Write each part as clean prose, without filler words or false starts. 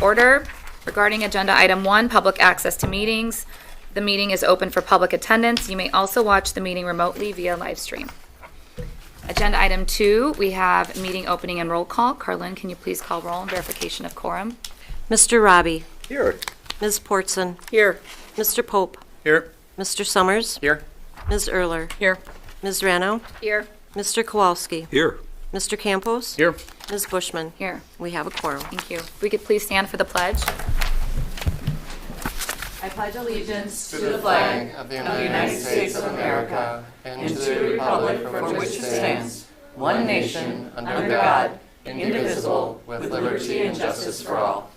order. Regarding agenda item 1, public access to meetings. The meeting is open for public attendance. You may also watch the meeting remotely via live stream. Agenda item 2, we have meeting opening and roll call. Carlin, can you please call roll and verification of quorum? Mr. Robbie. Here. Ms. Portson. Here. Mr. Pope. Here. Mr. Summers. Here. Ms. Erler. Here. Ms. Rano. Here. Mr. Kowalski. Here. Mr. Campos. Here. Ms. Bushman. Here. We have a quorum. Thank you. If we could please stand for the pledge. I pledge allegiance to the flag of the United States of America and to the republic for which it stands, one nation, under God, indivisible, with liberty and justice for all.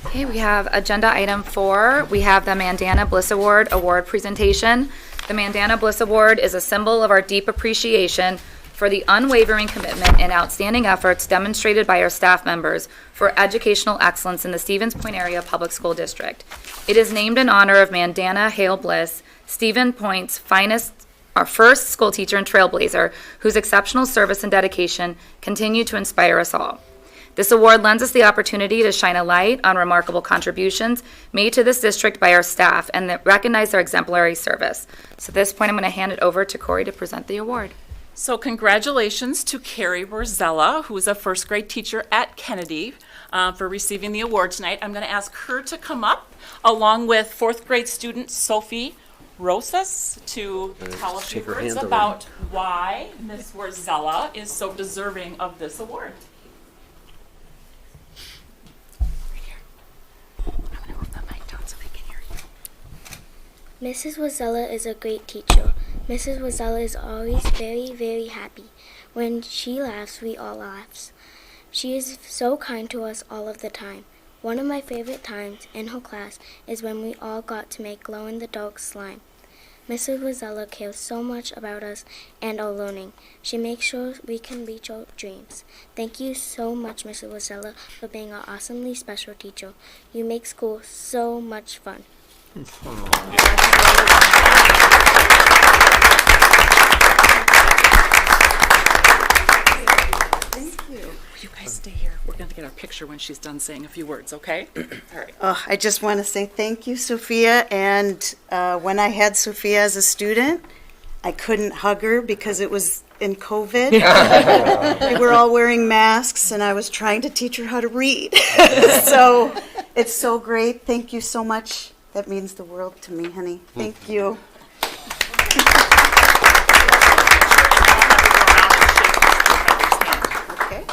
Okay, we have agenda item 4. We have the Mandana Bliss Award presentation. The Mandana Bliss Award is a symbol of our deep appreciation for the unwavering commitment and outstanding efforts demonstrated by our staff members for educational excellence in the Stevens Point Area Public School District. It is named in honor of Mandana Hale Bliss, Stevens Point's our first school teacher and trailblazer, whose exceptional service and dedication continue to inspire us all. This award lends us the opportunity to shine a light on remarkable contributions made to this district by our staff and that recognize their exemplary service. So at this point, I'm going to hand it over to Corey to present the award. So congratulations to Carrie Borzella, who is a first grade teacher at Kennedy, for receiving the award tonight. I'm going to ask her to come up, along with fourth grade student Sophie Rosas, to tell a few words about why Ms. Borzella is so deserving of this award. Mrs. Wazella is a great teacher. Mrs. Wazella is always very, very happy. When she laughs, we all laugh. She is so kind to us all of the time. One of my favorite times in her class is when we all got to make glow-in-the-dark slime. Mrs. Wazella cares so much about us and our learning. She makes sure we can reach our dreams. Thank you so much, Mrs. Wazella, for being our awesomely special teacher. You make school so much fun. You guys stay here. We're going to get our picture when she's done saying a few words, okay? All right. I just want to say thank you, Sophia. And when I had Sophia as a student, I couldn't hug her because it was in COVID. We were all wearing masks, and I was trying to teach her how to read. So it's so great. Thank you so much. That means the world to me, honey. Thank you. Okay.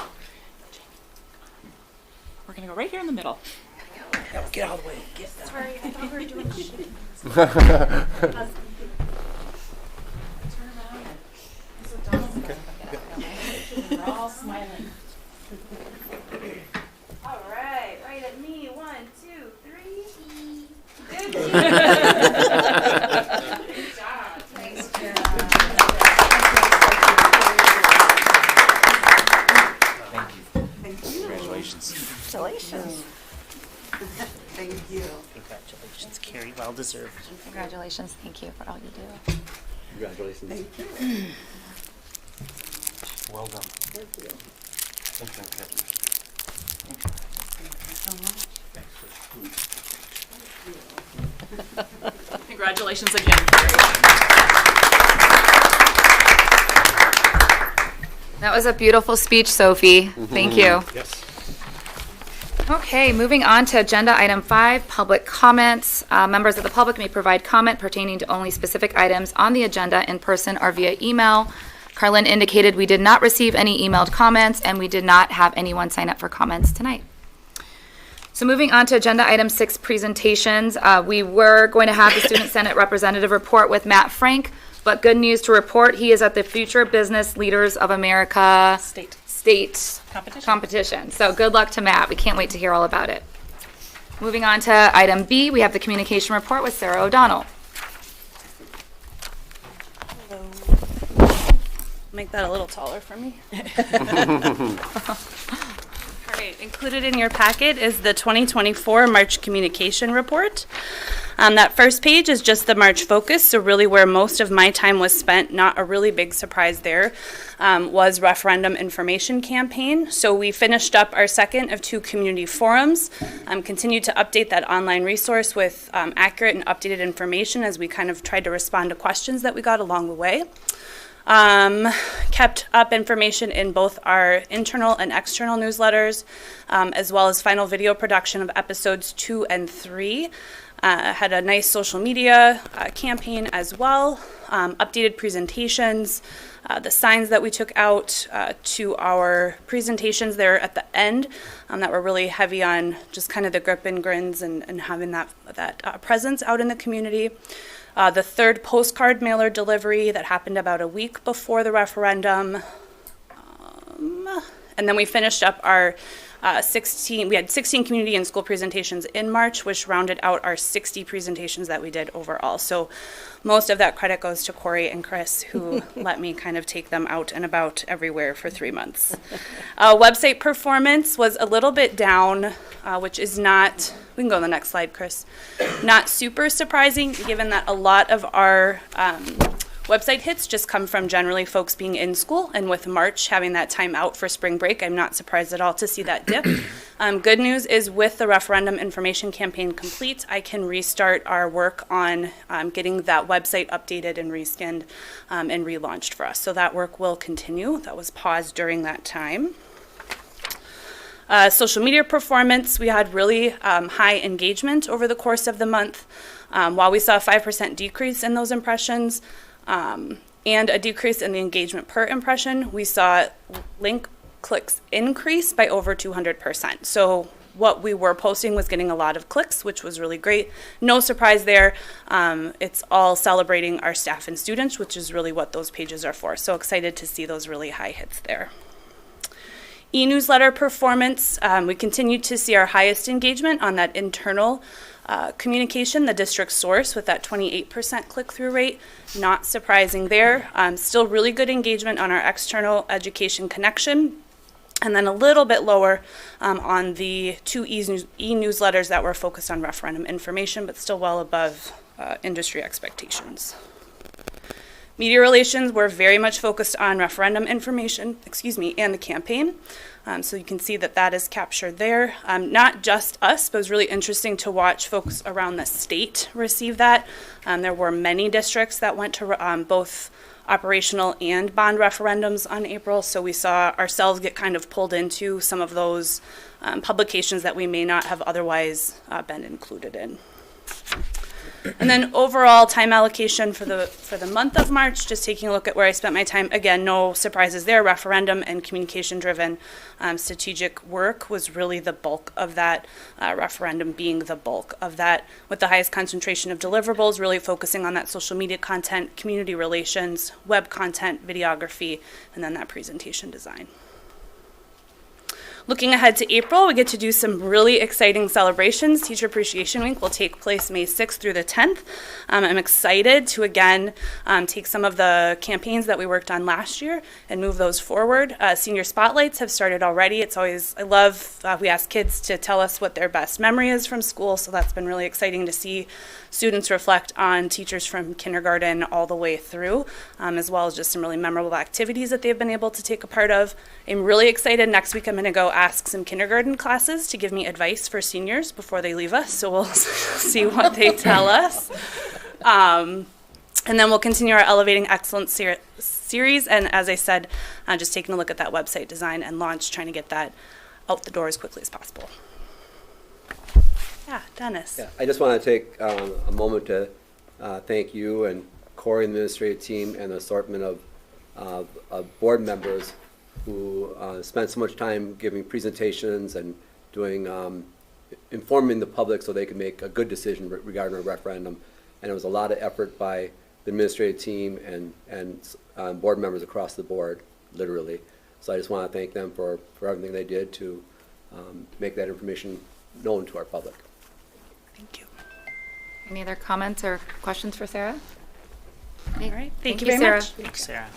We're going to go right here in the middle. Get out of the way. Get that. Sorry, I thought we were doing shit. Turn around. We're all smiling. All right, right at me. 1, 2, 3. Good job. Nice job. Congratulations. Congratulations. Thank you. Congratulations, Carrie. Well deserved. Congratulations. Thank you for all you do. Congratulations. Thank you. Well done. Thank you. Congratulations again, Carrie. That was a beautiful speech, Sophie. Thank you. Yes. Okay, moving on to agenda item 5, public comments. Members of the public may provide comment pertaining to only specific items on the agenda in person or via email. Carlin indicated we did not receive any emailed comments, and we did not have anyone sign up for comments tonight. So moving on to agenda item 6, presentations. We were going to have the Student Senate representative report with Matt Frank, but good news to report, he is at the Future Business Leaders of America State competition. So good luck to Matt. We can't wait to hear all about it. Moving on to item B, we have the communication report with Sarah O'Donnell. Make that a little taller for me. All right, included in your packet is the 2024 March Communication Report. That first page is just the March focus, so really where most of my time was spent, not a really big surprise there, was referendum information campaign. So we finished up our second of 2 community forums, continued to update that online resource with accurate and updated information as we kind of tried to respond to questions that we got along the way. Kept up information in both our internal and external newsletters, as well as final video production of episodes 2 and 3. Had a nice social media campaign as well, updated presentations, the signs that we took out to our presentations there at the end that were really heavy on just kind of the grip and grins and having that presence out in the community. The third postcard mailer delivery that happened about a week before the referendum. And then we finished up our 16 community and school presentations in March, which rounded out our 60 presentations that we did overall. So most of that credit goes to Corey and Chris, who let me kind of take them out and about everywhere for 3 months. Website performance was a little bit down, which is not, we can go to the next slide, Chris, not super surprising given that a lot of our website hits just come from generally folks being in school, and with March having that time out for spring break, I'm not surprised at all to see that dip. Good news is with the referendum information campaign complete, I can restart our work on getting that website updated and reskinned and relaunched for us. So that work will continue. That was paused during that time. Social media performance, we had really high engagement over the course of the month. While we saw a 5% decrease in those impressions, and a decrease in the engagement per impression, we saw link clicks increase by over 200%. So what we were posting was getting a lot of clicks, which was really great. No surprise there. It's all celebrating our staff and students, which is really what those pages are for. So excited to see those really high hits there. E-newsletter performance, we continue to see our highest engagement on that internal communication, the district source, with that 28% click-through rate. Not surprising there. Still really good engagement on our external education connection, and then a little bit lower on the 2 e-newsletters that were focused on referendum information, but still well above industry expectations. Media relations were very much focused on referendum information, and the campaign. So you can see that that is captured there. Not just us, but it was really interesting to watch folks around the state receive that. There were many districts that went to both operational and bond referendums on April, so we saw ourselves get kind of pulled into some of those publications that we may not have otherwise been included in. And then overall time allocation for the month of March, just taking a look at where I spent my time. Again, no surprises there. Referendum and communication-driven strategic work was really the bulk of that, referendum being the bulk of that, with the highest concentration of deliverables, really focusing on that social media content, community relations, web content, videography, and then that presentation design. Looking ahead to April, we get to do some really exciting celebrations. Teacher Appreciation Week will take place May 6th through the 10th. I'm excited to again take some of the campaigns that we worked on last year and move those forward. Senior spotlights have started already. It's always, I love, we ask kids to tell us what their best memory is from school, so that's been really exciting to see students reflect on teachers from kindergarten all the way through, as well as just some really memorable activities that they've been able to take a part of. I'm really excited. Next week I'm going to go ask some kindergarten classes to give me advice for seniors before they leave us, so we'll see what they tell us. And then we'll continue our Elevating Excellence series, and as I said, just taking a look at that website design and launch, trying to get that out the door as quickly as possible. Yeah, Dennis. Yeah, I just want to take a moment to thank you and Corey and the administrative team and the assortment of board members who spent so much time giving presentations and doing informing the public so they can make a good decision regarding a referendum. And it was a lot of effort by the administrative team and board members across the board, literally. So I just want to thank them for everything they did to make that information known to our public. Thank you. Any other comments or questions for Sarah? All right. Thank you you, very Sarah. much. Thanks, Sarah.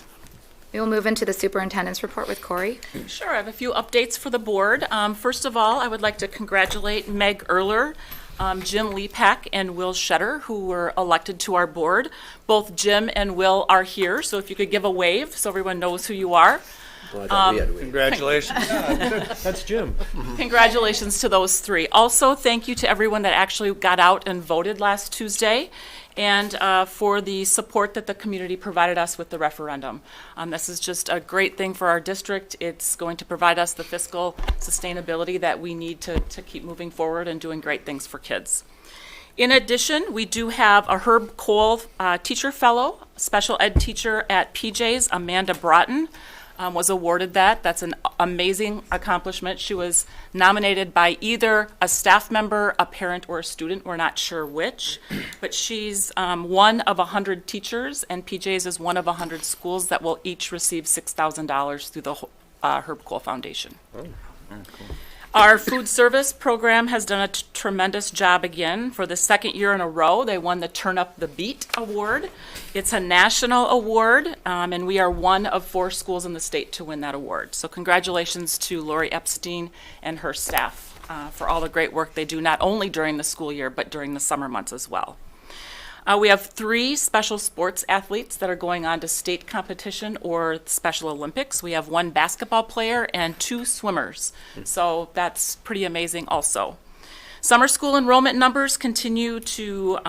We will move into the superintendent's report with Corey. Sure, I have a few updates for the board. First of all, I would like to congratulate Meg Erler Jim Lepak and Will Shetter, who were elected to our board. Both Jim and Will are here, so if you could give a wave so everyone knows who you are. Well, I thought we had to wait. Congratulations. That's Jim. Congratulations to those three. Also, thank you to everyone that actually got out and voted last Tuesday, and for the support that the community provided us with the referendum. This is just a great thing for our district. It's going to provide us the fiscal sustainability that we need to keep moving forward and doing great things for kids. In addition, we do have a Herb Cole Teacher Fellow, special ed teacher at PJ's, Amanda Broughton. Was awarded that. That's an amazing accomplishment. She was nominated by either a staff member, a parent, or a student. We're not sure which, but she's one of 100 teachers, and PJ's is one of 100 schools that will each receive $6,000 through the Herb Cole Foundation. Oh, very cool. Our food service program has done a tremendous job again. For the second year in a row, they won the Turn Up the Beat Award. It's a national award, and we are one of 4 schools in the state to win that award. So congratulations to Lori Epstein and her staff for all the great work they do, not only during the school year, but during the summer months as well. We have 3 special sports athletes that are going on to state competition or Special Olympics. We have 1 basketball player and 2 swimmers. So that's pretty amazing also. Summer school enrollment numbers continue to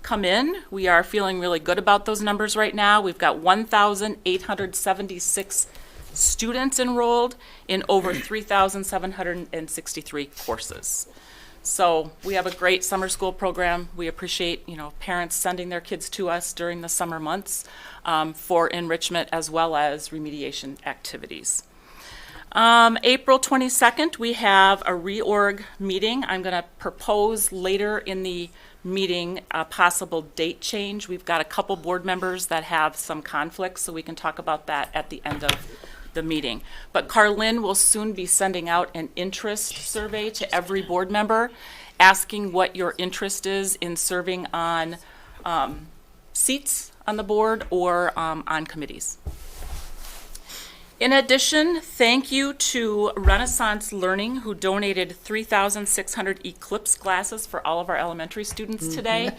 come in. We are feeling really good about those numbers right now. We've got 1,876 students enrolled in over 3,763 courses. So we have a great summer school program. We appreciate, parents sending their kids to us during the summer months for enrichment as well as remediation activities. April 22nd, we have a reorg meeting. I'm going to propose later in the meeting a possible date change. We've got a couple board members that have some conflicts, so we can talk about that at the end of the meeting. But Carlin will soon be sending out an interest survey to every board member, asking what your interest is in serving on seats on the board or on committees. In addition, thank you to Renaissance Learning, who donated 3,600 Eclipse glasses for all of our elementary students today.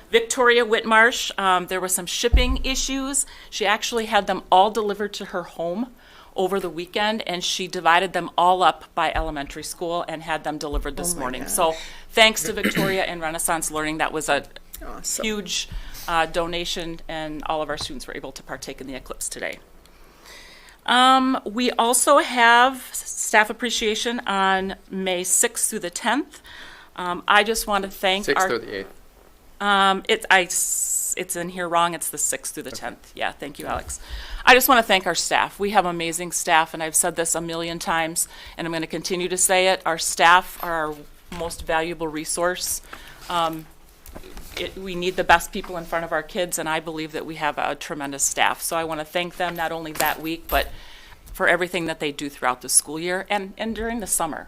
Victoria Whitmarsh, there were some shipping issues. She actually had them all delivered to her home over the weekend, and she divided them all up by elementary school and had them delivered this morning. So thanks to Victoria and Renaissance Learning. That was a huge donation, and all of our students were able to partake in the Eclipse today. We also have staff appreciation on May 6th through the 10th. I just want to thank 6th our... through the 8th. It's in here wrong. It's the 6th through the 10th. Yeah, thank you, Alex. I just want to thank our staff. We have amazing staff, and I've said this a million times, and I'm going to continue to say it. Our staff are our most valuable resource. We need the best people in front of our kids, and I believe that we have a tremendous staff. So I want to thank them not only that week, but for everything that they do throughout the school year and during the summer.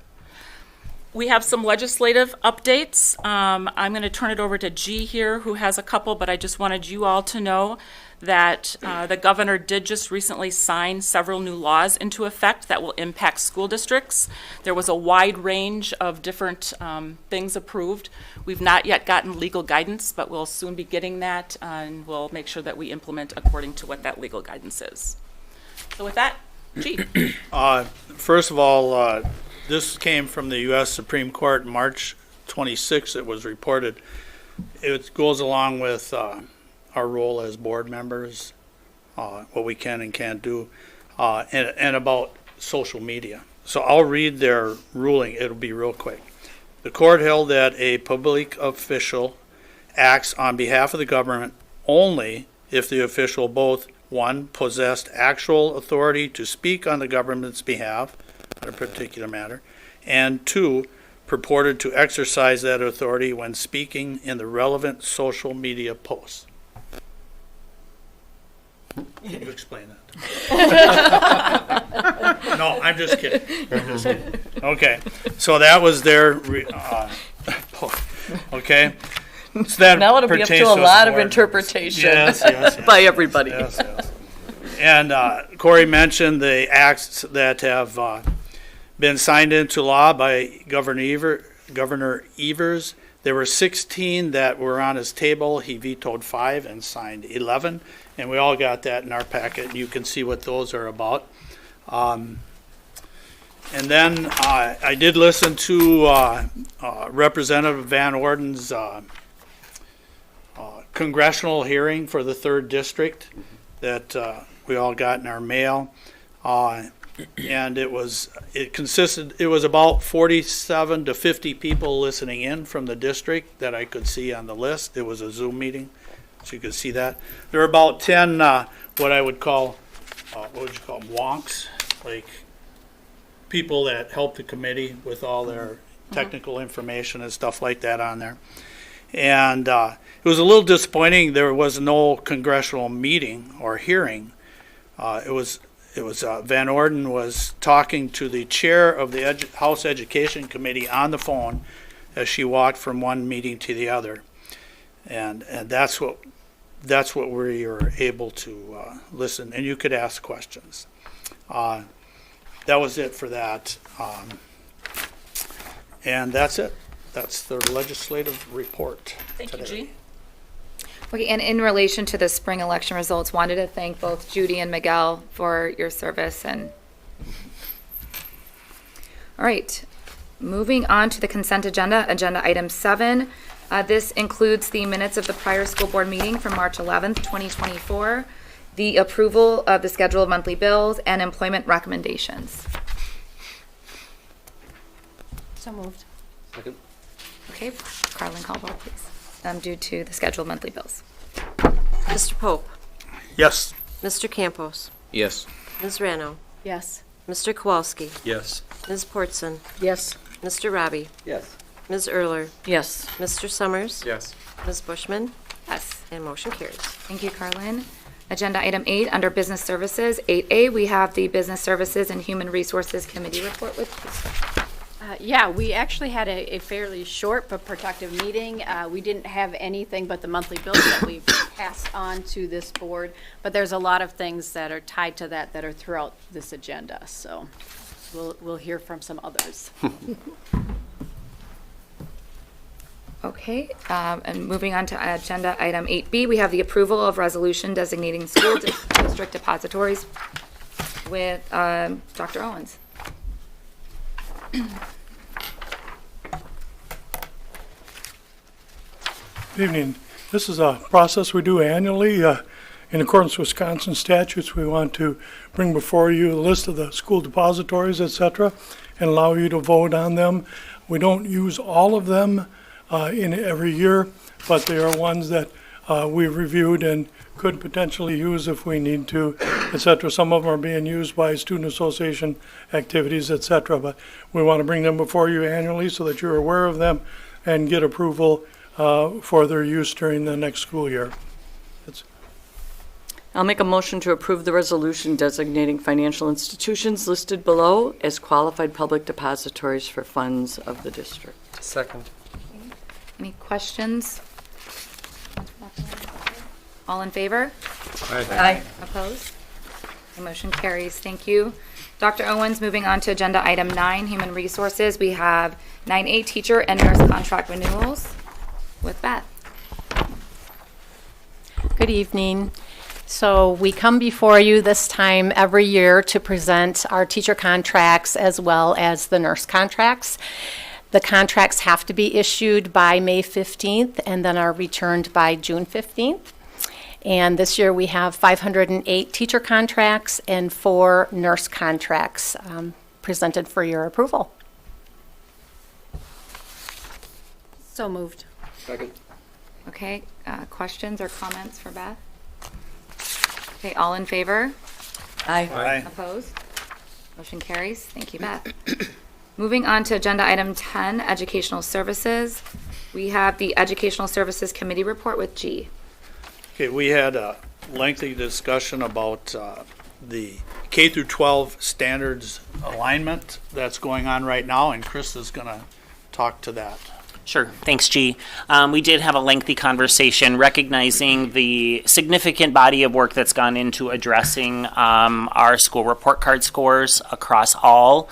We have some legislative updates. I'm going to turn it over to G here, who has a couple, but I just wanted you all to know that the governor did just recently sign several new laws into effect that will impact school districts. There was a wide range of different things approved. We've not yet gotten legal guidance, but we'll soon be getting that, and we'll make sure that we implement according to what that legal guidance is. So with that, G. First of all, this came from the U.S. Supreme Court, March 26th. It was reported. It goes along with our role as board members, what we can and can't do, and about social media. So I'll read their ruling. It'll be real quick. The court held that a public official acts on behalf of the government only if the official both, 1, possessed actual authority to speak on the government's behalf on a particular matter, and 2, purported to exercise that authority when speaking in the relevant social media posts. You explain that. No, I'm just kidding. Okay, so that was their, okay. So that Now it'll be up to a lot of interpretation by everybody. Yes. And Corey mentioned the acts that have been signed into law by Governor Evers. There were 16 that were on his table. He vetoed 5 and signed 11. And we all got that in our packet. You can see what those are about. And then I did listen to Representative Van Orden's congressional hearing for the 3rd District that we all got in our mail. And it was about 47 to 50 people listening in from the district that I could see on the list. It was a Zoom meeting, so you could see that. There were about 10 what I would call, what would you call them, wonks, like people that help the committee with all their technical information and stuff like that on there. And it was a little disappointing there was no congressional meeting or hearing. It was Van Orden was talking to the chair of the House Education Committee on the phone as she walked from one meeting to the other, and that's what we were able to listen. And you could ask questions. That was it for that, and that's it. That's the legislative report. Thank you, today. G. Okay, and in relation to the spring election results, wanted to thank both Judy and Miguel for your service. And all right, moving on to the consent agenda, agenda item 7. This includes the minutes of the prior school board meeting from March 11th, 2024, the approval of the schedule of monthly bills, and employment recommendations. So moved. Second. Okay, Carlin Caldwell, please. Due to the schedule of monthly bills. Mr. Pope. Yes. Mr. Campos. Yes. Ms. Rano. Yes. Mr. Kowalski. Yes. Ms. Portson. Yes. Mr. Robbie. Yes. Ms. Erler. Yes. Mr. Summers. Yes. Ms. Bushman. Yes. And motion carries. Thank you, Carlin. Agenda item 8, under business services, 8A, we have the Business Services and Human Resources Committee report with Yeah, we actually had a fairly short but productive meeting. We didn't have anything but the monthly bills that we've passed on to this board, but there's a lot of things that are tied to that are throughout this agenda, so we'll hear from some others. Okay, and moving on to agenda item 8B, we have the approval of resolution designating school district depositories with Dr. Owens. Good evening. This is a process we do annually. In accordance with Wisconsin statutes, we want to bring before you a list of the school depositories, etc., and allow you to vote on them. We don't use all of them in every year, but they are ones that we've reviewed and could potentially use if we need to, etc. Some of them are being used by student association activities, etc. But we want to bring them before you annually so that you're aware of them and get approval for their use during the next school year. I'll make a motion to approve the resolution designating financial institutions listed below as qualified public depositories for funds of the district. Second. Any questions? All in favor? Aye. Opposed? The motion carries. Thank you. Dr. Owens, moving on to agenda item 9, Human Resources. We have 9A, teacher and nurse contract renewals with Beth. Good evening. So we come before you this time every year to present our teacher contracts as well as the nurse contracts. The contracts have to be issued by May 15th and then are returned by June 15th. And this year we have 508 teacher contracts and 4 nurse contracts presented for your approval. So moved. Second. Okay, questions or comments for Beth? Okay, all in favor? Aye. Opposed? Motion carries. Thank you, Beth. Moving on to agenda item 10, educational services. We have the Educational Services Committee report with G. Okay, we had a lengthy discussion about the K through 12 standards alignment that's going on right now, and Chris is going to talk to that. Sure. Thanks, G. We did have a lengthy conversation recognizing the significant body of work that's gone into addressing our school report card scores across all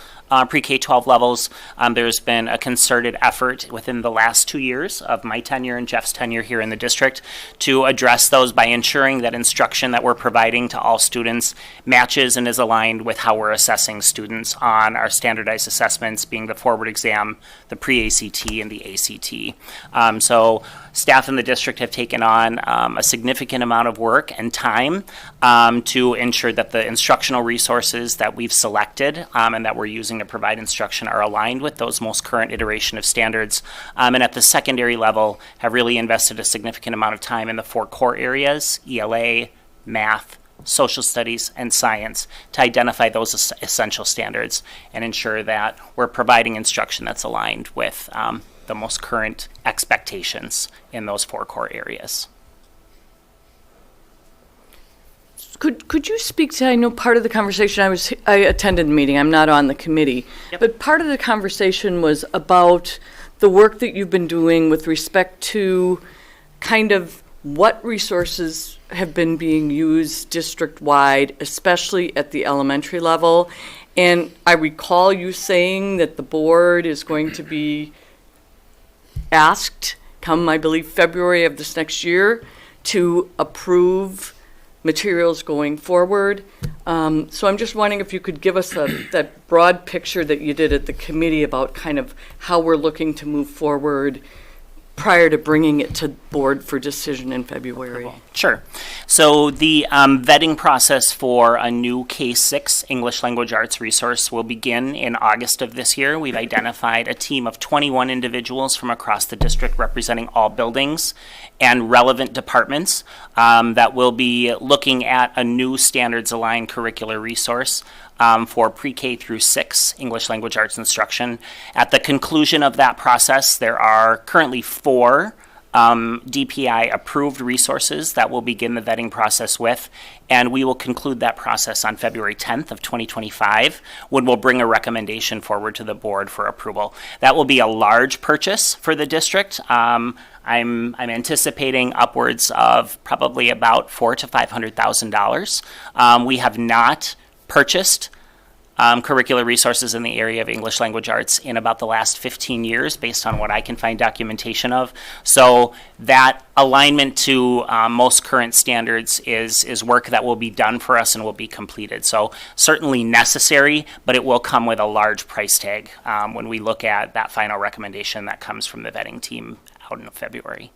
pre-K-12 levels. There's been a concerted effort within the last 2 years of my tenure and Jeff's tenure here in the district to address those by ensuring that instruction that we're providing to all students matches and is aligned with how we're assessing students on our standardized assessments, being the forward exam, the pre-ACT, and the ACT. So staff in the district have taken on a significant amount of work and time to ensure that the instructional resources that we've selected and that we're using to provide instruction are aligned with those most current iteration of standards. And at the secondary level, have really invested a significant amount of time in the 4 core areas, ELA, math, social studies, and science, to identify those essential standards and ensure that we're providing instruction that's aligned with the most current expectations in those 4 core areas. Could you speak to, I know part of the conversation, I attended the meeting, I'm not on the committee, but part of the conversation was about the work that you've been doing with respect to kind of what resources have been being used district-wide, especially at the elementary level. And I recall you saying that the board is going to be asked, come, I believe, February of this next year, to approve materials going forward. So I'm just wondering if you could give us that broad picture that you did at the committee about kind of how we're looking to move forward prior to bringing it to board for decision in February. Sure. So the vetting process for a new K-6 English Language Arts resource will begin in August of this year. We've identified a team of 21 individuals from across the district representing all buildings and relevant departments that will be looking at a new standards-aligned curricular resource for pre-K through 6 English Language Arts instruction. At the conclusion of that process, there are currently 4 DPI-approved resources that we'll begin the vetting process with, and we will conclude that process on February 10th of 2025, when we'll bring a recommendation forward to the board for approval. That will be a large purchase for the district. I'm anticipating upwards of probably about $400,000 to $500,000. We have not purchased curricular resources in the area of English language arts in about the last 15 years, based on what I can find documentation of. So that alignment to most current standards is work that will be done for us and will be completed. So certainly necessary, but it will come with a large price tag when we look at that final recommendation that comes from the vetting team out in February.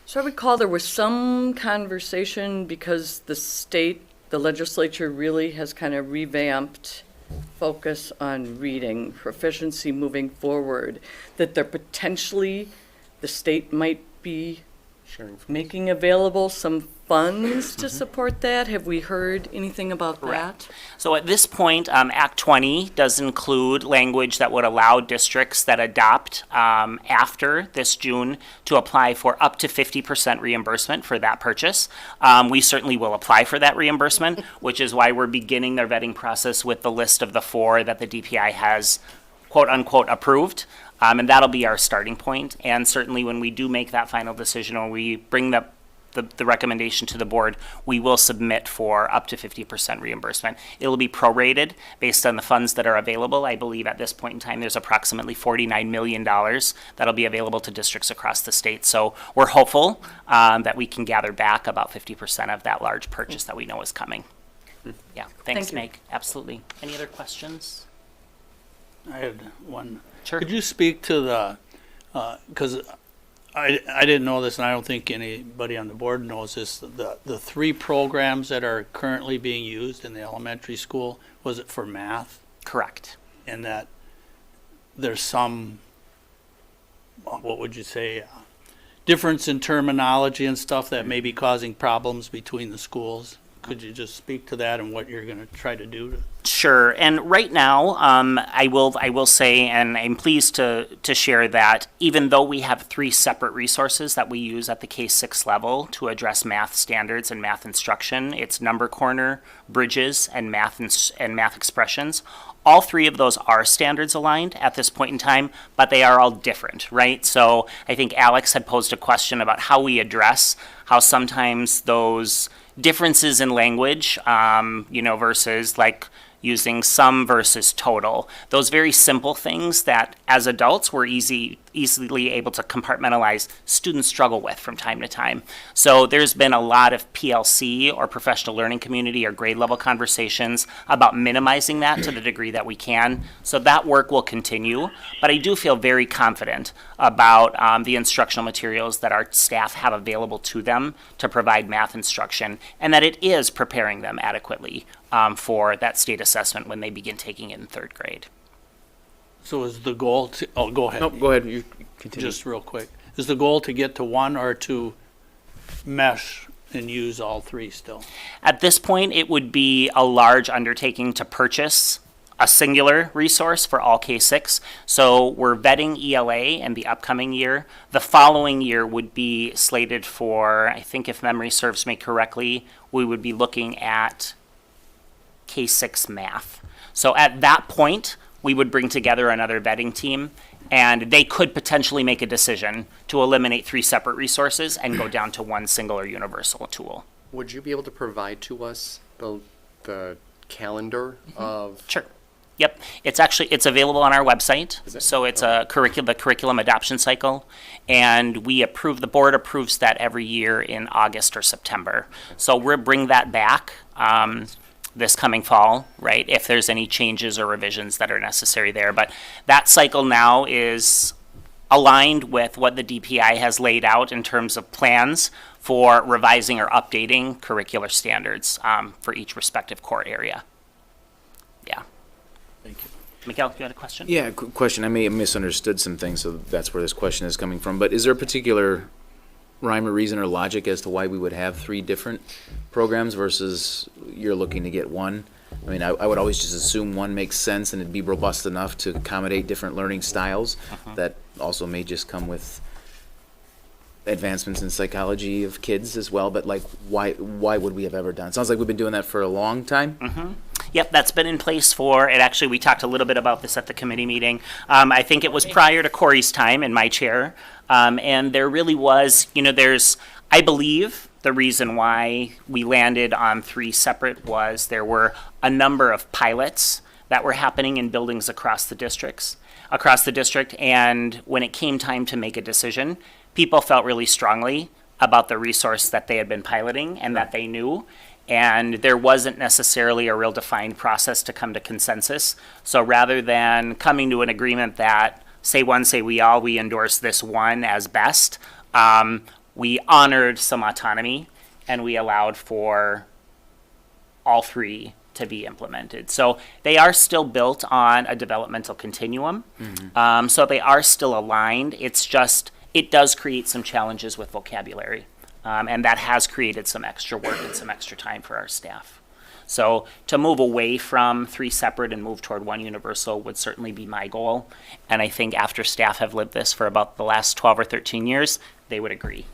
So I recall there was some conversation because the legislature really has kind of revamped focus on reading proficiency moving forward, that there potentially the state might be making available some funds to support that. Have we heard anything about that? So at this point, Act 20 does include language that would allow districts that adopt after this June to apply for up to 50% reimbursement for that purchase. We certainly will apply for that reimbursement, which is why we're beginning their vetting process with the list of the 4 that the DPI has quote unquote approved. And that'll be our starting point. And certainly when we do make that final decision, or we bring the recommendation to the board, we will submit for up to 50% reimbursement. It'll be prorated based on the funds that are available. I believe at this point in time, there's approximately $49 million that'll be available to districts across the state. So we're hopeful that we can gather back about 50% of that large purchase that we know is coming. Yeah, thanks, Meg. Absolutely. Any other questions? I had one. Sure. Could you speak to the, because I didn't know this, and I don't think anybody on the board knows this, the 3 programs that are currently being used in the elementary school, was it for math? Correct. And that there's some, what would you say, difference in terminology and stuff that may be causing problems between the schools? Could you just speak to that and what you're going to try to do? Sure. And right now, I will say, and I'm pleased to share that even though we have 3 separate resources that we use at the K-6 level to address math standards and math instruction, it's Number Corner, Bridges, and Math Expressions. All 3 of those are standards aligned at this point in time, but they are all different, right? So I think Alex had posed a question about how we address how sometimes those differences in language, versus like using sum versus total. Those very simple things that as adults we're easily able to compartmentalize, students struggle with from time to time. So there's been a lot of PLC or professional learning community or grade level conversations about minimizing that to the degree that we can. So that work will continue, but I do feel very confident about the instructional materials that our staff have available to them to provide math instruction, and that it is preparing them adequately for that state assessment when they begin taking it in third grade. So is the goal to, oh, go ahead. No, go ahead, you continue. Just real quick. Is the goal to get to one or to mesh and use all three still? At this point, it would be a large undertaking to purchase a singular resource for all K-6. So we're vetting ELA in the upcoming year. The following year would be slated for, I think if memory serves me correctly, we would be looking at K-6 math. So at that point, we would bring together another vetting team, and they could potentially make a decision to eliminate 3 separate resources and go down to one single or universal tool. Would you be able to provide to us the calendar of? Sure. Yep, it's available on our website. Is it? So it's the curriculum adoption cycle, and the board approves that every year in August or September. So we'll bring that back this coming fall, right? If there's any changes or revisions that are necessary there, but that cycle now is aligned with what the DPI has laid out in terms of plans for revising or updating curricular standards for each respective core area. Yeah. Thank you. Miguel, you had a question? Yeah, question. I may have misunderstood some things, so that's where this question is coming from. But is there a particular rhyme or reason or logic as to why we would have 3 different programs versus you're looking to get one? I mean, I would always just assume one makes sense and it'd be robust enough to accommodate different learning styles that also may just come with advancements in psychology of kids as well. But like, why would we have ever done? It sounds like we've been doing that for a long time. Yep, that's been in place we talked a little bit about this at the committee meeting. I think it was prior to Corey's time in my chair. And there really was, I believe the reason why we landed on 3 separate was there were a number of pilots that were happening in buildings across the district. And when it came time to make a decision, people felt really strongly about the resource that they had been piloting and that they knew. And there wasn't necessarily a real defined process to come to consensus. So rather than coming to an agreement that say one, say we all, we endorse this one as best, we honored some autonomy and we allowed for all 3 to be implemented. So they are still built on a developmental continuum. So they are still aligned. It's just, it does create some challenges with vocabulary. And that has created some extra work and some extra time for our staff. So to move away from 3 separate and move toward one universal would certainly be my goal. And I think after staff have lived this for about the last 12 or 13 years, they would agree.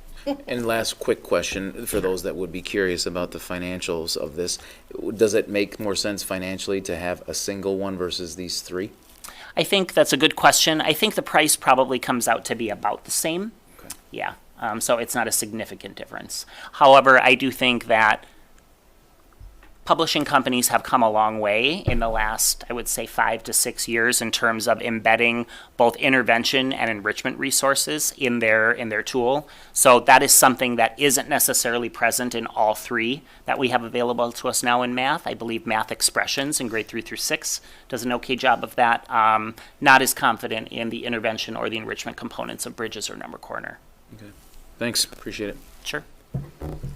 And last quick question for those that would be curious about the financials of this. Does it make more sense financially to have a single one versus these 3? I think that's a good question. I think the price probably comes out to be about the same. Okay. Yeah. So it's not a significant difference. However, I do think that publishing companies have come a long way in the last, I would say, 5 to 6 years in terms of embedding both intervention and enrichment resources in their tool. So that is something that isn't necessarily present in all 3 that we have available to us now in math. I believe Math Expressions in grade 3 through 6 does an okay job of that. Not as confident in the intervention or the enrichment components of Bridges or Number Corner. Okay. Thanks. Appreciate it. Sure.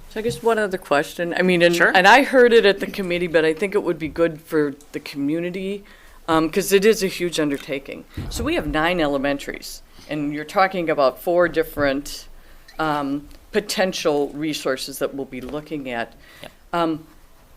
So I guess one other question. I mean, and, Sure. and I heard it at the committee, but I think it would be good for the community because it is a huge undertaking. So we have 9 elementaries, and you're talking about 4 different potential resources that we'll be looking at. Yep.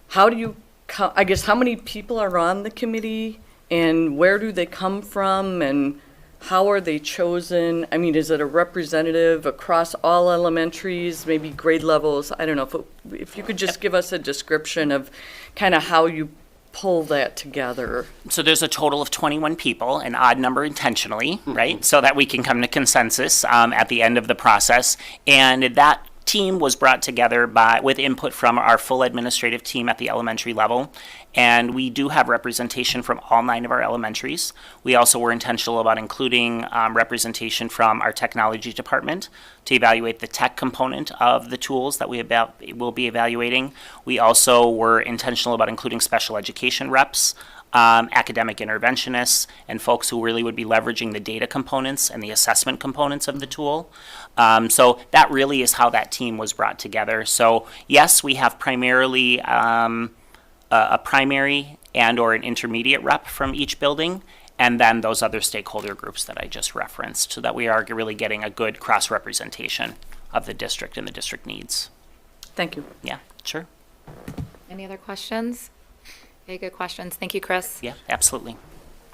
How do you, I guess, how many people are on the committee, and where do they come from, and how are they chosen? I mean, is it a representative across all elementaries, maybe grade levels? I don't know. If you could just give us a description of kind of how you pull that together. So there's a total of 21 people, an odd number intentionally, right? So that we can come to consensus at the end of the process. And that team was brought together with input from our full administrative team at the elementary level, and we do have representation from all 9 of our elementaries. We also were intentional about including representation from our technology department to evaluate the tech component of the tools that we will be evaluating. We also were intentional about including special education reps, academic interventionists, and folks who really would be leveraging the data components and the assessment components of the tool. So that really is how that team was brought together. So yes, we have primarily a primary and or an intermediate rep from each building, and then those other stakeholder groups that I just referenced, so that we are really getting a good cross-representation of the district and the district needs. Thank you. Yeah, sure. Any other questions? Okay, good questions. Thank you, Chris. Yeah, absolutely.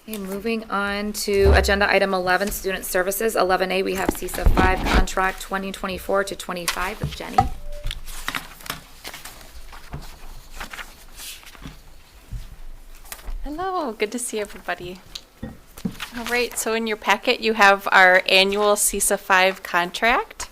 Okay, moving on to agenda item 11, student services. 11A, we have CISA 5 contract 2024 to 25 with Jenny. Hello, good to see everybody. All right, so in your packet you have our annual CISA 5 contract.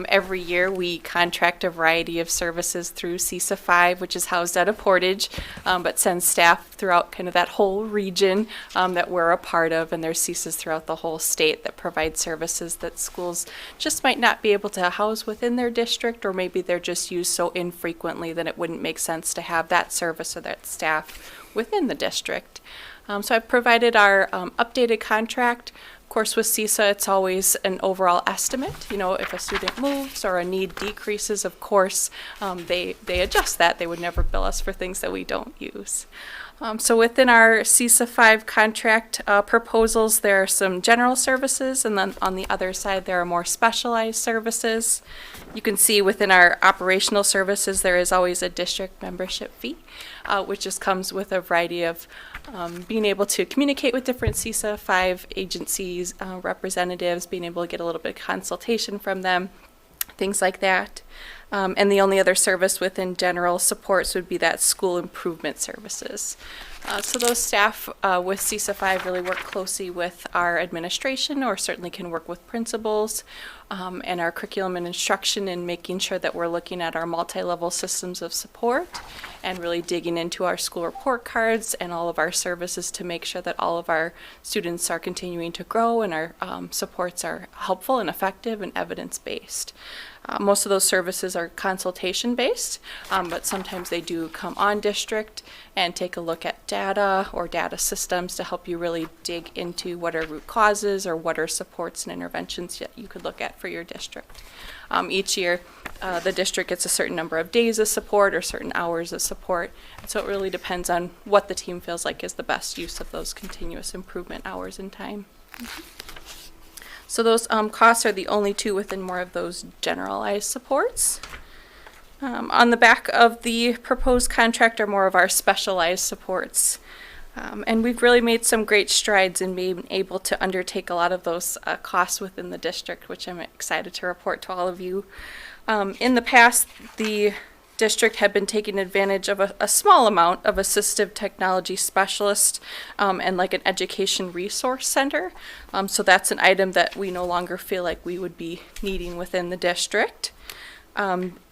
Every year we contract a variety of services through CISA 5, which is housed out of Portage, but sends staff throughout kind of that whole region that we're a part of, and there's CISAs throughout the whole state that provide services that schools just might not be able to house within their district, or maybe they're just used so infrequently that it wouldn't make sense to have that service or that staff within the district. So I've provided our updated contract. Of course, with CISA, it's always an overall estimate. You know, if a student moves or a need decreases, of course, they adjust that. They would never bill us for things that we don't use. So within our CISA 5 contract proposals, there are some general services, and then on the other side, there are more specialized services. You can see within our operational services, there is always a district membership fee, which just comes with a variety of being able to communicate with different CISA 5 agencies, representatives, being able to get a little bit of consultation from them, things like that. And the only other service within general supports would be that school improvement services. So those staff with CISA 5 really work closely with our administration, or certainly can work with principals and our curriculum and instruction, in making sure that we're looking at our multi-level systems of support and really digging into our school report cards and all of our services to make sure that all of our students are continuing to grow and our supports are helpful and effective and evidence-based. Most of those services are consultation-based, but sometimes they do come on district and take a look at data or data systems to help you really dig into what are root causes or what are supports and interventions that you could look at for your district. Each year, the district gets a certain number of days of support or certain hours of support, and so it really depends on what the team feels like is the best use of those continuous improvement hours and time. So those costs are the only two within more of those generalized supports. On the back of the proposed contract are more of our specialized supports. And we've really made some great strides in being able to undertake a lot of those costs within the district, which I'm excited to report to all of you. In the past, the district had been taking advantage of a small amount of assistive technology specialist and like an education resource center. So that's an item that we no longer feel like we would be needing within the district.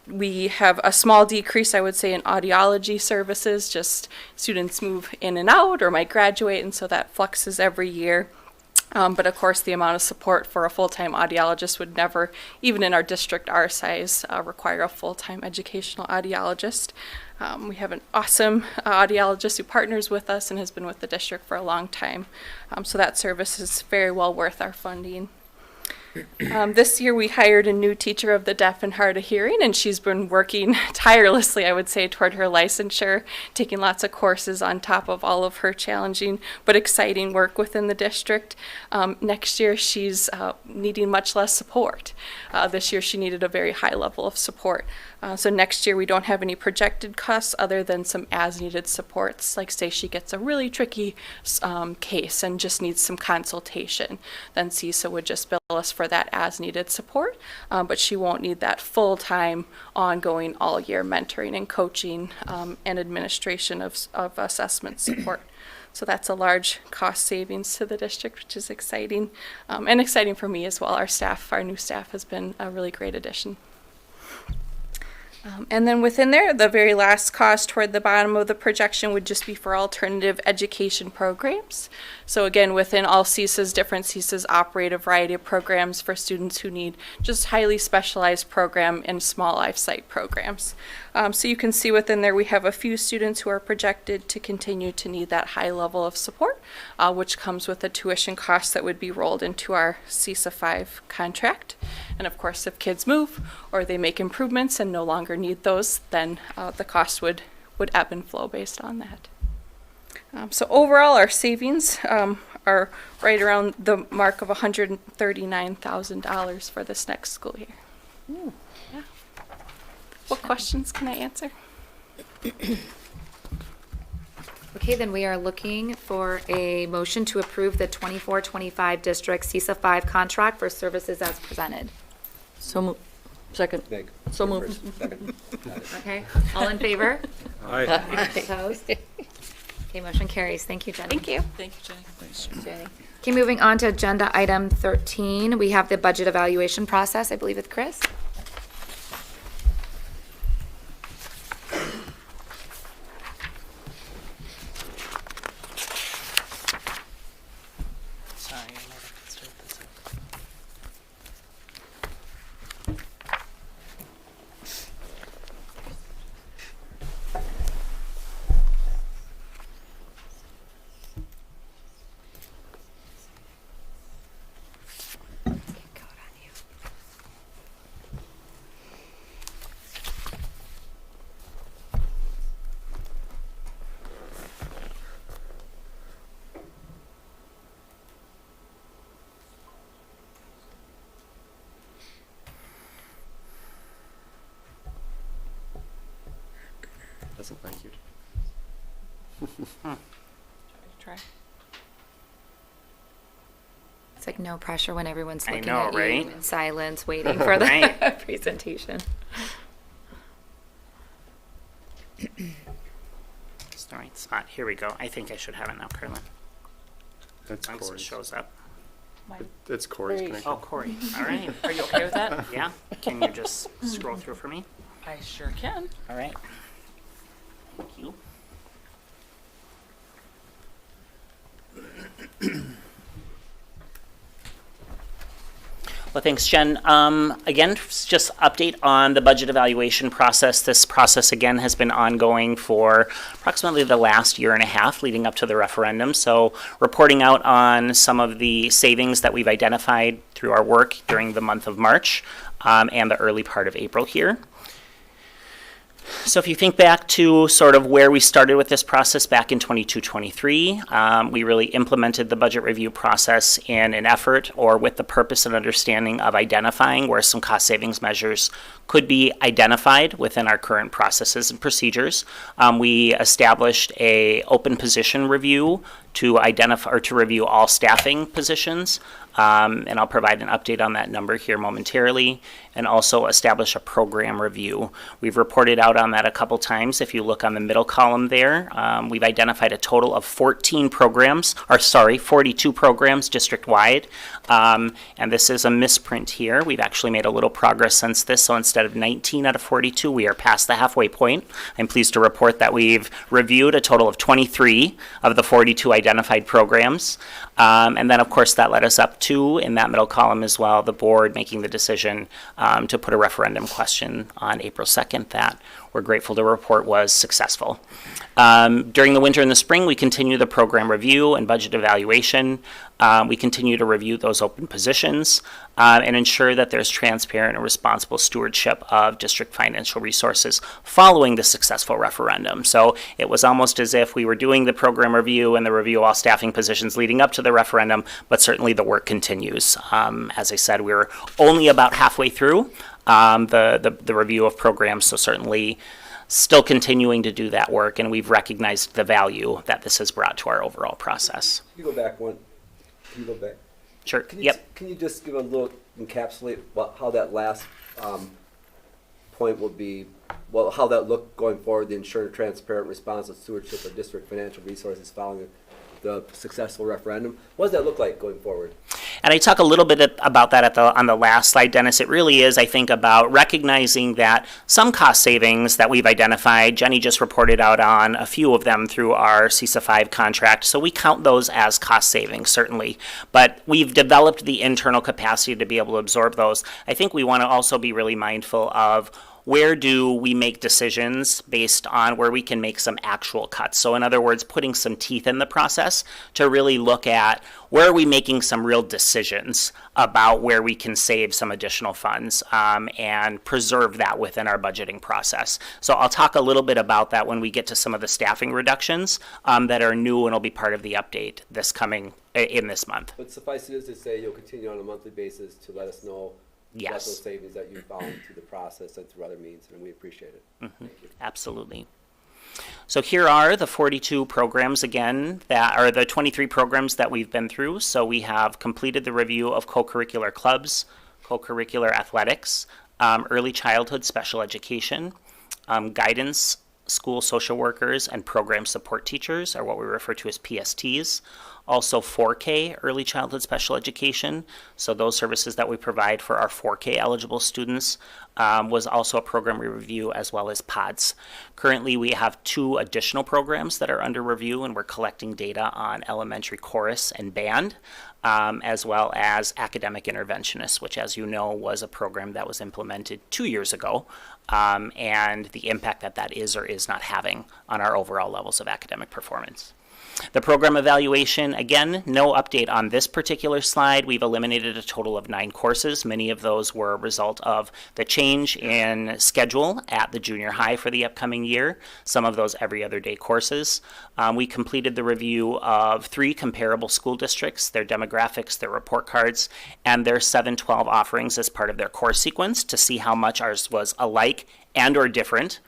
We have a small decrease, I would say, in audiology services. Just students move in and out or might graduate, and so that fluxes every year. But of course, the amount of support for a full-time audiologist would never, even in our district our size, require a full-time educational audiologist. We have an awesome audiologist who partners with us and has been with the district for a long time. So that service is very well worth our funding. This year we hired a new teacher of the deaf and hard of hearing, and she's been working tirelessly, I would say, toward her licensure, taking lots of courses on top of all of her challenging but exciting work within the district. Next year she's needing much less support. This year she needed a very high level of support. So next year we don't have any projected costs other than some as-needed supports. Like say she gets a really tricky case and just needs some consultation, then CISA would just bill us for that as-needed support, but she won't need that full-time, ongoing, all-year mentoring and coaching and administration of assessment support. So that's a large cost savings to the district, which is exciting, and exciting for me as well. Our staff, our new staff, has been a really great addition. And then within there, the very last cost toward the bottom of the projection would just be for alternative education programs. So again, within all CESAs, different CESAs operate a variety of programs for students who need just highly specialized program and small life site programs. So you can see within there we have a few students who are projected to continue to need that high level of support, which comes with a tuition cost that would be rolled into our CESA 5 contract. And of course, if kids move or they make improvements and no longer need those, then the cost would ebb and flow based on that. So overall, our savings are right around the mark of $139,000 for this next school year. Yeah. What questions can I answer? Okay, then we are looking for a motion to approve the 24-25 district CESA 5 contract for services as presented. Second. Meg. So moved. First, second. Got it. Okay, all in favor? Aye. Opposed? Okay, motion carries. Thank you, Jenny. Thank you. Thank you, Jenny. Thanks, Jenny. Okay, moving on to agenda item 13, we have the budget evaluation process, I believe with Chris. Sorry, I never could start this up. Doesn't like you. Try. It's like no pressure when everyone's I looking know, at you right? in silence, waiting for the Right. presentation. It's the right spot. Here we go. I think I should have it now, Carlin. That's As long as it Corey's. shows up. That's Corey's connection. Oh, Corey. All right. Are you okay with that? Yeah? Can you just scroll through for me? I sure can. All right. Thank you. Well, thanks, Jen. Again, just update on the budget evaluation process. This process, again, has been ongoing for approximately the last year and a half leading up to the referendum. So reporting out on some of the savings that we've identified through our work during the month of March and the early part of April here. So if you think back to sort of where we started with this process back in 22-23, we really implemented the budget review process in an effort or with the purpose and understanding of identifying where some cost savings measures could be identified within our current processes and procedures. We established a open position review to identify or to review all staffing positions. And I'll provide an update on that number here momentarily, and also establish a program review. We've reported out on that a couple times. If you look on the middle column there, we've identified a total of 42 programs district-wide. And this is a misprint here. We've actually made a little progress since this, so instead of 19 out of 42, we are past the halfway point. I'm pleased to report that we've reviewed a total of 23 of the 42 identified programs. And then, of course, that led us up to, in that middle column as well, the board making the decision to put a referendum question on April 2nd that we're grateful to report was successful. During the winter and the spring, we continue the program review and budget evaluation. We continue to review those open positions and ensure that there's transparent and responsible stewardship of district financial resources following the successful referendum. So it was almost as if we were doing the program review and the review of all staffing positions leading up to the referendum, but certainly the work continues. As I said, we're only about halfway through the review of programs, so certainly still continuing to do that work, and we've recognized the value that this has brought to our overall process. Can you go back one? Can you go back? Sure. Can you, Yep. Can you just give a little encapsulate how that last point will be? Well, how that look going forward? The ensure transparent, responsive stewardship of district financial resources following the successful referendum. What does that look like going forward? And I talk a little bit about that on the last slide, Dennis. It really is, I think, about recognizing that some cost savings that we've identified, Jenny just reported out on a few of them through our CISA 5 contract, so we count those as cost savings, certainly. But we've developed the internal capacity to be able to absorb those. I think we want to also be really mindful of where do we make decisions based on where we can make some actual cuts. So in other words, putting some teeth in the process to really look at where are we making some real decisions about where we can save some additional funds and preserve that within our budgeting process. So I'll talk a little bit about that when we get to some of the staffing reductions that are new and will be part of the update in this month. But suffice it is to say, you'll continue on a monthly basis to let us know about those savings that you found through the process and through other means, and we appreciate it. Thank you. Absolutely. So here are the 42 programs again, that are the 23 programs that we've been through. So we have completed the review of co-curricular clubs, co-curricular athletics, early childhood special education, guidance, school social workers, and program support teachers are what we refer to as PSTs. Also 4K, early childhood special education. So those services that we provide for our 4K eligible students was also a program we review, as well as PODS. Currently, we have 2 additional programs that are under review, and we're collecting data on elementary chorus and band, as well as academic interventionists, which, as you know, was a program that was implemented 2 years ago, and the impact that that is or is not having on our overall levels of academic performance. The program evaluation, again, no update on this particular slide. We've eliminated a total of 9 courses. Many of those were a result of the change in schedule at the junior high for the upcoming year, some of those every other day courses. We completed the review of 3 comparable school districts, their demographics, their report cards, and their 712 offerings as part of their course sequence to see how much ours was alike and or different.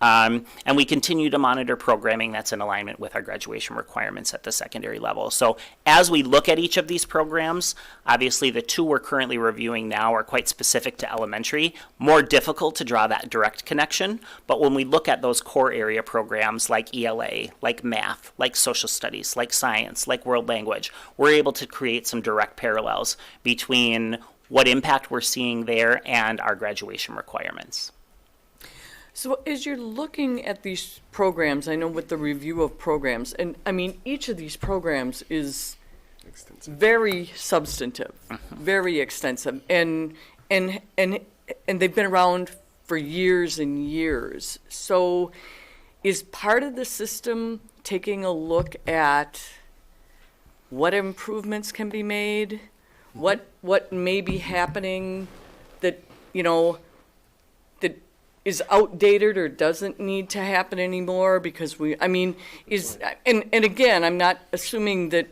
And we continue to monitor programming that's in alignment with our graduation requirements at the secondary level. So as we look at each of these programs, obviously the 2 we're currently reviewing now are quite specific to elementary, more difficult to draw that direct connection. But when we look at those core area programs like ELA, like math, like social studies, like science, like world language, we're able to create some direct parallels between what impact we're seeing there and our graduation requirements. So as you're looking at these programs, I know with the review of programs, and I mean, each of these programs is very substantive, very extensive, and they've been around for years and years. So is part of the system taking a look at what improvements can be made, what may be happening that, that is outdated or doesn't need to happen anymore, because and again, I'm not assuming that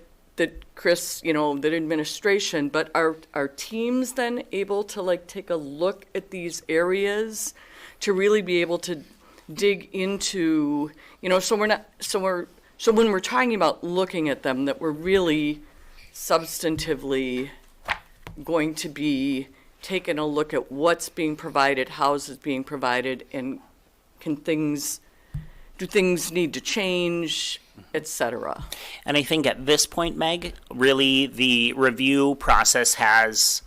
Chris, that administration, but are teams then able to take a look at these areas to really be able to dig into, so when we're talking about looking at them, that we're really substantively going to be taking a look at what's being provided, how is it being provided, and do things need to change, et cetera. And I think at this point, Meg, really the review process has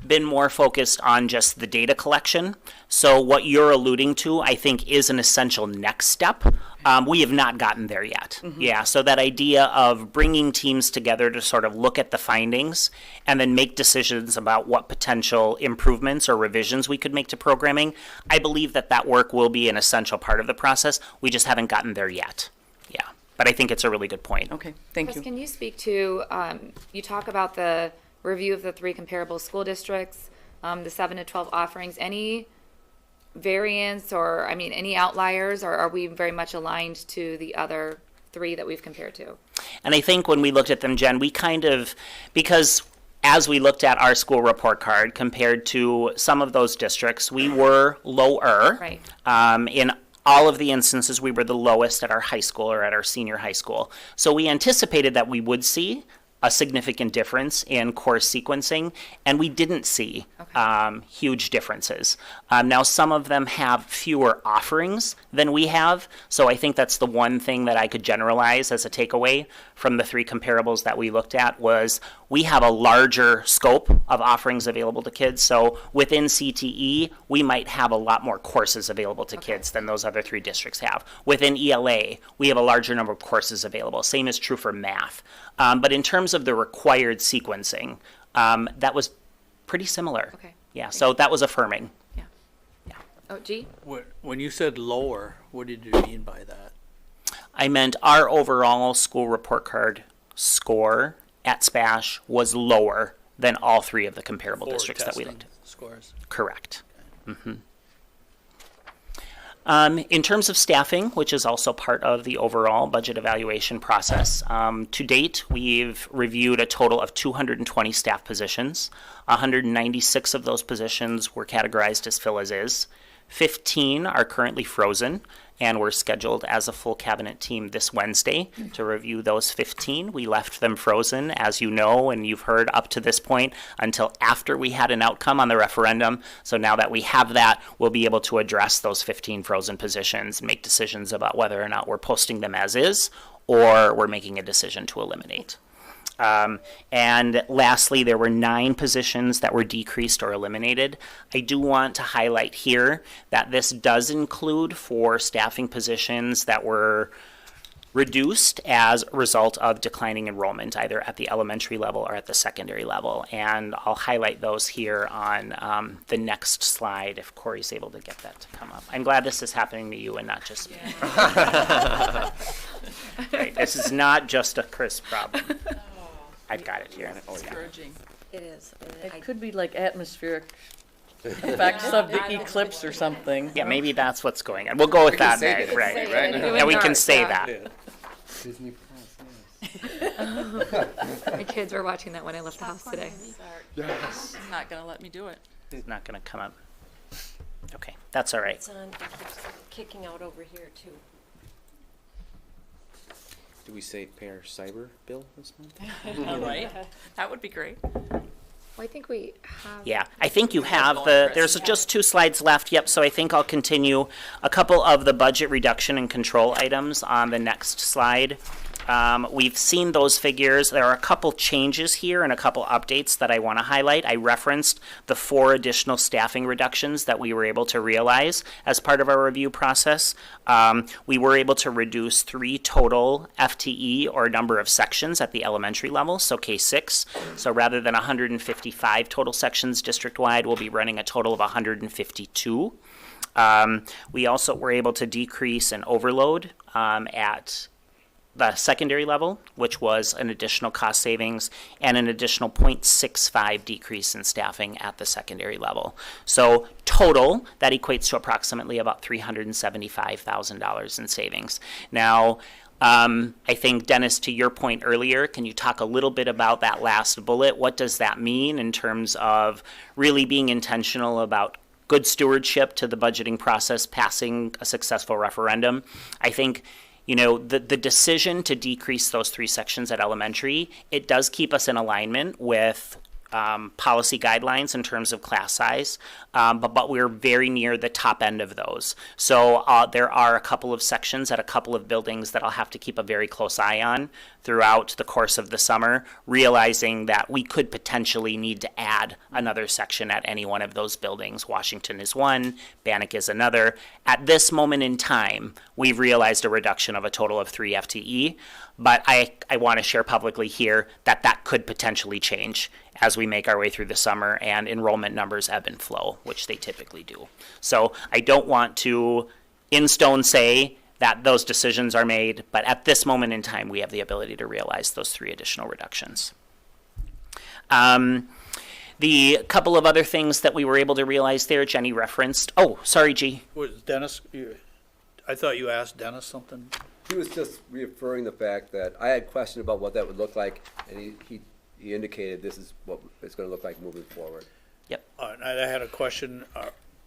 been more focused on just the data collection. So what you're alluding to, I think, is an essential next step. We have not gotten there yet. Mm-hmm. Yeah, so that idea of bringing teams together to sort of look at the findings and then make decisions about what potential improvements or revisions we could make to programming, I believe that work will be an essential part of the process. We just haven't gotten there yet. Yeah, but I think it's a really good point. Okay, thank you. Chris, can you speak to, you talk about the review of the 3 comparable school districts, the 7 to 12 offerings, any variance or, any outliers, or are we very much aligned to the other 3 that we've compared to? And I think when we looked at them, Jen, we because as we looked at our school report card compared to some of those districts, we were lower. Right. In all of the instances, we were the lowest at our high school or at our senior high school. So we anticipated that we would see a significant difference in course sequencing, and we didn't see huge differences. Now, some of them have fewer offerings than we have, so I think that's the one thing that I could generalize as a takeaway from the 3 comparables that we looked at was we have a larger scope of offerings available to kids. So within CTE, we might have a lot more courses available to kids than those other 3 districts have. Within ELA, we have a larger number of courses available. Same is true for math. But in terms of the required sequencing, that was pretty similar. Okay. Yeah, so that was affirming. Oh, G? When you said lower, what did you mean by that? I meant our overall school report card score at SPASH was lower than all 3 of the comparable For districts that we testing looked at. scores. Correct. In terms of staffing, which is also part of the overall budget evaluation process, to date, we've reviewed a total of 220 staff positions. 196 of those positions were categorized as fill as is. 15 are currently frozen, and we're scheduled as a full cabinet team this Wednesday to review those 15. We left them frozen, as you know, and you've heard up to this point, until after we had an outcome on the referendum. So now that we have that, we'll be able to address those 15 frozen positions and make decisions about whether or not we're posting them as is or we're making a decision to eliminate. And lastly, there were 9 positions that were decreased or eliminated. I do want to highlight here that this does include 4 staffing positions that were reduced as a result of declining enrollment, either at the elementary level or at the secondary level. And I'll highlight those here on the next slide if Corey's able to get that to come up. I'm glad this is happening to you and not just me. Right, this is not just a Chris problem. I've got it here. Discouraging. It is. It could be like atmospheric effects of the eclipse or something. Yeah, maybe that's what's going on. We'll go with that, say Meg, that. right? Say it. Yeah, we can say that. Disney Plus, My kids were watching that when I left the house today. yes. He's not going to let me do it. It's not going to come up. Okay, that's all right. It's on, it keeps kicking out over here too. Do we say pay our cyber bill this month? Right? That would be great. Well, I think we have. Yeah, I think you have there's just 2 slides left. Yep, so I think I'll continue a couple of the budget reduction and control items on the next slide. We've seen those figures. There are a couple changes here and a couple updates that I want to highlight. I referenced the 4 additional staffing reductions that we were able to realize as part of our review process. We were able to reduce 3 total FTE, or number of sections, at the elementary level, so K-6. So rather than 155 total sections district-wide, we'll be running a total of 152. We also were able to decrease an overload at the secondary level, which was an additional cost savings, and an additional 0.65 decrease in staffing at the secondary level. So total, that equates to approximately about $375,000 in savings. Now, I think, Dennis, to your point earlier, can you talk a little bit about that last bullet? What does that mean in terms of really being intentional about good stewardship to the budgeting process, passing a successful referendum? I think, you know, the decision to decrease those 3 sections at elementary, it does keep us in alignment with policy guidelines in terms of class size, but we're very near the top end of those. So there are a couple of sections at a couple of buildings that I'll have to keep a very close eye on throughout the course of the summer, realizing that we could potentially need to add another section at any one of those buildings. Washington is one, Bannock is another. At this moment in time, we've realized a reduction of a total of 3 FTE, but I want to share publicly here that that could potentially change as we make our way through the summer and enrollment numbers ebb and flow, which they typically do. So I don't want to in stone say that those decisions are made, but at this moment in time, we have the ability to realize those 3 additional reductions. The couple of other things that we were able to realize there, Jenny referenced. Oh, sorry, G. Was Dennis, I thought you asked Dennis something. He was just reaffirming the fact that I had questioned about what that would look like, and he indicated this is what it's going to look like moving forward. Yep. And I had a question.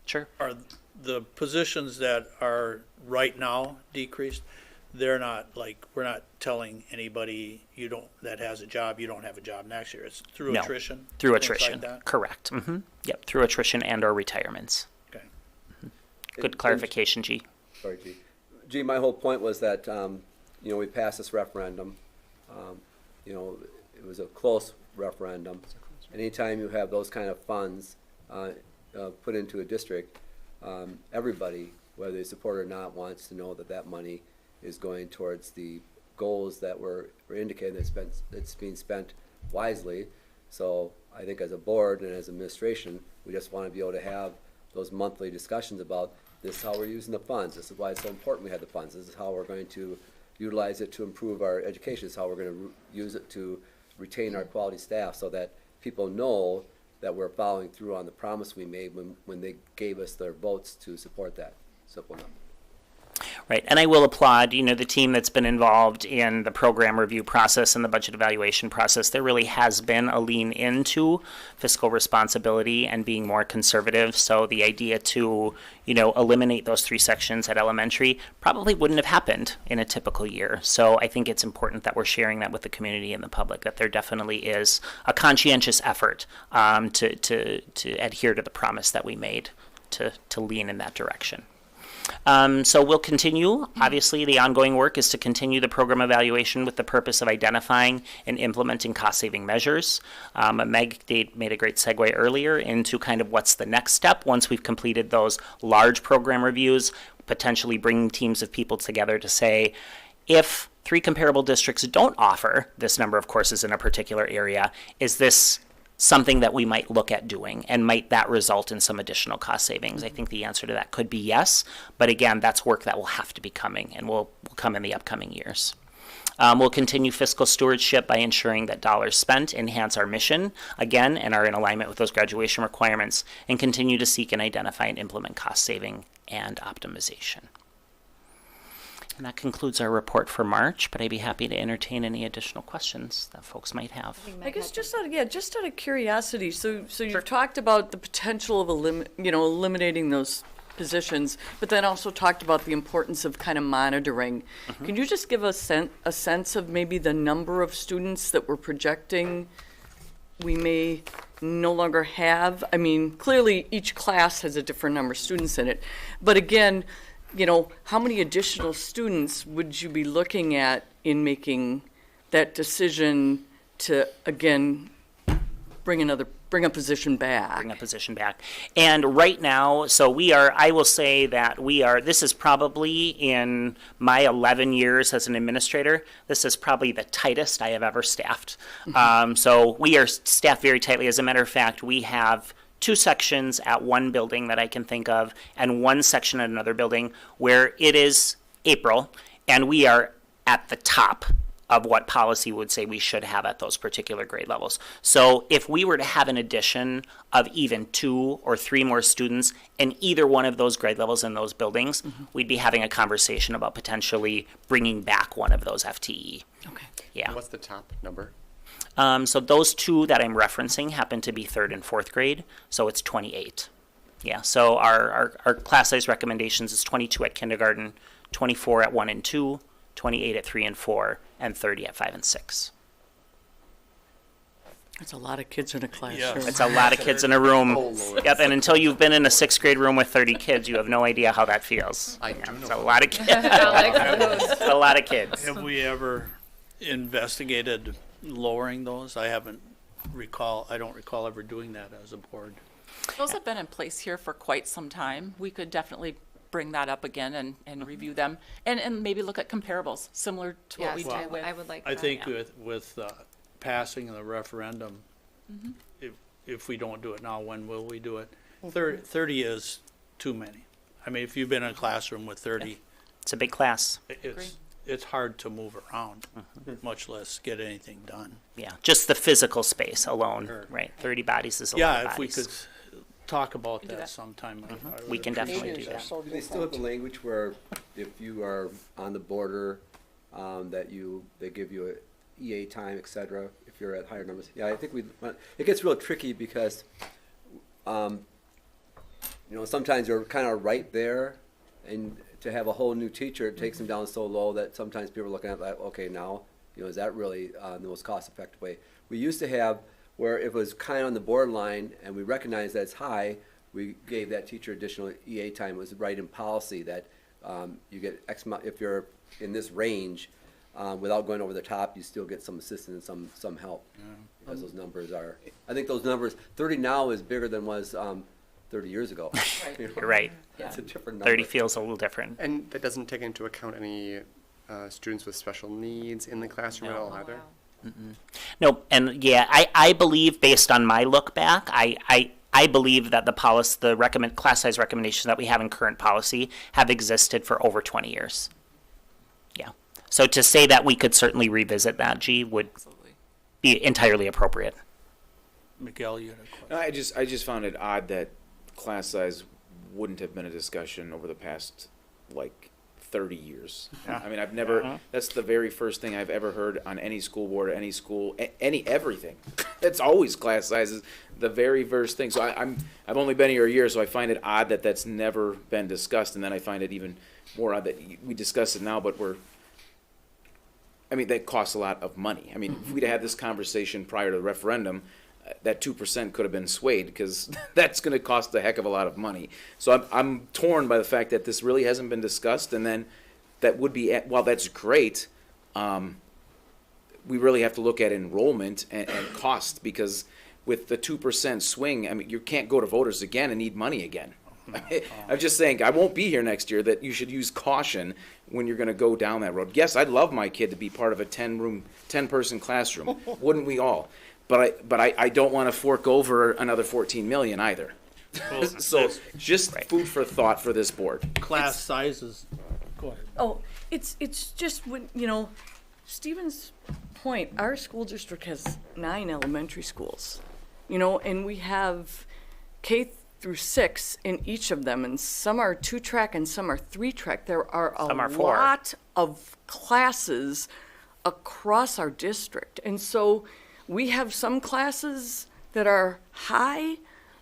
Sure. Are the positions that are right now decreased, they're not, like, we're not telling anybody that has a job, you don't have a job next year. It's through No, attrition? Through things like attrition, that? correct. Yep, through attrition and/or retirements. Okay. Good clarification, G. Sorry, G, my whole point was that, we passed this referendum. It was a close referendum. Anytime you have those kind of funds put into a district, everybody, whether they support it or not, wants to know that that money is going towards the goals that were indicated, it's being spent wisely. So I think as a board and as administration, we just want to be able to have those monthly discussions about this is how we're using the funds, this is why it's so important we have the funds, this is how we're going to utilize it to improve our education, this is how we're going to use it to retain our quality staff, so that people know that we're following through on the promise we made when they gave us their votes to support that. Simple enough. Right, and I will applaud, the team that's been involved in the program review process and the budget evaluation process. There really has been a lean into fiscal responsibility and being more conservative. So the idea to, eliminate those 3 sections at elementary probably wouldn't have happened in a typical year. So I think it's important that we're sharing that with the community and the public, that there definitely is a conscientious effort to adhere to the promise that we made to lean in that direction. So we'll continue. Obviously, the ongoing work is to continue the program evaluation with the purpose of identifying and implementing cost-saving measures. Meg made a great segue earlier into kind of what's the next step once we've completed those large program reviews, potentially bringing teams of people together to say, if 3 comparable districts don't offer this number of courses in a particular area, is this something that we might look at doing, and might that result in some additional cost savings? I think the answer to that could be yes, but again, that's work that will have to be coming and will come in the upcoming years. We'll continue fiscal stewardship by ensuring that dollars spent enhance our mission, again, and are in alignment with those graduation requirements, and continue to seek and identify and implement cost saving and optimization. And that concludes our report for March, but I'd be happy to entertain any additional questions that folks might have. I guess just out of curiosity, so you've talked about the potential of eliminating those positions, but then also talked about the importance of kind of monitoring. Can you just give a sense of maybe the number of students that we're projecting we may no longer have? I mean, clearly each class has a different number of students in it, but again, how many additional students would you be looking at in making that decision to, again, bring a position back? Bring a position back. And right now, so I will say that this is probably, in my 11 years as an administrator, this is probably the tightest I have ever staffed. So we are staffed very tightly. As a matter of fact, we have 2 sections at one building that I can think of, and 1 section at another building where it is April, and we are at the top of what policy would say we should have at those particular grade levels. So if we were to have an addition of even 2 or 3 more students in either one of those grade levels in those buildings, we'd be having a conversation about potentially bringing back one of those FTE. Okay. Yeah. What's the top number? So those 2 that I'm referencing happen to be 3rd and 4th grade, so it's 28. Yeah, so our class size recommendations is 22 at kindergarten, 24 at 1 and 2, 28 at 3 and 4, and 30 at 5 and 6. That's a lot of kids in a classroom. It's a lot of kids in a room. Yep, and until you've been in a 6th grade room with 30 kids, you have no idea how that feels. It's a lot of kids. A lot of kids. Have we ever investigated lowering those? I don't recall ever doing that as a board. Those have been in place here for quite some time. We could definitely bring that up again and review them, and maybe look at comparables, similar to what we did with. I would like I that, think yeah. with passing the referendum, if we don't do it now, when will we do it? 30 is too many. I mean, if you've been in a classroom with 30. It's a big class. It's hard to move around, much less get anything done. Yeah, just the physical space alone, right? 30 bodies is a lot of Yeah, if we bodies. could talk about that sometime. We can definitely do that. Do they still have the language where if you are on the border, they give you a EA time, et cetera, if you're at higher numbers? Yeah, I think it gets real tricky because, sometimes you're kind of right there, and to have a whole new teacher, it takes them down so low that sometimes people are looking at like, okay, now, is that really the most cost-effective way? We used to have where it was kind of on the borderline, and we recognized that it's high, we gave that teacher additional EA time. It was right in policy that you get X amount, if you're in this range, without going over the top, you still get some assistance and some help. As those numbers are, I think those numbers, 30 now is bigger than was 30 years ago. You're right. It's a different number. 30 feels a little different. And that doesn't take into account any students with special needs in the classroom at all either? Nope, and yeah, I believe based on my look back, I believe that the policy, the class size recommendations that we have in current policy have existed for over 20 years. Yeah. So to say that we could certainly revisit that, would be entirely appropriate. Miguel, you had a question. I just found it odd that class size wouldn't have been a discussion over the past, 30 years. Yeah. I mean, I've never, that's the very first thing I've ever heard on any school board, any school, everything. It's always class sizes, the very first thing. So I've only been here a year, so I find it odd that that's never been discussed. And then I find it even more odd that we discuss it now, but that costs a lot of money. I mean, if we'd had this conversation prior to the referendum, that 2% could have been swayed because that's going to cost a heck of a lot of money. So I'm torn by the fact that this really hasn't been discussed, and then that would be, while that's great, we really have to look at enrollment and cost, because with the 2% swing, I mean, you can't go to voters again and need money again. I'm just saying, I won't be here next year, that you should use caution when you're going to go down that road. Yes, I'd love my kid to be part of a 10-person classroom. Wouldn't we all? But I don't want to fork over another 14 million either. So just food for thought for this board. Class sizes, go ahead. Oh, it's just when, Stephen's point, our school district has 9 elementary schools, and we have K through 6 in each of them, and some are 2-track and some are 3-track. There are a lot of classes across our district, and so we have some classes that are high,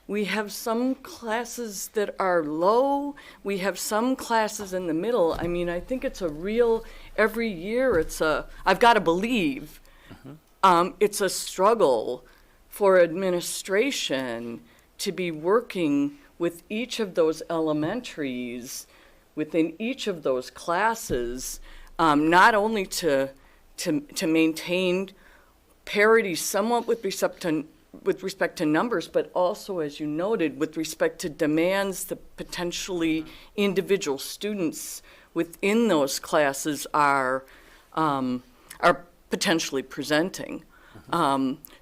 we have some classes that are low, we have some classes in the middle. I mean, I think it's a real, every year I've got to believe, it's a struggle for administration to be working with each of those elementaries, within each of those classes, not only to maintain parity somewhat with respect to numbers, but also, as you noted, with respect to demands that potentially individual students within those classes are potentially presenting.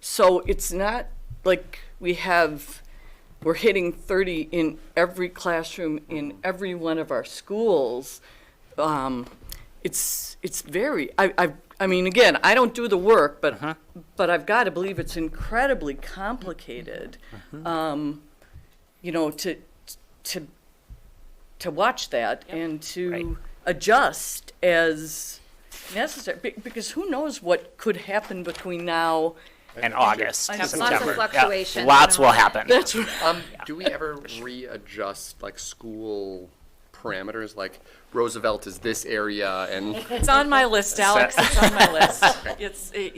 So it's not like we're hitting 30 in every classroom in every one of our schools. It's very, I mean, again, I don't do the work, but I've got to believe it's incredibly complicated, to watch that and to adjust as necessary, because who knows what could happen between now and August, Lots September. of fluctuation. Lots will happen. That's right. Do we ever readjust school parameters, like Roosevelt is this area, and It's on my list, Alex. It's on my list.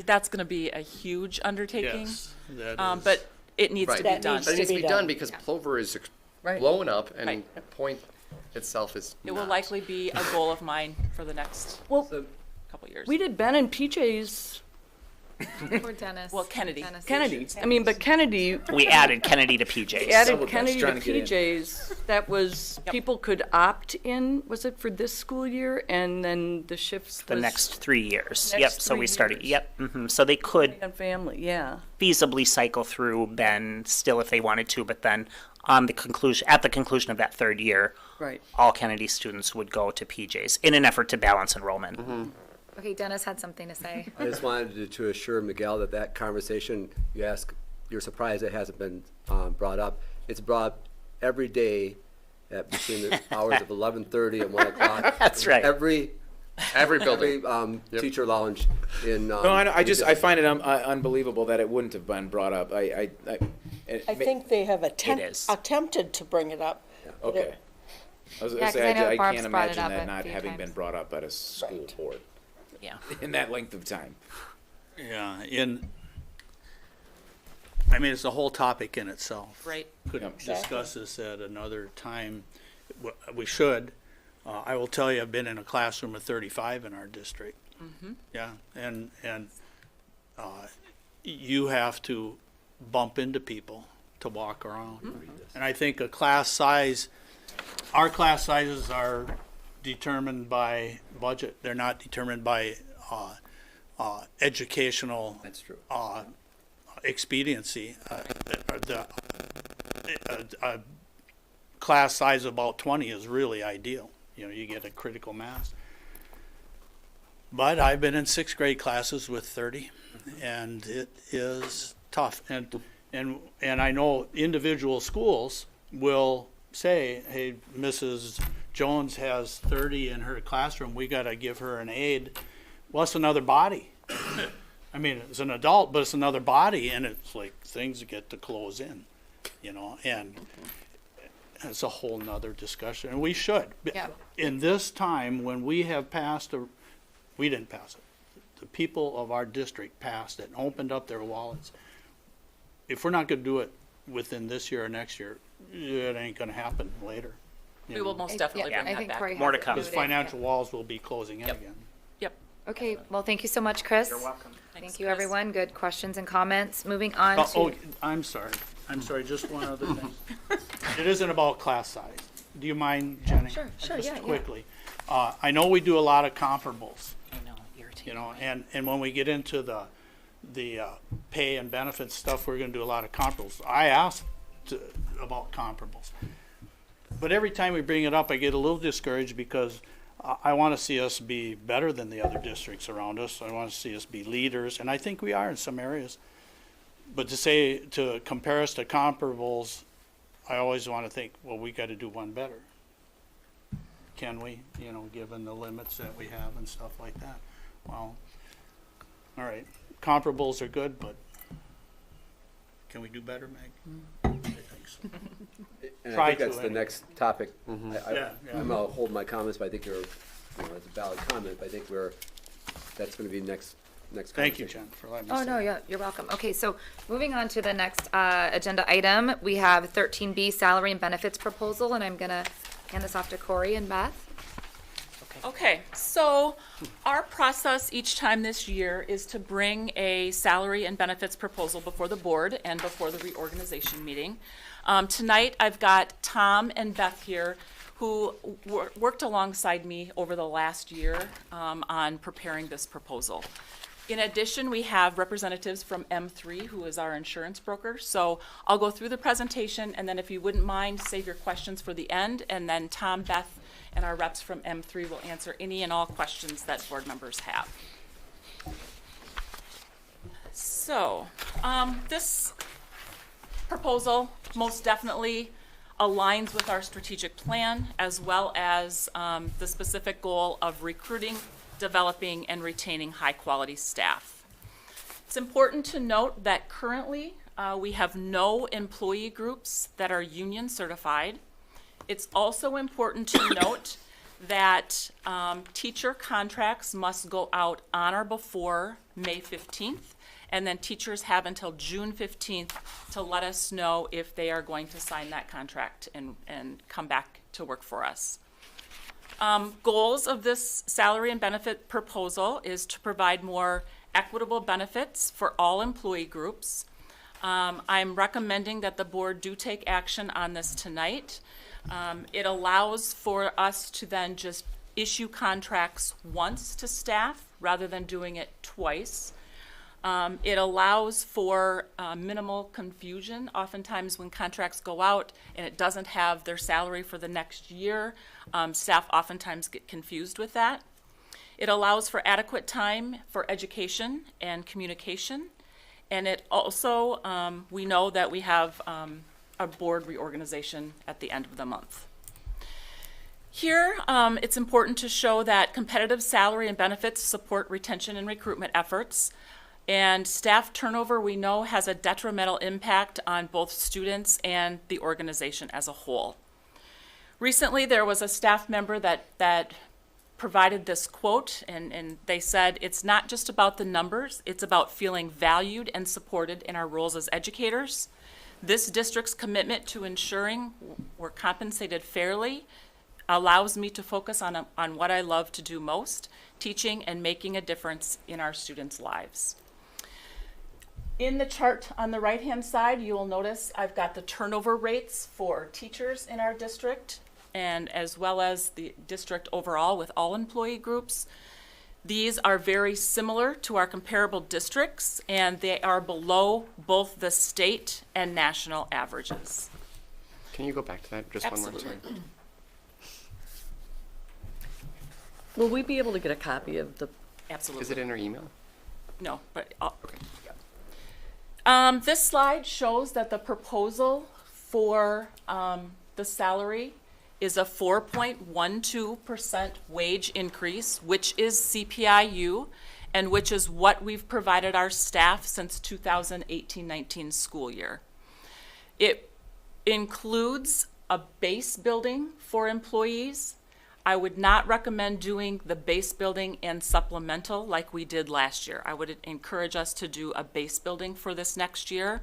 That's going to be a huge undertaking. Yes, that is. But it needs to be done. But it needs to be done because Plover is blowing up, and Point itself is It will not. likely be a goal of mine for the next couple years. We did Ben and PJ's. Or Dennis. Well, Kennedy. Kennedy. I mean, but Kennedy. We added Kennedy to PJ's. Added Kennedy to PJ's. That was, people could opt in, was it for this school year? And then the shifts The was next 3 years. Next Yep, so 3 we started, years. So they could and family, yeah. feasibly cycle through Ben still if they wanted to, but then at the conclusion of that 3rd year, Right. all Kennedy students would go to PJ's in an effort to balance enrollment. Okay, Dennis had something to say. I just wanted to assure Miguel that conversation, you're surprised it hasn't been brought up. It's brought up every day between the hours of 11:30 and 1 o'clock. That's right. Every building. Teacher lounge in. No, I find it unbelievable that it wouldn't have been brought up. I think they have is. attempted to bring it up. Okay. I was Yeah, gonna 'cause say, I know I Barb's can't brought it imagine up that a not few having been times. brought up at a school board Yeah. in that length of time. Yeah, I mean, it's a whole topic in itself. Right. Could Yep. discuss this at another time. We should. I will tell you, I've been in a classroom of 35 in our district. Yeah, and you have to bump into people to walk around. And I think a class size, our class sizes are determined by budget. They're not determined by educational That's true. expediency. A class size of about 20 is really ideal. You know, you get a critical mass. But I've been in sixth grade classes with 30, and it is tough. And I know individual schools will say, hey, Mrs. Jones has 30 in her classroom, we got to give her an aid. Well, it's another body. I mean, it's an adult, but it's another body, and it's like things get to close in, you know, and it's a whole nother discussion, and we should. Yeah. In this time, when we have passed we didn't pass it. The people of our district passed it and opened up their wallets. If we're not gonna do it within this year or next year, it ain't gonna happen later. you We will know. most definitely Yeah, bring I that think back. Corey More to has it come. Because noted. financial walls will be closing in again. Yep. Okay, well, thank you so much, Chris. You're welcome. Thank you, everyone. Good questions and comments. Moving on to, I'm sorry, just one other thing. It isn't about class size. Do you mind, Jenny? Sure, yeah, Just yeah. quickly. I know we do a lot of comparables, I know, irritating. you know, and when we get into the pay and benefits stuff, we're gonna do a lot of comparables. I asked about comparables. But every time we bring it up, I get a little discouraged because I want to see us be better than the other districts around us. I want to see us be leaders, and I think we are in some areas. But to compare us to comparables, I always want to think, well, we got to do one better. Can we, you know, given the limits that we have and stuff like that? Well, all right, comparables are good, but can we do better, Meg? I think so. And Try I think to that's the anyway. next topic. Yeah, yeah. I'm gonna hold my comments, but I think it's a valid comment, but I think that's gonna be next Thank you, conversation. Jen, for letting me oh, say no, that. yeah, you're welcome. Okay, so moving on to the next agenda item, we have 13B salary and benefits proposal, and I'm gonna hand this off to Corey and Beth. Okay, so our process each time this year is to bring a salary and benefits proposal before the board and before the reorganization meeting. Tonight, I've got Tom and Beth here who worked alongside me over the last year on preparing this proposal. In addition, we have representatives from M3, who is our insurance broker. So I'll go through the presentation, and then if you wouldn't mind, save your questions for the end, and then Tom, Beth, and our reps from M3 will answer any and all questions that board members have. So, this proposal most definitely aligns with our strategic plan, as well as the specific goal of recruiting, developing, and retaining high-quality staff. It's important to note that currently we have no employee groups that are union certified. It's also important to note that teacher contracts must go out on or before May 15th, and then teachers have until June 15th to let us know if they are going to sign that contract and come back to work for us. Goals of this salary and benefit proposal is to provide more equitable benefits for all employee groups. I'm recommending that the board do take action on this tonight. It allows for us to then just issue contracts once to staff rather than doing it twice. It allows for minimal confusion. Oftentimes when contracts go out and it doesn't have their salary for the next year, staff oftentimes get confused with that. It allows for adequate time for education and communication. And it also, we know that we have a board reorganization at the end of the month. Here, it's important to show that competitive salary and benefits support retention and recruitment efforts. And staff turnover, we know, has a detrimental impact on both students and the organization as a whole. Recently, there was a staff member that provided this quote, and they said, "It's not just about the numbers, it's about feeling valued and supported in our roles as educators. This district's commitment to ensuring we're compensated fairly allows me to focus on what I love to do most, teaching and making a difference in our students' lives." In the chart on the right-hand side, you will notice I've got the turnover rates for teachers in our district, and as well as the district overall with all employee groups. These are very similar to our comparable districts, and they are below both the state and national averages. Can you go back to that just one more Absolutely. time? Will we be able to get a copy of the? Absolutely. Is it in our email? No, but Okay. this slide shows that the proposal for the salary is a 4.12% wage increase, which is CPIU, and which is what we've provided our staff since 2018-19 school year. It includes a base building for employees. I would not recommend doing the base building and supplemental like we did last year. I would encourage us to do a base building for this next year.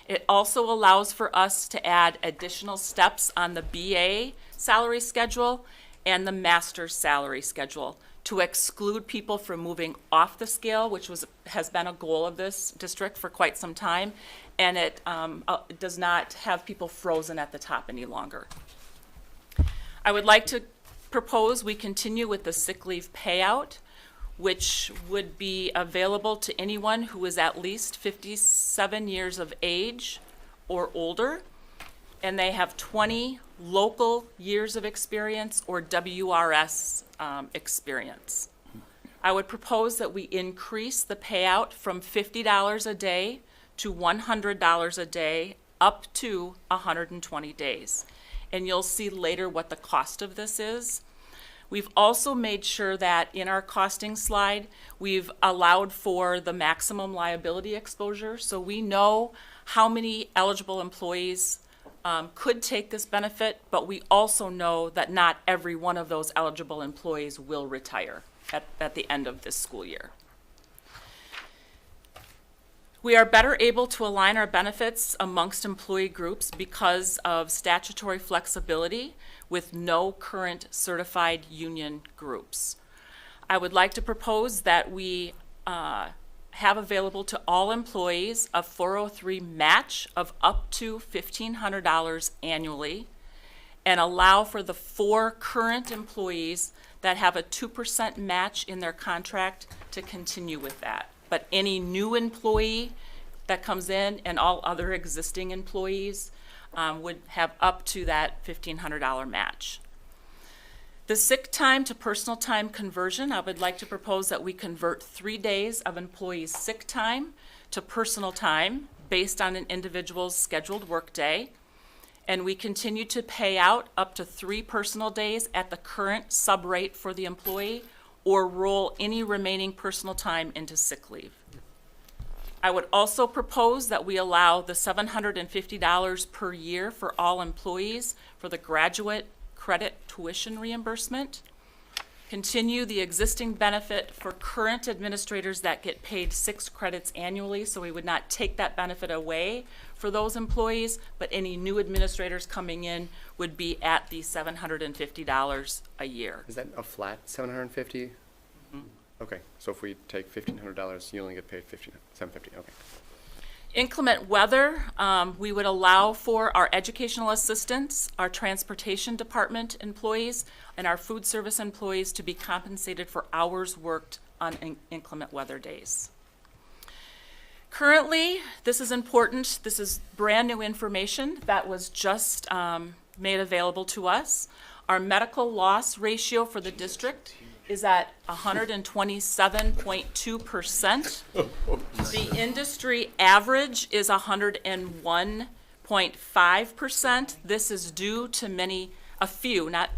It also allows for us to add additional steps on the BA salary schedule and the master's salary schedule to exclude people from moving off the scale, which has been a goal of this district for quite some time, and it does not have people frozen at the top any longer. I would like to propose we continue with the sick leave payout, which would be available to anyone who is at least 57 years of age or older, and they have 20 local years of experience or WRS experience. I would propose that we increase the payout from $50 a day to $100 a day up to 120 days. And you'll see later what the cost of this is. We've also made sure that in our costing slide, we've allowed for the maximum liability exposure. So we know how many eligible employees could take this benefit, but we also know that not every one of those eligible employees will retire at the end of this school year. We are better able to align our benefits amongst employee groups because of statutory flexibility with no current certified union groups. I would like to propose that we have available to all employees a 403 match of up to $1,500 annually, and allow for the 4 current employees that have a 2% match in their contract to continue with that. But any new employee that comes in and all other existing employees would have up to that $1,500 match. The sick time to personal time conversion, I would like to propose that we convert 3 days of employees' sick time to personal time based on an individual's scheduled workday. And we continue to pay out up to 3 personal days at the current sub rate for the employee, or roll any remaining personal time into sick leave. I would also propose that we allow the $750 per year for all employees for the graduate credit tuition reimbursement. Continue the existing benefit for current administrators that get paid 6 credits annually, so we would not take that benefit away for those employees, but any new administrators coming in would be at the $750 a year. Is that a flat $750? Mm-hmm. Okay, so if we take $1,500, you only get paid $750. Okay. Inclement weather, we would allow for our educational assistants, our transportation department employees, and our food service employees to be compensated for hours worked on inclement weather days. Currently, this is important, this is brand new information that was just made available to us. Our medical loss ratio for the district is at 127.2%. The industry average is 101.5%. This is due to a few, not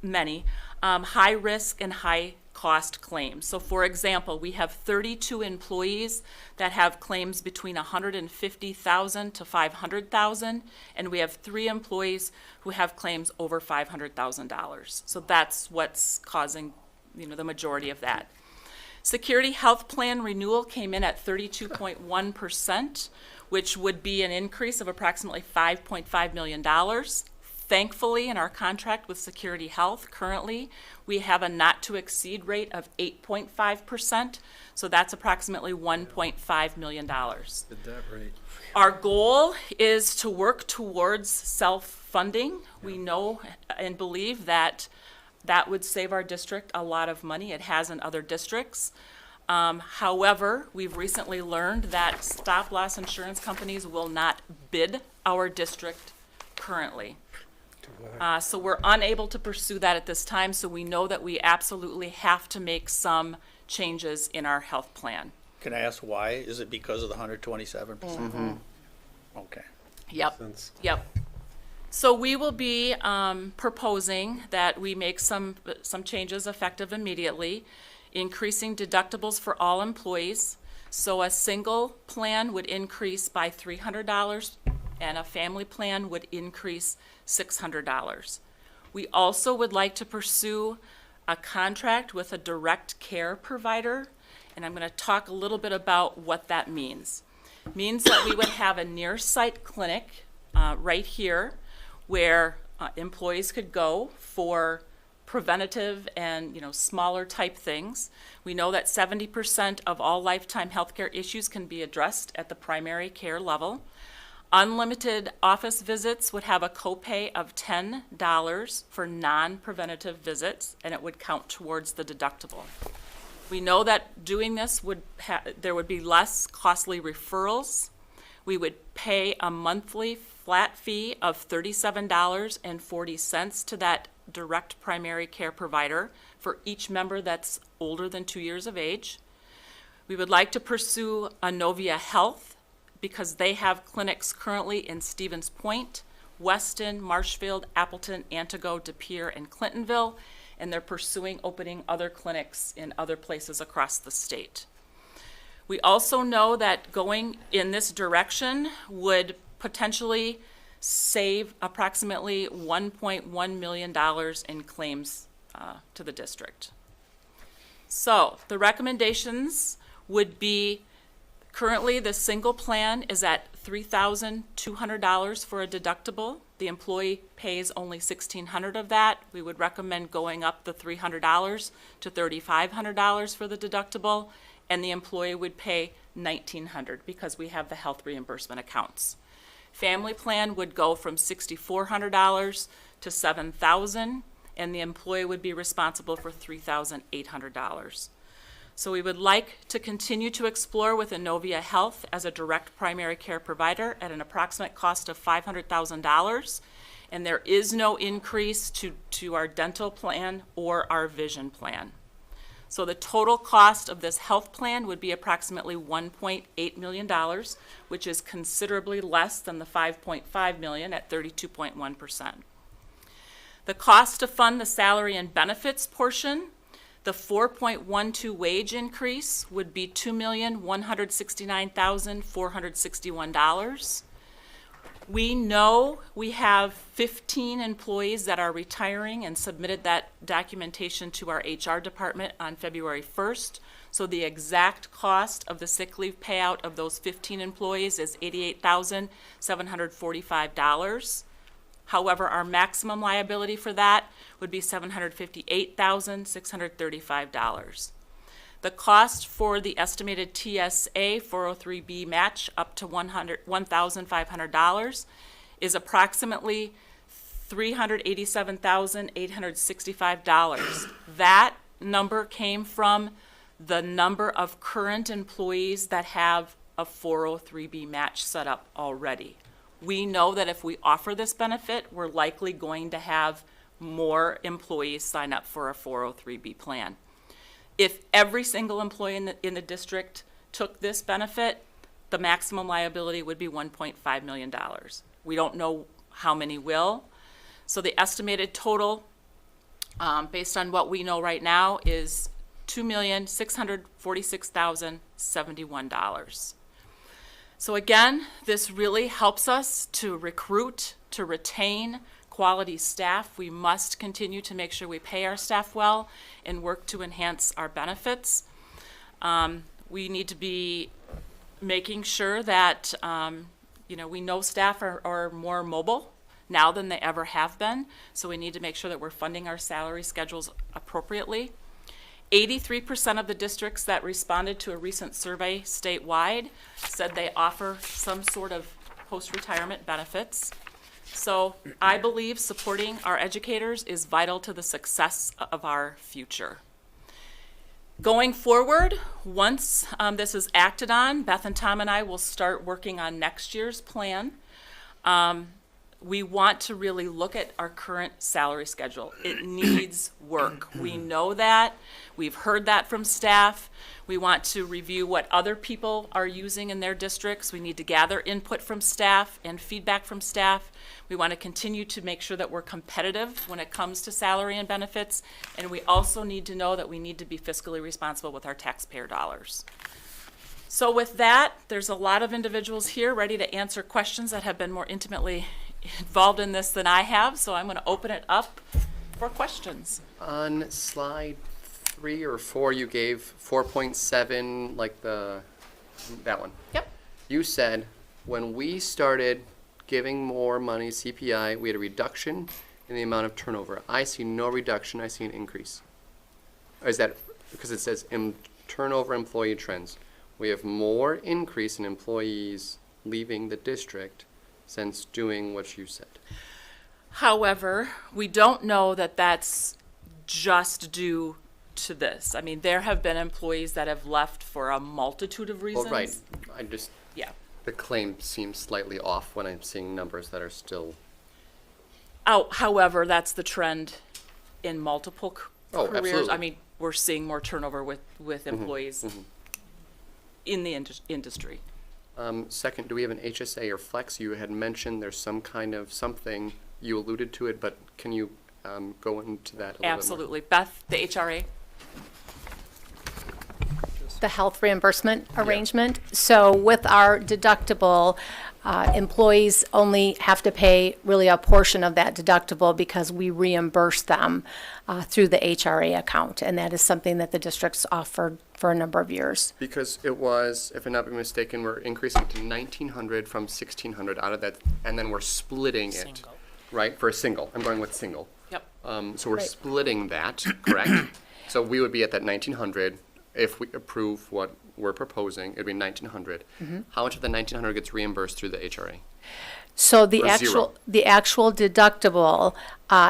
many, high risk and high cost claims. So for example, we have 32 employees that have claims between $150,000 to $500,000, and we have 3 employees who have claims over $500,000. So that's what's causing, the majority of that. Security Health Plan renewal came in at 32.1%, which would be an increase of approximately $5.5 million. Thankfully, in our contract with Security Health, currently, we have a not-to-exceed rate of 8.5%, so that's approximately $1.5 million. Did that right. Our goal is to work towards self-funding. We know and believe that that would save our district a lot of money. It has in other districts. However, we've recently learned that stop-loss insurance companies will not bid our district currently. So we're unable to pursue that at this time, so we know that we absolutely have to make some changes in our health plan. Can I ask why? Is it because of the 127%? Mm-hmm. Okay. Yep, yep. So we will be proposing that we make some changes effective immediately, increasing deductibles for all employees. So a single plan would increase by $300, and a family plan would increase $600. We also would like to pursue a contract with a direct care provider, and I'm going to talk a little bit about what that means. It means that we would have a near-site clinic right here where employees could go for preventative and smaller type things. We know that 70% of all lifetime healthcare issues can be addressed at the primary care level. Unlimited office visits would have a copay of $10 for non-preventative visits, and it would count towards the deductible. We know that doing this there would be less costly referrals. We would pay a monthly flat fee of $37.40 to that direct primary care provider for each member that's older than 2 years of age. We would like to pursue Inovia Health because they have clinics currently in Stevens Point, Weston, Marshfield, Appleton, Antigo, De Pere, and Clintonville, and they're pursuing opening other clinics in other places across the state. We also know that going in this direction would potentially save approximately $1.1 million in claims to the district. So the recommendations would be, currently the single plan is at $3,200 for a deductible. The employee pays only $1,600 of that. We would recommend going up the $300 to $3,500 for the deductible, and the employee would pay $1,900 because we have the health reimbursement accounts. Family plan would go from $6,400 to $7,000, and the employee would be responsible for $3,800. So we would like to continue to explore with Inovia Health as a direct primary care provider at an approximate cost of $500,000, and there is no increase to our dental plan or our vision plan. So the total cost of this health plan would be approximately $1.8 million, which is considerably less than the $5.5 million at 32.1%. The cost to fund the salary and benefits portion, the 4.12 wage increase would be $2,169,461. We know we have 15 employees that are retiring and submitted that documentation to our HR department on February 1st. So the exact cost of the sick leave payout of those 15 employees is $88,745. However, our maximum liability for that would be $758,635. The cost for the estimated TSA 403B match up to $1,500 is approximately $387,865. That number came from the number of current employees that have a 403B match set up already. We know that if we offer this benefit, we're likely going to have more employees sign up for a 403B plan. If every single employee in the district took this benefit, the maximum liability would be $1.5 million. We don't know how many will. So the estimated total, based on what we know right now, is $2,646,071. So again, this really helps us to recruit, to retain quality staff. We must continue to make sure we pay our staff well and work to enhance our benefits. We need to be making sure that, we know staff are more mobile now than they ever have been, so we need to make sure that we're funding our salary schedules appropriately. 83% of the districts that responded to a recent survey statewide said they offer some sort of post-retirement benefits. So I believe supporting our educators is vital to the success of our future. Going forward, once this is acted on, Beth and Tom and I will start working on next year's plan. We want to really look at our current salary schedule. It needs work. We know that. We've heard that from staff. We want to review what other people are using in their districts. We need to gather input from staff and feedback from staff. We want to continue to make sure that we're competitive when it comes to salary and benefits. And we also need to know that we need to be fiscally responsible with our taxpayer dollars. So with that, there's a lot of individuals here ready to answer questions that have been more intimately involved in this than I have, so I'm going to open it up for questions. On slide 3 or 4, you gave 4.7, like that one. Yep. You said when we started giving more money CPI, we had a reduction in the amount of turnover. I see no reduction, I see an increase. Or is that because it says turnover employee trends? We have more increase in employees leaving the district since doing what you said. However, we don't know that that's just due to this. I mean, there have been employees that have left for a multitude of reasons. Well, right. Yeah. The claim seems slightly off when I'm seeing numbers that are still. However, that's the trend in multiple careers. Absolutely. I mean, we're seeing more turnover with employees in the industry. Second, do we have an HSA or flex? You had mentioned there's some kind of something, you alluded to it, but can you go into that a little Absolutely. Beth, the HRA? The health reimbursement arrangement. So with our deductible, employees only have to pay really a portion of that deductible because we reimburse them through the HRA account, and that is something that the districts offered for a number of years. Because it was, if I'm not mistaken, we're increasing to 1,900 from 1,600 out of that, and then we're splitting it, right, for a single. I'm going with single. Yep. So we're splitting that, correct? So we would be at that 1,900. If we approve what we're proposing, it'd be 1,900. How much of the 1,900 gets reimbursed through the HRA? So the Or zero? actual deductible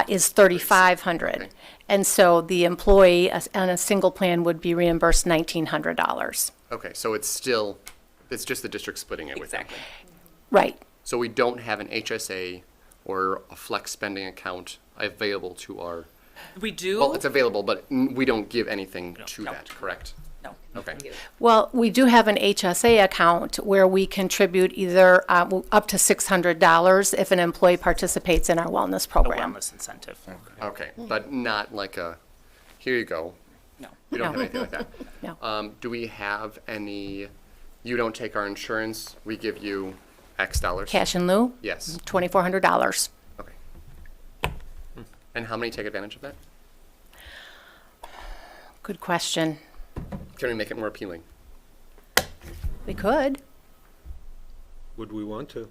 is $3,500, Okay. and so the employee on a single plan would be reimbursed $1,900. Okay, so it's just the district splitting it with them. Exactly. Right. So we don't have an HSA or a flex spending account available to our. We do. Well, it's available, but we don't give anything to that, correct? No. Okay. Well, we do have an HSA account where we contribute either up to $600 if an employee participates in our wellness The program. wellness incentive. Okay, but not like here you go. No. We don't No. have anything like that. No. Do we have any, you don't take our insurance, we give you X dollars? Cash in lieu, Yes. $2,400. Okay. And how many take advantage of that? Good question. Can we make it more appealing? We could. Would we want to?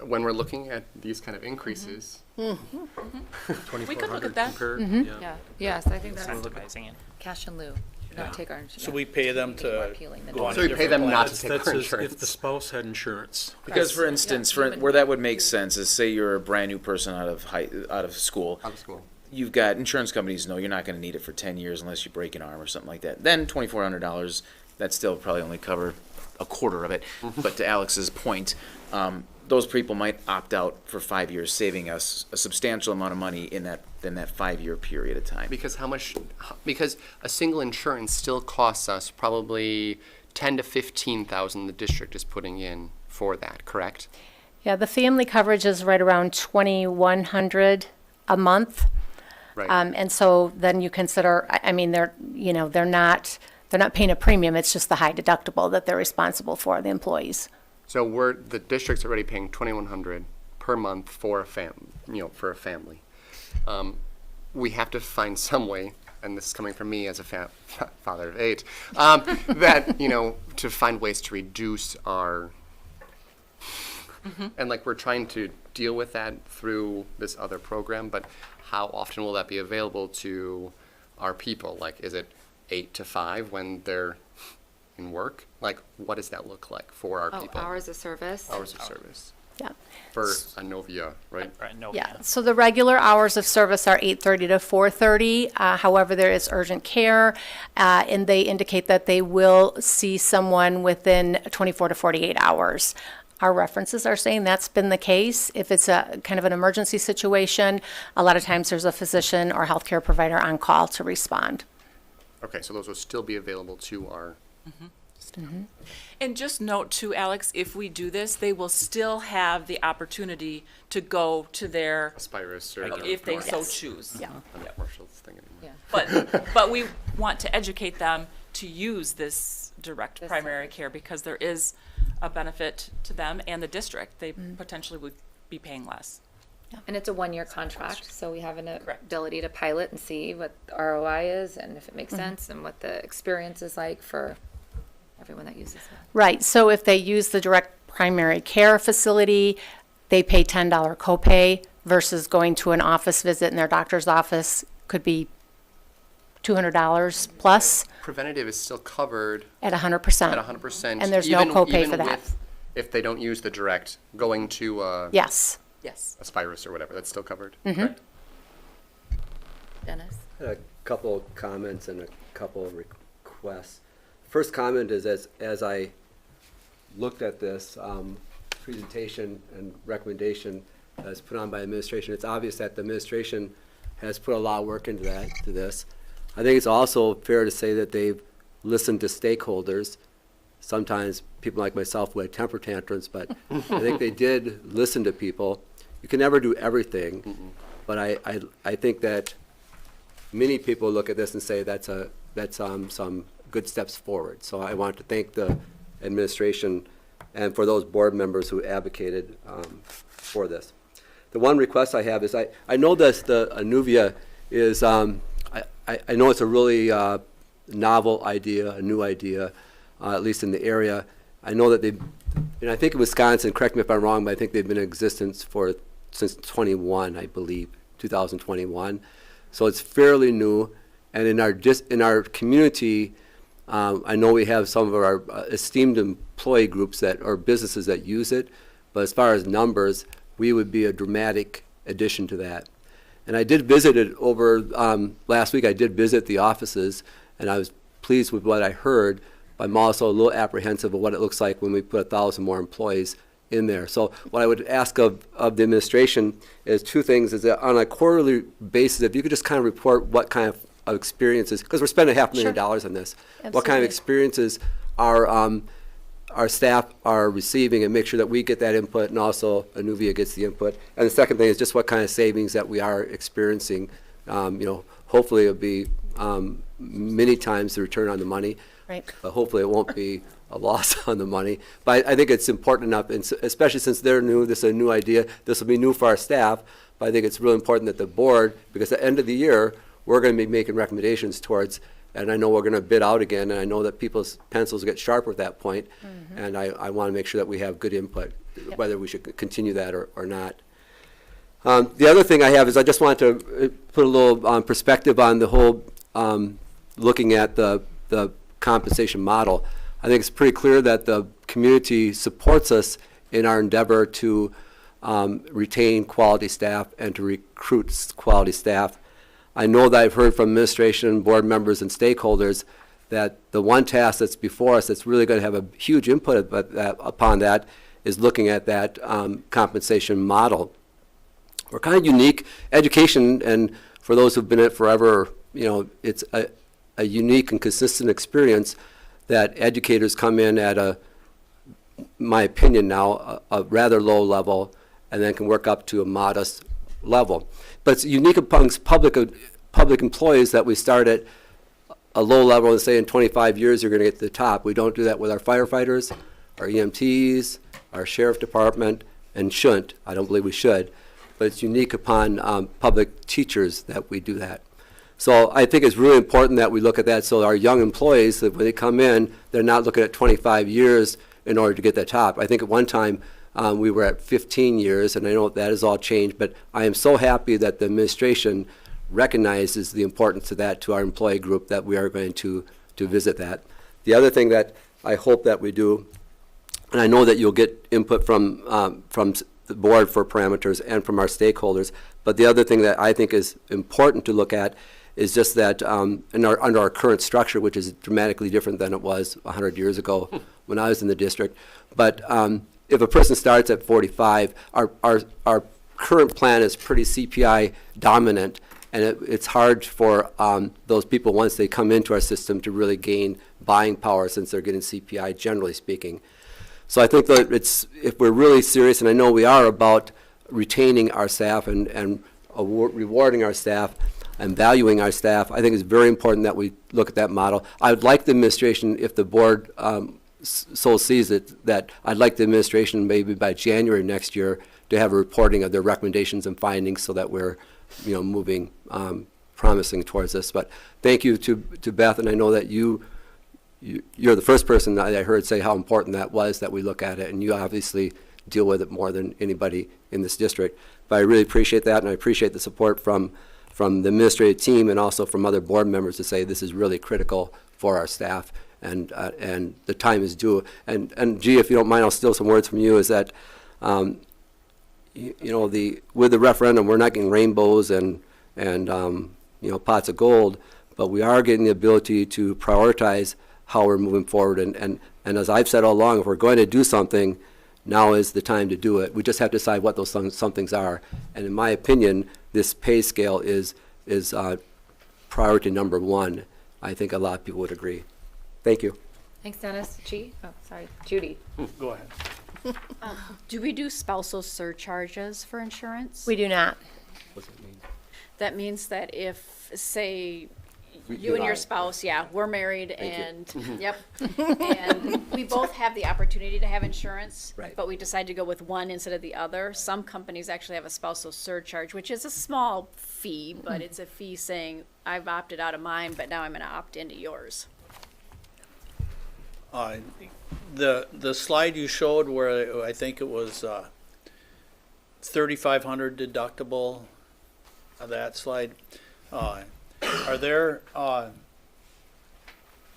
When we're looking at these kind of increases. We could look at that. Yeah. Yes, I think that's Incentivizing it. cash in lieu, not take our insurance. So we pay them to appealing than go on So a we pay different them plan. not to take That's our as insurance. if the spouse had insurance. Because, for instance, where that would make sense is, say you're a brand new person out of school. Out of school. You've got insurance companies know you're not going to need it for 10 years unless you break an arm or something like that. Then $2,400, that still probably only cover a quarter of it. But to Alex's point, those people might opt out for 5 years, saving us a substantial amount of money in that 5-year period of time. Because because a single insurance still costs us probably 10 to 15,000 the district is putting in for that, correct? Yeah, the family coverage is right around $2,100 a month. Right. And so then you consider, I mean, they're not paying a premium, it's just the high deductible that they're responsible for, the employees. So the district's already paying $2,100 per month for a family. We have to find some way, and this is coming from me as a father of 8, that, to find ways to reduce our, and like we're trying to deal with that through this other program, but how often will that be available to our people? Like, is it 8 to 5 when they're in work? Like, what does that look like for our people? Hours of service. Hours of service. Yeah. For Inovia, right? Yeah, so the regular hours of service are 8:30 to 4:30. However, there is urgent care, and they indicate that they will see someone within 24 to 48 hours. Our references are saying that's been the case. If it's a kind of an emergency situation, a lot of times there's a physician or healthcare provider on call to respond. Okay, so those will still be available to our staff. And just note too, Alex, if we do this, they will still have the opportunity to go to their Aspirus or if they so choose. Yeah. Commercials thing anymore. But we want to educate them to use this direct primary care because there is a benefit to them and the district. They potentially would be paying less. And it's a 1-year contract, so we have an ability to pilot and see what the ROI is and if it makes sense and what the experience is like for everyone that uses it. Right, so if they use the direct primary care facility, they pay $10 copay versus going to an office visit in their doctor's office could be $200 plus Preventative is still covered at 100%. at 100%. And there's no copay even for that. if they don't use the direct, going to Yes. Aspirus or whatever, that's still covered. Mhm. Dennis? I had a couple of comments and a couple of requests. First comment is as I looked at this presentation and recommendation that's put on by administration, it's obvious that the administration has put a lot of work into this. I think it's also fair to say that they've listened to stakeholders. Sometimes people like myself would have temper tantrums, but I think they did listen to people. You can never do everything, but I think that many people look at this and say that's some good steps forward. So I want to thank the administration and for those board members who advocated for this. The one request I have is I know that the Inovia is, I know it's a really novel idea, a new idea, at least in the area. I know that and I think in Wisconsin, correct me if I'm wrong, but I think they've been in existence since 21, I believe, 2021. So it's fairly new. And in our community, I know we have some of our esteemed employee groups or businesses that use it, but as far as numbers, we would be a dramatic addition to that. And I did visit it over, last week I did visit the offices, and I was pleased with what I heard, but I'm also a little apprehensive of what it looks like when we put 1,000 more employees in there. So what I would ask of the administration is two things, is that on a quarterly basis, if you could just kind of report what kind of experiences, because we're spending $500,000 on this, what kind of experiences our staff are receiving, and make sure that we get that input and also Inovia gets the input. And the second thing is just what kind of savings that we are experiencing. Hopefully it'll be many times the return on the money. Right. But hopefully it won't be a loss on the money. But I think it's important enough, and especially since they're new, this is a new idea, this will be new for our staff, but I think it's really important that the board, because at the end of the year, we're going to be making recommendations towards, and I know we're going to bid out again, and I know that people's pencils get sharper at that point, and I want to make sure that we have good input, whether we should continue that or not. The other thing I have is I just want to put a little perspective on the whole looking at the compensation model. I think it's pretty clear that the community supports us in our endeavor to retain quality staff and to recruit quality staff. I know that I've heard from administration, board members, and stakeholders that the one task that's before us that's really going to have a huge input upon that is looking at that compensation model. We're kind of unique. Education, and for those who've been in it forever, it's a unique and consistent experience that educators come in at my opinion now, a rather low level, and then can work up to a modest level. But it's unique amongst public employees that we start at a low level and say in 25 years you're going to get to the top. We don't do that with our firefighters, our EMTs, our sheriff department, and shouldn't. I don't believe we should. But it's unique upon public teachers that we do that. So I think it's really important that we look at that so our young employees, that when they come in, they're not looking at 25 years in order to get that top. I think at one time we were at 15 years, and I know that has all changed, but I am so happy that the administration recognizes the importance of that to our employee group, that we are going to visit that. The other thing that I hope that we do, and I know that you'll get input from the board for parameters and from our stakeholders, but the other thing that I think is important to look at is just that under our current structure, which is dramatically different than it was 100 years ago when I was in the district. But if a person starts at 45, our current plan is pretty CPI dominant, and it's hard for those people, once they come into our system, to really gain buying power since they're getting CPI, generally speaking. So I think that if we're really serious, and I know we are, about retaining our staff and rewarding our staff and valuing our staff, I think it's very important that we look at that model. I would like the administration, if the board so sees it, that I'd like the administration maybe by January next year to have a reporting of their recommendations and findings so that we're moving promising towards this. But thank you to Beth, and I know that you're the first person that I heard say how important that was, that we look at it, and you obviously deal with it more than anybody in this district. But I really appreciate that, and I appreciate the support from the administrative team and also from other board members to say this is really critical for our staff, and the time is due. And G, if you don't mind, I'll steal some words from you, is that with the referendum, we're not getting rainbows and pots of gold, but we are getting the ability to prioritize how we're moving forward. And as I've said all along, if we're going to do something, now is the time to do it. We just have to decide what those somethings are. And in my opinion, this pay scale is priority number one. I think a lot of people would agree. Thank you. Thanks, Dennis. G? Oh, sorry. Judy. Go ahead. Do we do spousal surcharges for insurance? We do not. What's that mean? That means that if, say, You you and are. your spouse, yeah, we're married Thank you. and, yep. And we both have the opportunity to have insurance. Right. But we decide to go with one instead of the other. Some companies actually have a spousal surcharge, which is a small fee, but it's a fee saying, I've opted out of mine, but now I'm gonna opt into yours. The slide you showed where I think it was 3,500 deductible, that slide, are there,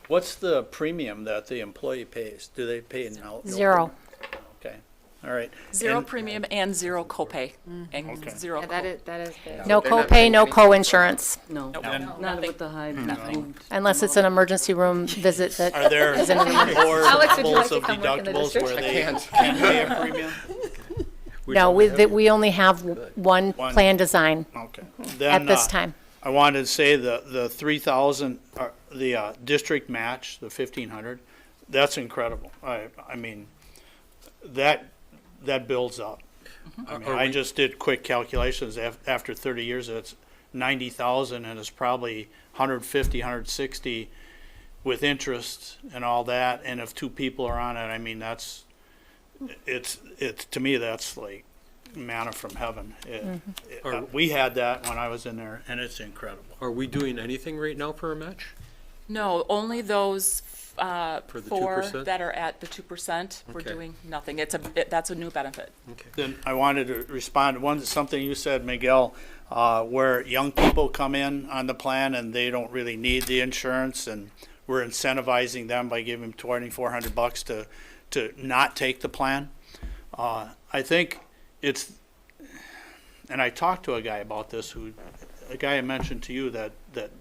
what's the premium that the employee pays? Do they pay now? Zero. Okay, all right. Zero And- premium and zero copay. And Okay. zero. Yeah, that is good. No They're not copay, paying no anything. co-insurance, No, And not nothing. with the high. Nothing. unless it's an emergency room visit that Are there is in an emergency. lower Alex, would you like levels to of come work in the deductibles district? where I they can't. can pay a premium? No, we only have one One. plan design Okay. at Then, this time. I wanted to say the 3,000, the district match, the 1,500, that's incredible. I mean, that builds up. I mean, I just did quick calculations. After 30 years, it's 90,000, and it's probably 150, 160 with interest and all that. And if two people are on it, I mean, it's to me, that's like manna from heaven. We had that when I was in there, and it's incredible. Are we doing anything right now for a match? No, only those For the four 2%? that are at the 2%. We're Okay. doing nothing. That's a new benefit. Okay. Then I wanted to respond to something you said, Miguel, where young people come in on the plan and they don't really need the insurance, and we're incentivizing them by giving them $2,400 to not take the plan. I think it's, and I talked to a guy about this, a guy I mentioned to you that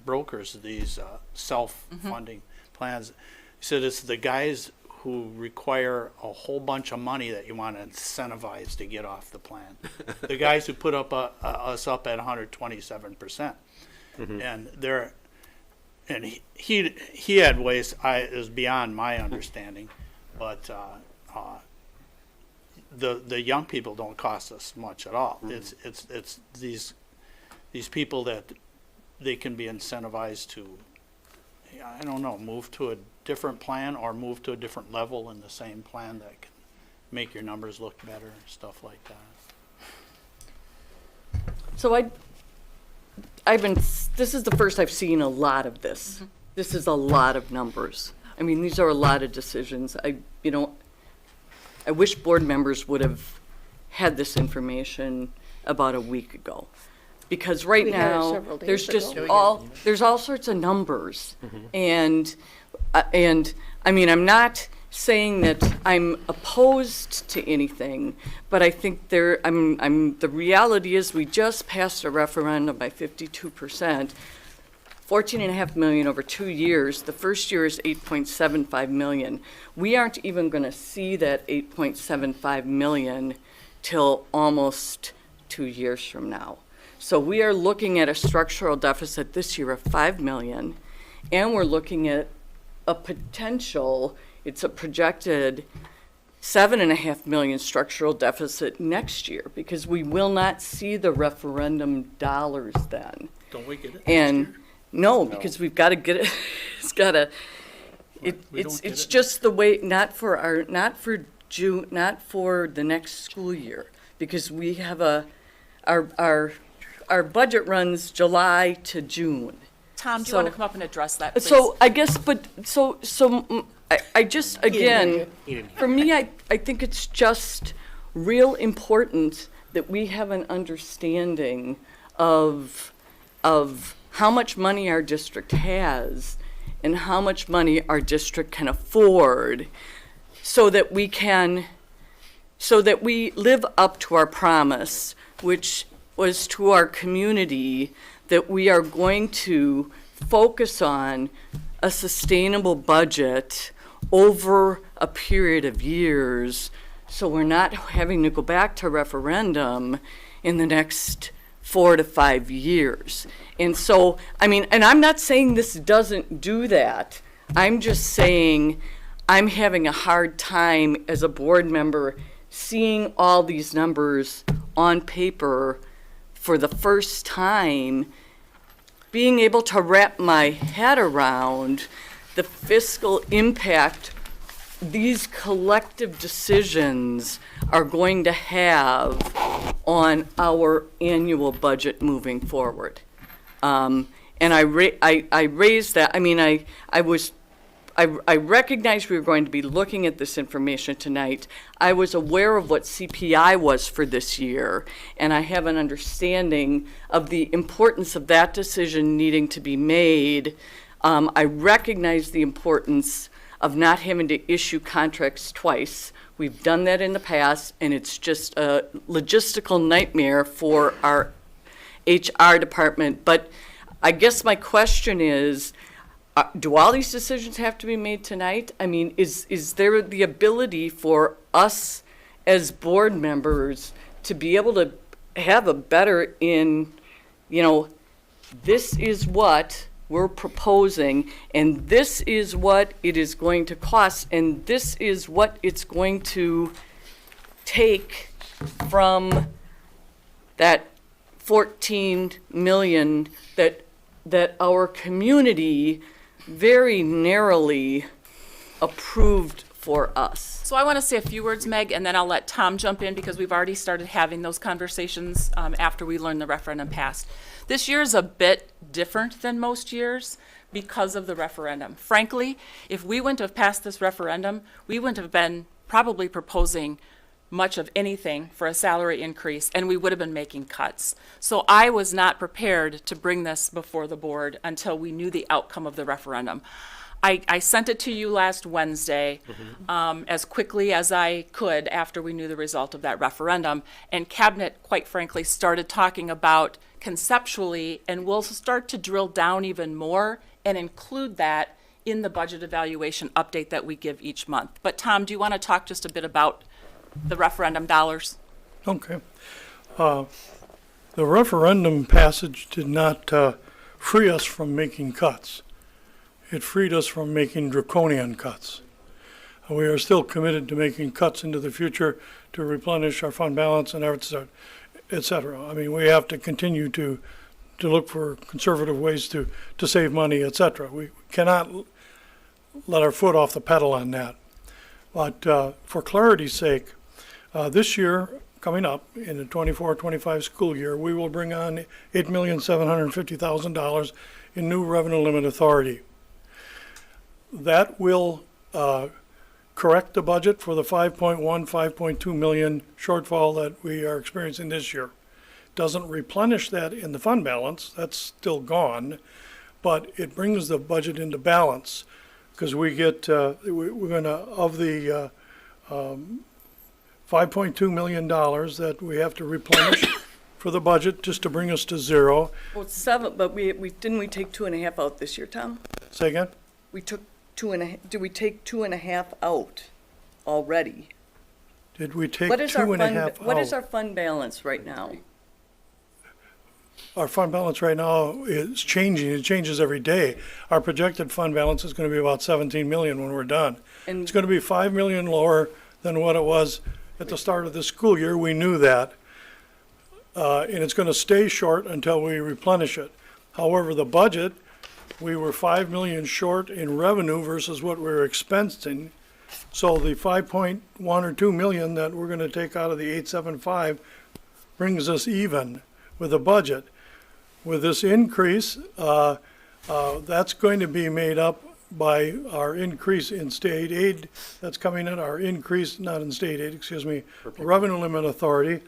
brokers these self-funding plans. He said it's the guys who require a whole bunch of money that you want to incentivize to get off the plan. The guys who put us up at 127%, and they're, and he had ways is beyond my understanding, but the young people don't cost us much at all. It's these people that they can be incentivized to, I don't know, move to a different plan or move to a different level in the same plan that can make your numbers look better and stuff like that. So this is the first I've seen a lot of this. This is a lot of numbers. I mean, these are a lot of decisions. I wish board members would have had this information about a week ago. Because right We had it now, several days there's just ago. there's all sorts of numbers. And I mean, I'm not saying that I'm opposed to anything, but I think the reality is we just passed a referendum by 52%, $14.5 million over 2 years. The first year is $8.75 million. We aren't even going to see that $8.75 million till almost 2 years from now. So we are looking at a structural deficit this year of $5 million, and we're looking at a potential, it's a projected $7.5 million structural deficit next year, because we will not see the referendum dollars then. Don't we get it And next year? no, because we've got to get it. It's just the way, not for the next school year, because we have our budget runs July to June. Tom, do you want to come up and address that, please? So I guess, I just, again, for me, I think it's just real important that we have an understanding of how much money our district has and how much money our district can afford, so that we live up to our promise, which was to our community, that we are going to focus on a sustainable budget over a period of years, so we're not having to go back to referendum in the next 4 to 5 years. And so, I mean, and I'm not saying this doesn't do that. I'm just saying I'm having a hard time as a board member seeing all these numbers on paper for the first time, being able to wrap my head around the fiscal impact these collective decisions are going to have on our annual budget moving forward. And I raised that. I mean, I recognized we were going to be looking at this information tonight. I was aware of what CPI was for this year, and I have an understanding of the importance of that decision needing to be made. I recognize the importance of not having to issue contracts twice. We've done that in the past, and it's just a logistical nightmare for our HR department. But I guess my question is, do all these decisions have to be made tonight? I mean, is there the ability for us as board members to be able to have a better this is what we're proposing, and this is what it is going to cost, and this is what it's going to take from that 14 million that our community very narrowly approved for us. So I want to say a few words, Meg, and then I'll let Tom jump in, because we've already started having those conversations after we learned the referendum passed. This year is a bit different than most years because of the referendum. Frankly, if we wouldn't have passed this referendum, we wouldn't have been probably proposing much of anything for a salary increase, and we would have been making cuts. So I was not prepared to bring this before the board until we knew the outcome of the referendum. I sent it to you last Wednesday as quickly as I could after we knew the result of that referendum, and Cabinet, quite frankly, started talking about conceptually, and we'll start to drill down even more and include that in the budget evaluation update that we give each month. But Tom, do you want to talk just a bit about the referendum dollars? Okay. The referendum passage did not free us from making cuts. It freed us from making draconian cuts. We are still committed to making cuts into the future to replenish our fund balance and et cetera. I mean, we have to continue to look for conservative ways to save money, et cetera. We cannot let our foot off the pedal on that. But for clarity's sake, this year, coming up in the 24-25 school year, we will bring on $8,750,000 in new revenue limit authority. That will correct the budget for the 5.2 million shortfall that we are experiencing this year. Doesn't replenish that in the fund balance, that's still gone, but it brings the budget into balance because we get, we're gonna, of the $5.2 million that we have to replenish for the budget just to bring us to zero. Well, it's 7, but didn't we take 2.5 out this year, Tom? Say again? We took 2.5, did we take 2.5 out already? Did we take What is 2.5 out? What is our fund balance right now? Our fund balance right now is changing. It changes every day. Our projected fund balance is going to be about 17 million when we're done. And it's going to be 5 million lower than what it was at the start of the school year. We knew that. And it's going to stay short until we replenish it. However, the budget, we were 5 million short in revenue versus what we were expensing. So the 5.1 or 2 million that we're going to take out of the 875 brings us even with the budget. With this increase, that's going to be made up by our increase in state aid that's coming in, our increase, not in state aid, excuse me, revenue limit authority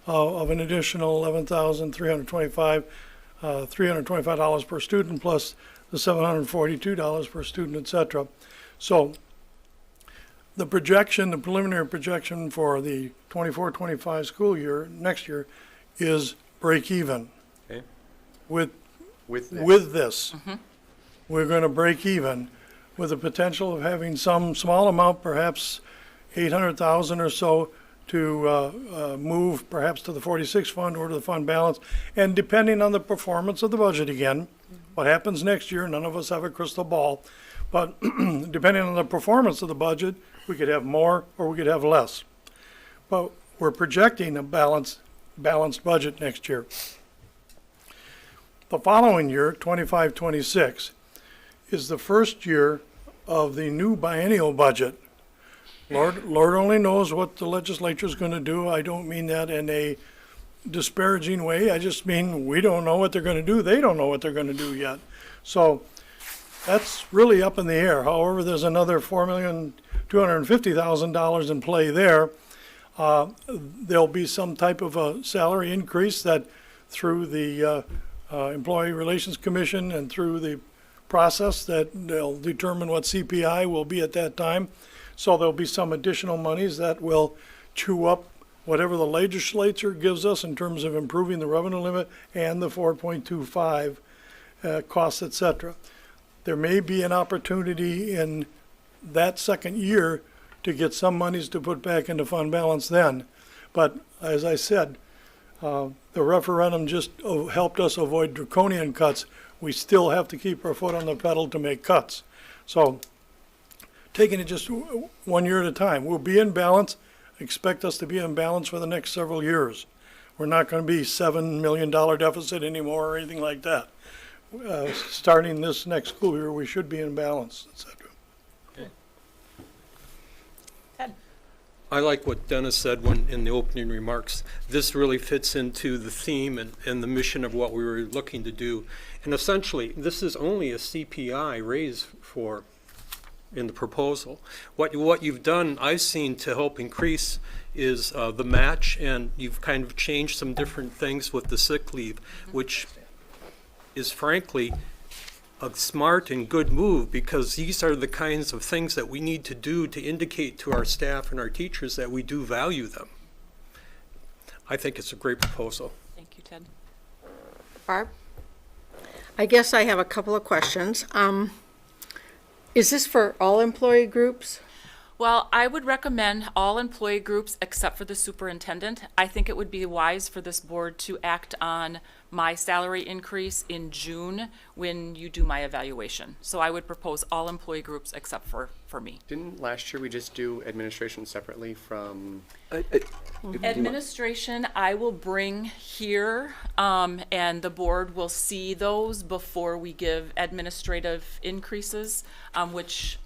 of an additional $11,325 per student plus the $742 per student, et cetera. So the projection, the preliminary projection for the 24-25 school year, next year, is break even. Okay. With this. Mm-hmm. We're going to break even with the potential of having some small amount, perhaps 800,000 or so, to move perhaps to the 46 fund or to the fund balance. And depending on the performance of the budget again, what happens next year, none of us have a crystal ball, but depending on the performance of the budget, we could have more or we could have less. But we're projecting a balanced budget next year. The following year, 25-26, is the first year of the new biennial budget. Lord only knows what the legislature is going to do. I don't mean that in a disparaging way. I just mean we don't know what they're going to do. They don't know what they're going to do yet. So that's really up in the air. However, there's another $4,250,000 in play there. There'll be some type of a salary increase that through the Employee Relations Commission and through the process that they'll determine what CPI will be at that time. So there'll be some additional monies that will chew up whatever the legislature gives us in terms of improving the revenue limit and the 4.25 costs, et cetera. There may be an opportunity in that second year to get some monies to put back into fund balance then. But as I said, the referendum just helped us avoid draconian cuts. We still have to keep our foot on the pedal to make cuts. So taking it just 1 year at a time. We'll be in balance. Expect us to be in balance for the next several years. We're not going to be $7 million deficit anymore or anything like that. Starting this next school year, we should be in balance, et cetera. I like what Dennis said in the opening remarks. This really fits into the theme and the mission of what we were looking to do. And essentially, this is only a CPI raise in the proposal. What you've done, I've seen, to help increase is the match, and you've kind of changed some different things with the sick leave, which is frankly a smart and good move, because these are the kinds of things that we need to do to indicate to our staff and our teachers that we do value them. I think it's a great proposal. Thank you, Ted. Barb? I guess I have a couple of questions. Is this for all employee groups? Well, I would recommend all employee groups except for the superintendent. I think it would be wise for this board to act on my salary increase in June when you do my evaluation. So I would propose all employee groups except for me. Didn't last year we just do administration separately from? Administration, I will bring here, and the board will see those before we give administrative increases, which,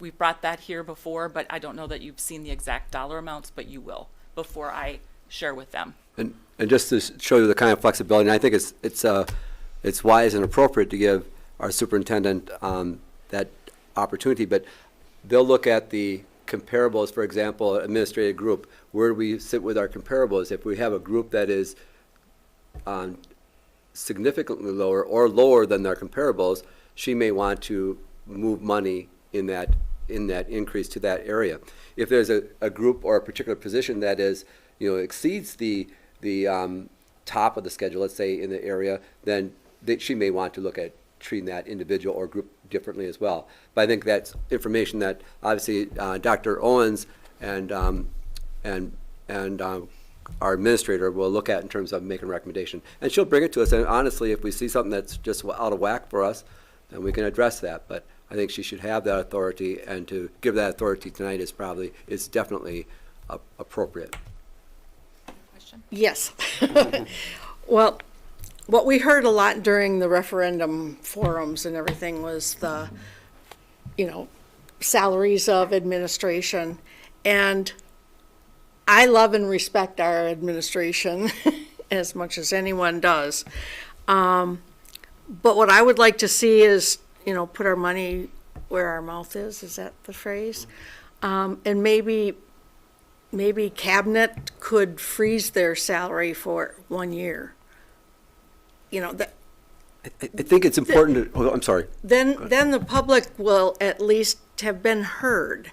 we've brought that here before, but I don't know that you've seen the exact dollar amounts, but you will before I share with them. And just to show you the kind of flexibility, and I think it's wise and appropriate to give our superintendent that opportunity, but they'll look at the comparables, for example, administrative group, where do we sit with our comparables? If we have a group that is significantly lower or lower than their comparables, she may want to move money in that increase to that area. If there's a group or a particular position that is, exceeds the top of the schedule, let's say in the area, then she may want to look at treating that individual or group differently as well. But I think that's information that obviously Dr. Owens and our administrator will look at in terms of making a recommendation. And she'll bring it to us. And honestly, if we see something that's just out of whack for us, then we can address that. But I think she should have that authority, and to give that authority tonight is definitely appropriate. Yes. Well, what we heard a lot during the referendum forums and everything was the, salaries of administration. And I love and respect our administration as much as anyone does. But what I would like to see is, put our money where our mouth is that the phrase? And maybe cabinet could freeze their salary for 1 year. I think it's important to, I'm sorry. Then the public will at least have been heard.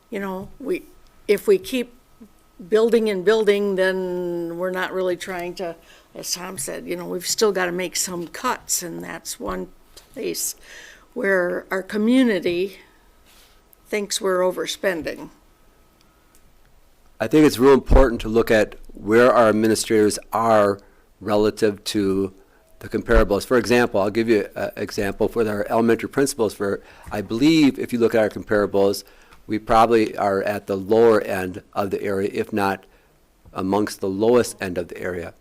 If we keep building and building, then we're not really trying to, as Tom said, we've still got to make some cuts, and that's one place where our community thinks we're overspending. I think it's real important to look at where our administrators are relative to the comparables. For example, I'll give you an example for our elementary principals. I believe if you look at our comparables, we probably are at the lower end of the area, if not amongst the lowest end of the area.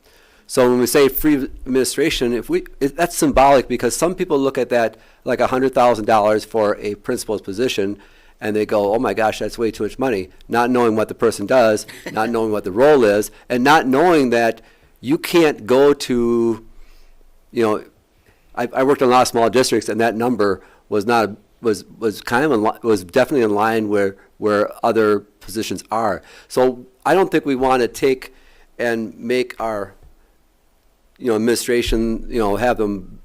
So when we say free administration, that's symbolic, because some people look at that like $100,000 for a principal's position, and they go, oh my gosh, that's way too much money, not knowing what the person does, not knowing what the role is, and not knowing that you can't go to, I worked in a lot of small districts, and that number was definitely in line where other positions are. So I don't think we want to take and make our administration, have them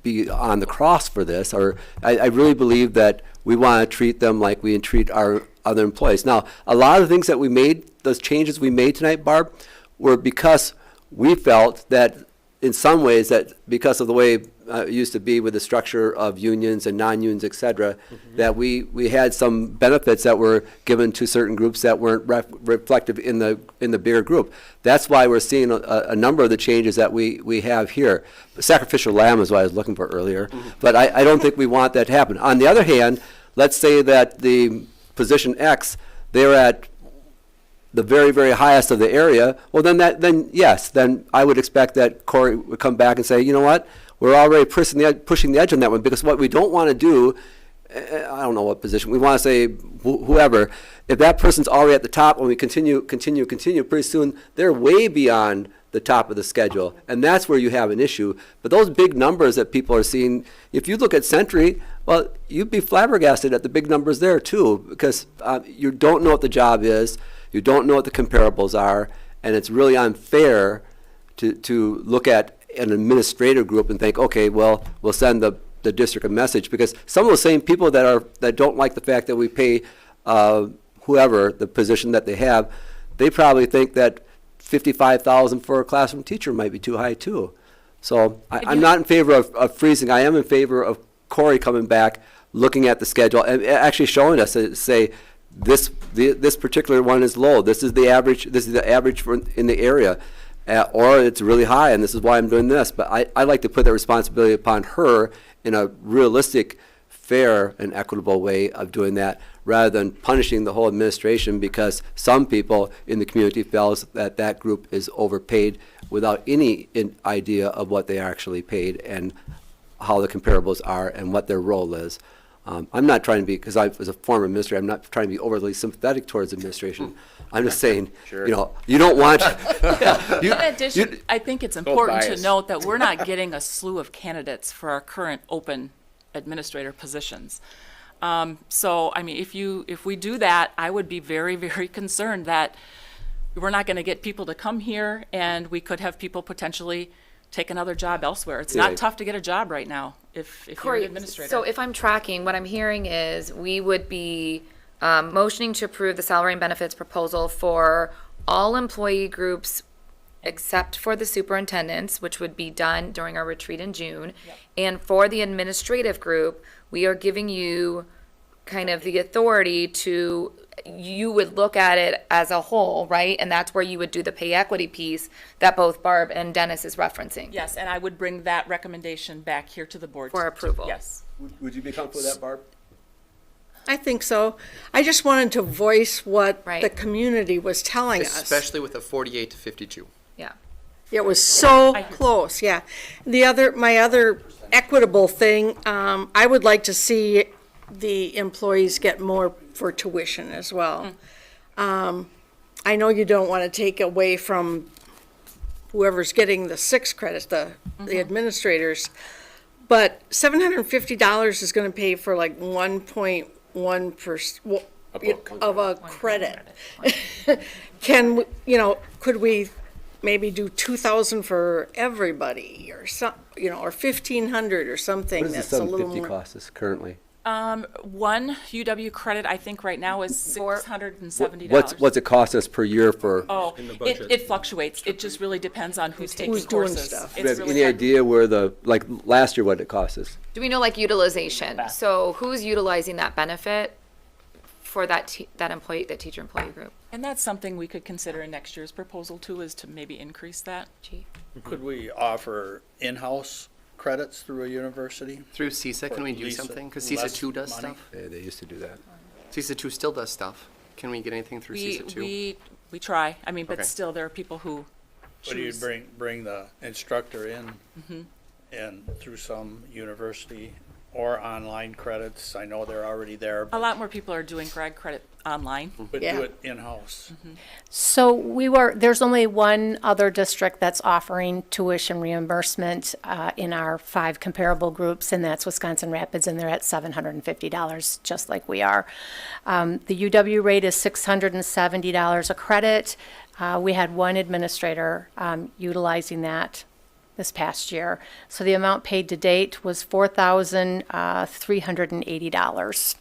be on the cross for this. Or I really believe that we want to treat them like we treat our other employees. Now, a lot of the things that we made, those changes we made tonight, Barb, were because we felt that in some ways that because of the way it used to be with the structure of unions and non-unions, et cetera, that we had some benefits that were given to certain groups that weren't reflective in the bigger group. That's why we're seeing a number of the changes that we have here. Sacrificial lamb is what I was looking for earlier, but I don't think we want that to happen. On the other hand, let's say that the position X, they're at the very, very highest of the area. Well, then yes, I would expect that Corey would come back and say, you know what, we're already pushing the edge on that one, because what we don't want to do, I don't know what position, we want to say whoever, if that person's already at the top and we continue, pretty soon they're way beyond the top of the schedule, and that's where you have an issue. But those big numbers that people are seeing, if you look at Century, well, you'd be flabbergasted at the big numbers there too, because you don't know what the job is, you don't know what the comparables are, and it's really unfair to look at an administrative group and think, okay, well, we'll send the district a message, because some of the same people that don't like the fact that we pay whoever the position that they have, they probably think that $55,000 for a classroom teacher might be too high too. So I'm not in favor of freezing. I am in favor of Corey coming back, looking at the schedule and actually showing us, say, this particular one is low, this is the average in the area, or it's really high, and this is why I'm doing this. But I like to put that responsibility upon her in a realistic, fair, and equitable way of doing that, rather than punishing the whole administration because some people in the community feels that that group is overpaid without any idea of what they are actually paid and how the comparables are and what their role is. I'm not trying to be, because I was a former administrator, I'm not trying to be overly sympathetic towards administration. I'm just saying, Sure. you know, you don't want. In addition, I think it's important to note that we're not getting a slew of candidates for our current open administrator positions. So, I mean, if we do that, I would be very, very concerned that we're not going to get people to come here, and we could have people potentially take another job elsewhere. It's not tough to get a job right now if you're an administrator. So if I'm tracking, what I'm hearing is we would be motioning to approve the salary and benefits proposal for all employee groups except for the superintendents, which would be done during our retreat in June. Yep. And for the administrative group, we are giving you kind of the authority to, you would look at it as a whole, right? And that's where you would do the pay equity piece that both Barb and Dennis is referencing. Yes, and I would bring that recommendation back here to the board. For approval. Yes. Would you be comfortable with that, Barb? I think so. I just wanted to voice what Right. the community was telling us. Especially with a 48 to 52. Yeah. It was so close, yeah. My other equitable thing, I would like to see the employees get more for tuition as well. I know you don't want to take away from whoever's getting the 6 credits, the administrators, but $750 is going to pay for like 1.1% of a credit. Could we maybe do 2,000 for everybody, or some, or 1,500 or something? What does That's the a little 750 more. cost us currently? One UW credit, I think right now is $670. What's it cost us per year for? Oh, it fluctuates. It just really depends on who's taking Who's doing courses. stuff. Do you have It's really any hard. idea where like last year what it cost us? Do we know like utilization? So who's utilizing that benefit for that teacher employee group? And that's something we could consider in next year's proposal too, is to maybe increase that. Could we offer in-house credits through a university? Through CISA, can we do Lisa- something? Because less CISA 2 does money? stuff. Yeah, they used to do that. CISA 2 still does stuff. Can we get anything through CISA 2? We try. I mean, but Okay. still, there are people who But you'd choose. bring the instructor in and through some university or online credits. I know they're already there, A but lot more people are doing grad credit online. do Yeah. it in-house. So there's only one other district that's offering tuition reimbursement in our 5 comparable groups, and that's Wisconsin Rapids, and they're at $750, just like we are. The UW rate is $670 a credit. We had one administrator utilizing that this past year. So the amount paid to date was $4,380.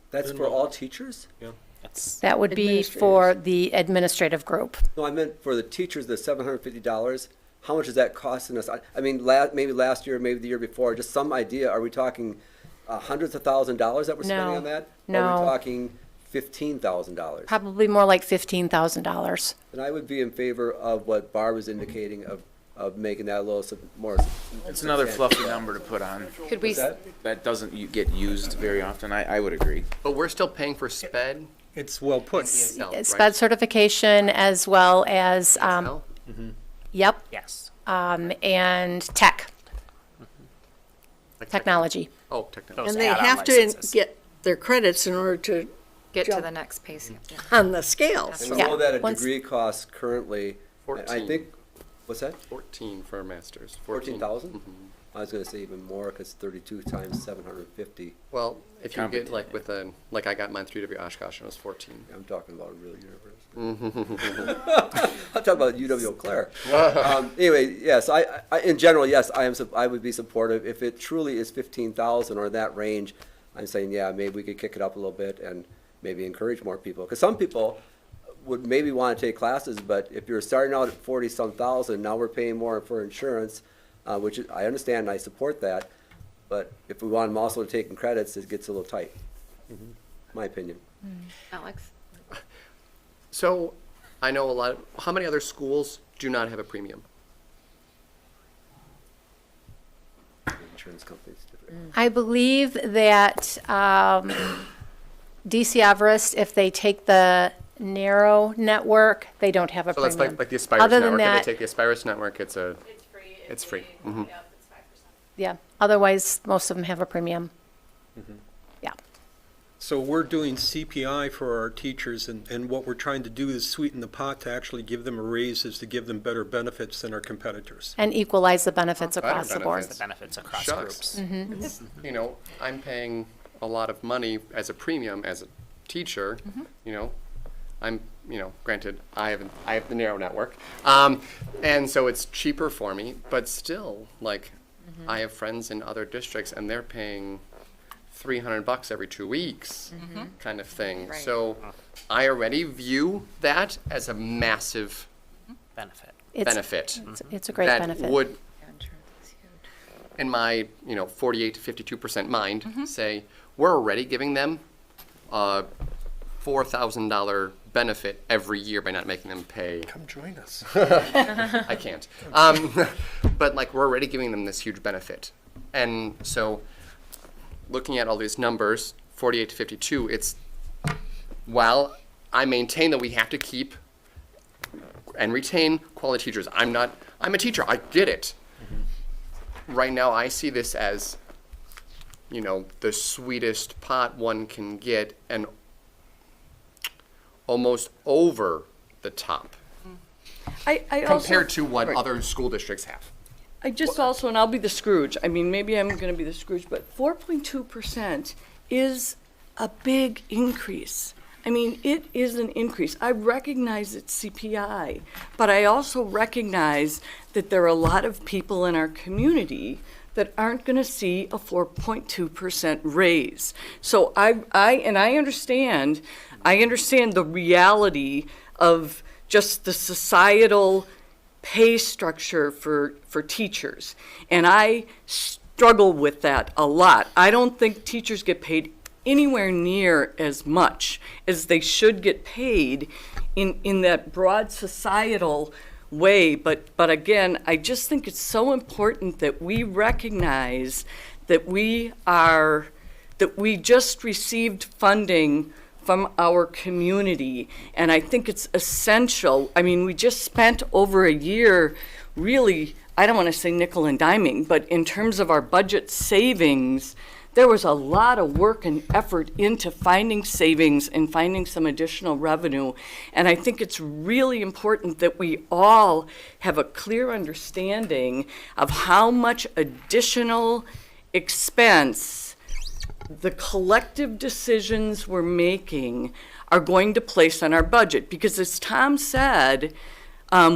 That's for all teachers? Yeah. That would be for the administrative group. No, I meant for the teachers, the $750. How much is that costing us? I mean, maybe last year, maybe the year before, just some idea. Are we talking hundreds of $1,000s that we're spending on that? No. Or are we talking $15,000? Probably more like $15,000. And I would be in favor of what Barb was indicating of making that a little more. It's another fluffy number to put on. Could we? That doesn't get used very often. I would agree. But we're still paying for SPED. It's well put. ESL, right? SPED certification as well as, ESL? yep, Yes. and tech, Like technology. Oh, technology. And they add-on have to licenses. get their credits in order to Get to Jump. the next pace. Yeah. on the scale. And So we know that a Once- degree costs currently, I 14. think, what's that? 14 for a master's. 14,000? I was gonna say even more, because 32 times 750. Well, if you get Competent. like I got mine through W. Oshkosh and it was 14. I'm talking about a real university. I'm talking about UW Eau Claire. Anyway, yes, I in general, yes, I would be supportive. If it truly is 15,000 or that range, I'm saying, yeah, maybe we could kick it up a little bit and maybe encourage more people. Because some people would maybe want to take classes, but if you're starting out at 40-some thousand, now we're paying more for insurance, which I understand and I support that. But if we want them also taking credits, it gets a little tight, my opinion. Alex? So, I know how many other schools do not have a premium? Insurance companies. I believe that DC Everest, if they take the narrow network, they don't have a So premium. that's like the Aspirus Other than network. that, If they take the Aspirus network, it's free. Mm-hmm. yeah, otherwise, most of them have a premium. Yeah. So we're doing CPI for our teachers, and what we're trying to do is sweeten the pot to actually give them a raise, is to give them better benefits than our competitors. And equalize the benefits across the board. The benefits across Shucks. groups. It's, you know, I'm paying a lot of money as a premium as a teacher. You know, I'm, you know, granted, I have the narrow network, and so it's cheaper for me. But still, like, I have friends in other districts, and they're paying $300 every 2 weeks, kind of thing. Right. So I already view that as a massive Benefit. benefit. It's a great that benefit. would, in my 48 to 52% mind, say we're already giving them a $4,000 benefit every year by not making them pay. Come join us. I can't. But like we're already giving them this huge benefit, and so looking at all these numbers, 48 to 52, it's while I maintain that we have to keep and retain quality teachers. I'm a teacher. I get it. Right now, I see this as, the sweetest pot one can get and almost over the top I also, compared to what right. other school districts have. I just also, and I'll be the Scrooge, I mean, maybe I'm going to be the Scrooge, but 4.2% is a big increase. I mean, it is an increase. I recognize it's CPI, but I also recognize that there are a lot of people in our community that aren't going to see a 4.2% raise. So I understand the reality of just the societal pay structure for teachers. And I struggle with that a lot. I don't think teachers get paid anywhere near as much as they should get paid in that broad societal way. But again, I just think it's so important that we recognize that we just received funding from our community, and I think it's essential. I mean, we just spent over a year really, I don't want to say nickel and diming, but in terms of our budget savings, there was a lot of work and effort into finding savings and finding some additional revenue. And I think it's really important that we all have a clear understanding of how much additional expense the collective decisions we're making are going to place on our budget. Because as Tom said,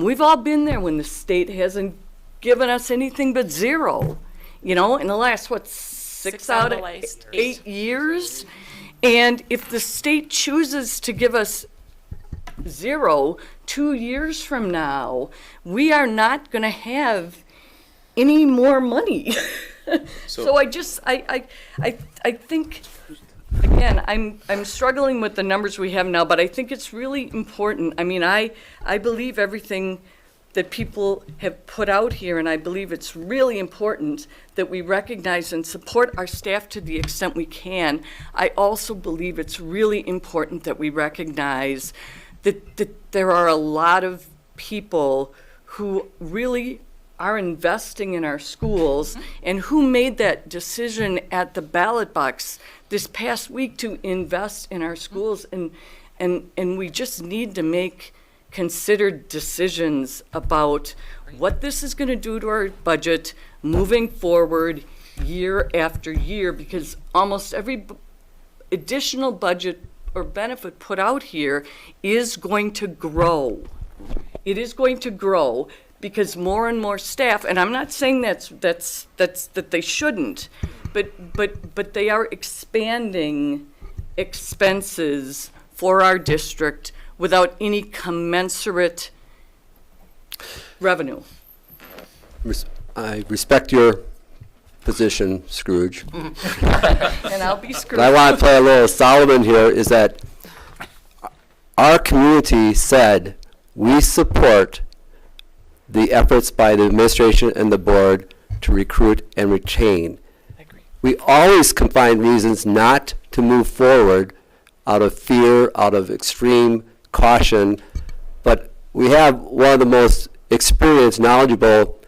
we've all been there when the state hasn't given us anything but zero, in the last, six out of 8 years? And if the state chooses to give us zero 2 years from now, we are not going to have any more money. So I think, again, I'm struggling with the numbers we have now, but I think it's really important. I mean, I believe everything that people have put out here, and I believe it's really important that we recognize and support our staff to the extent we can. I also believe it's really important that we recognize that there are a lot of people who really are investing in our schools and who made that decision at the ballot box this past week to invest in our schools, and we just need to make considered decisions about what this is going to do to our budget moving forward year after year, because almost every additional budget or benefit put out here is going to grow. It is going to grow because more and more staff, and I'm not saying that they shouldn't, but they are expanding expenses for our district without any commensurate revenue. I respect your position, Scrooge. And I'll be Scrooge. But I want to play a little Solomon here, is that our community said, we support the efforts by the administration and the board to recruit and retain. We always can find reasons not to move forward out of fear, out of extreme caution, but we have one of the most experienced, knowledgeable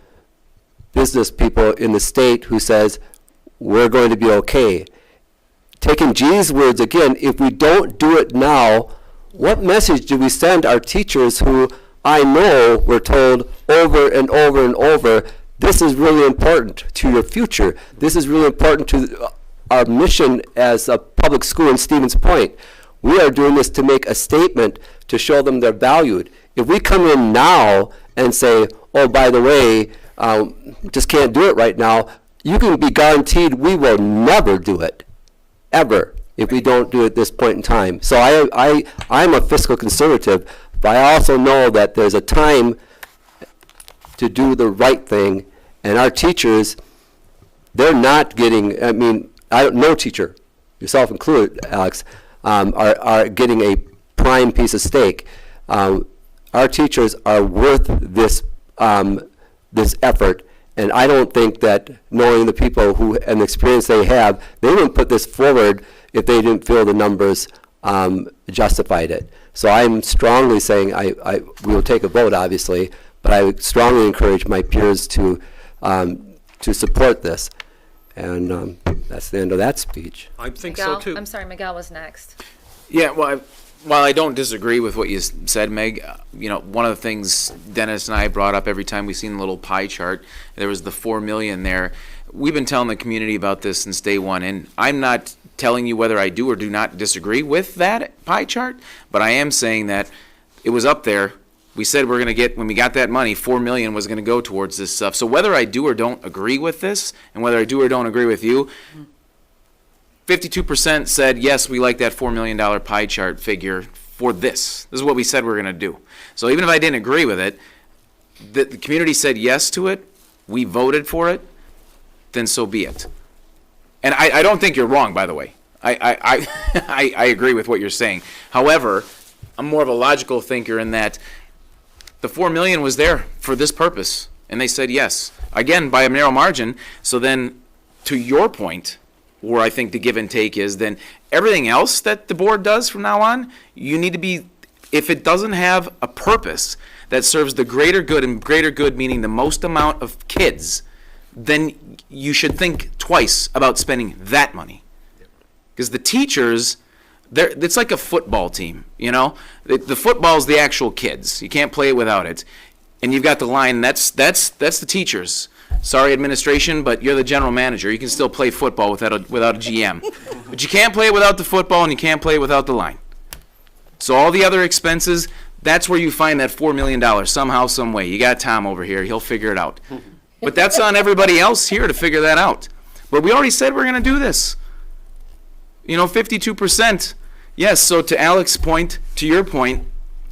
business people in the state who says, we're going to be okay. Taking G's words again, if we don't do it now, what message do we send our teachers who I know were told over and over and over, this is really important to your future. This is really important to our mission as a public school in Stevens Point. We are doing this to make a statement to show them they're valued. If we come in now and say, oh, by the way, just can't do it right now, you can be guaranteed we will never do it, ever, if we don't do it at this point in time. So I'm a fiscal conservative, but I also know that there's a time to do the right thing, and our teachers, they're not getting, I mean, no teacher, yourself included, Alex, are getting a prime piece of steak. Our teachers are worth this this effort, and I don't think that, knowing the people who and the experience they have, they wouldn't put this forward if they didn't feel the numbers justified it. So I'm strongly saying we will take a vote, obviously, but I would strongly encourage my peers to support this. And that's the end of that speech. I think Miguel, so too. I'm sorry, Miguel was next. Yeah, well, while I don't disagree with what you said, Meg, one of the things Dennis and I brought up every time we seen the little pie chart, there was the 4 million there. We've been telling the community about this since day one, and I'm not telling you whether I do or do not disagree with that pie chart, but I am saying that it was up there. We said we're going to get, when we got that money, 4 million was going to go towards this stuff. So whether I do or don't agree with this, and whether I do or don't agree with you, 52% said, yes, we like that $4 million pie chart figure for this. This is what we said we're going to do. So even if I didn't agree with it, the community said yes to it, we voted for it, then so be it. And I don't think you're wrong, by the way. I agree with what you're saying. However, I'm more of a logical thinker in that the 4 million was there for this purpose, and they said yes. Again, by a narrow margin. So then, to your point, where I think the give and take is, then everything else that the board does from now on, you need to be, if it doesn't have a purpose that serves the greater good, and greater good meaning the most amount of kids, then you should think twice about spending that money. Because the teachers, it's like a football team, The football's the actual kids. You can't play it without it. And you've got the line, that's the teachers. Sorry, administration, but you're the general manager. You can still play football without a GM. But you can't play it without the football, and you can't play it without the line. So all the other expenses, that's where you find that $4 million somehow, some way. You got Tom over here. He'll figure it out. But that's on everybody else here to figure that out. But we already said we're going to do this. 52%. Yes, so to Alex's point, to your point,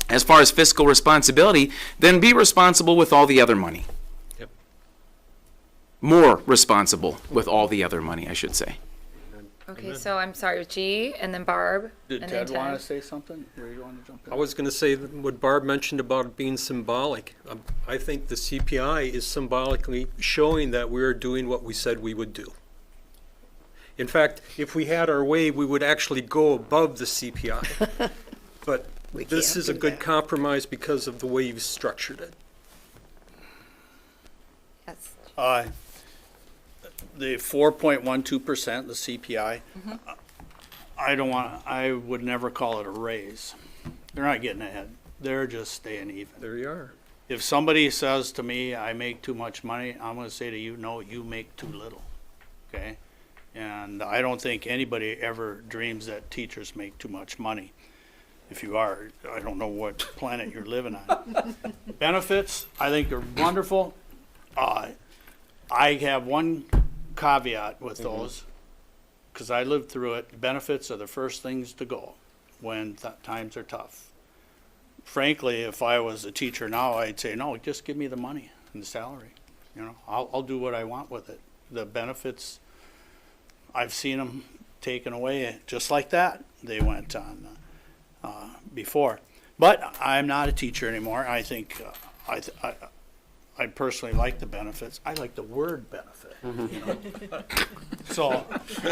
as far as fiscal responsibility, then be responsible with all the other money. Yep. More responsible with all the other money, I should say. Okay, so I'm sorry, G, and then Barb. Did and Ted then want to say something? Or you want to jump in? I was going to say that what Barb mentioned about it being symbolic. I think the CPI is symbolically showing that we're doing what we said we would do. In fact, if we had our way, we would actually go above the CPI. But this is a good compromise because of the way you've structured it. Yes. The 4.12%, the CPI, I would never call it a raise. They're not getting ahead. They're just staying even. There you are. If somebody says to me, I make too much money, I'm going to say to you, no, you make too little. Okay? And I don't think anybody ever dreams that teachers make too much money. If you are, I don't know what planet you're living on. Benefits, I think they're wonderful. I have one caveat with those, because I lived through it. Benefits are the first things to go when times are tough. Frankly, if I was a teacher now, I'd say, no, just give me the money and the salary. I'll do what I want with it. the benefits, I've seen them taken away just like that. They went on before. But I'm not a teacher anymore. I think I personally like the benefits. I like the word benefit. You know? So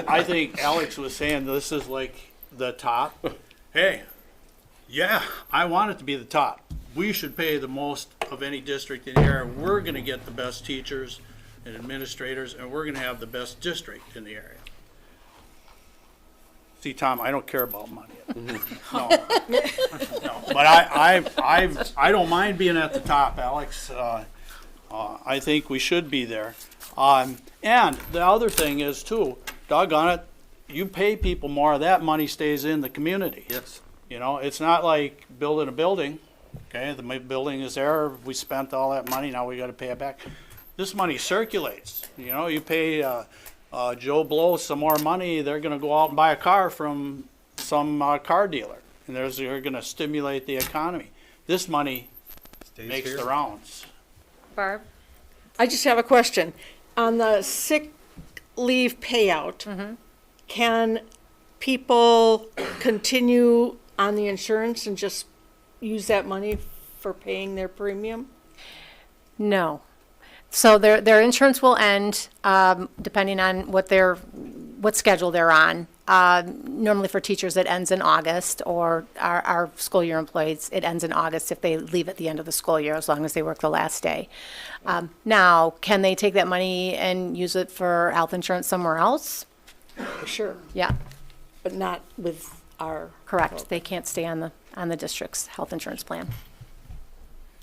I think Alex was saying this is like the top. Hey, yeah, I want it to be the top. We should pay the most of any district in the area. We're going to get the best teachers and administrators, and we're going to have the best district in the area. See, Tom, I don't care about money. No, but I don't mind being at the top, Alex. I think we should be there. And the other thing is too, doggone it, you pay people more, that money stays in the community. Yes. You know, it's not like building a building. Okay, the building is there. We spent all that money. Now we got to pay it back. This money circulates. You know, you pay Joe Blow some more money. They're going to go out and buy a car from some car dealer, and they're going to stimulate the economy. This money makes the rounds. Barb? I just have a question. On the sick leave payout, can people continue on the insurance and just use that money for paying their premium? No. So their insurance will end, depending on what schedule they're on. Normally for teachers, it ends in August, or our school year employees, it ends in August if they leave at the end of the school year, as long as they work the last day. Now, can they take that money and use it for health insurance somewhere else? Sure. Yeah. But not with our. Correct. They can't stay on the district's health insurance plan.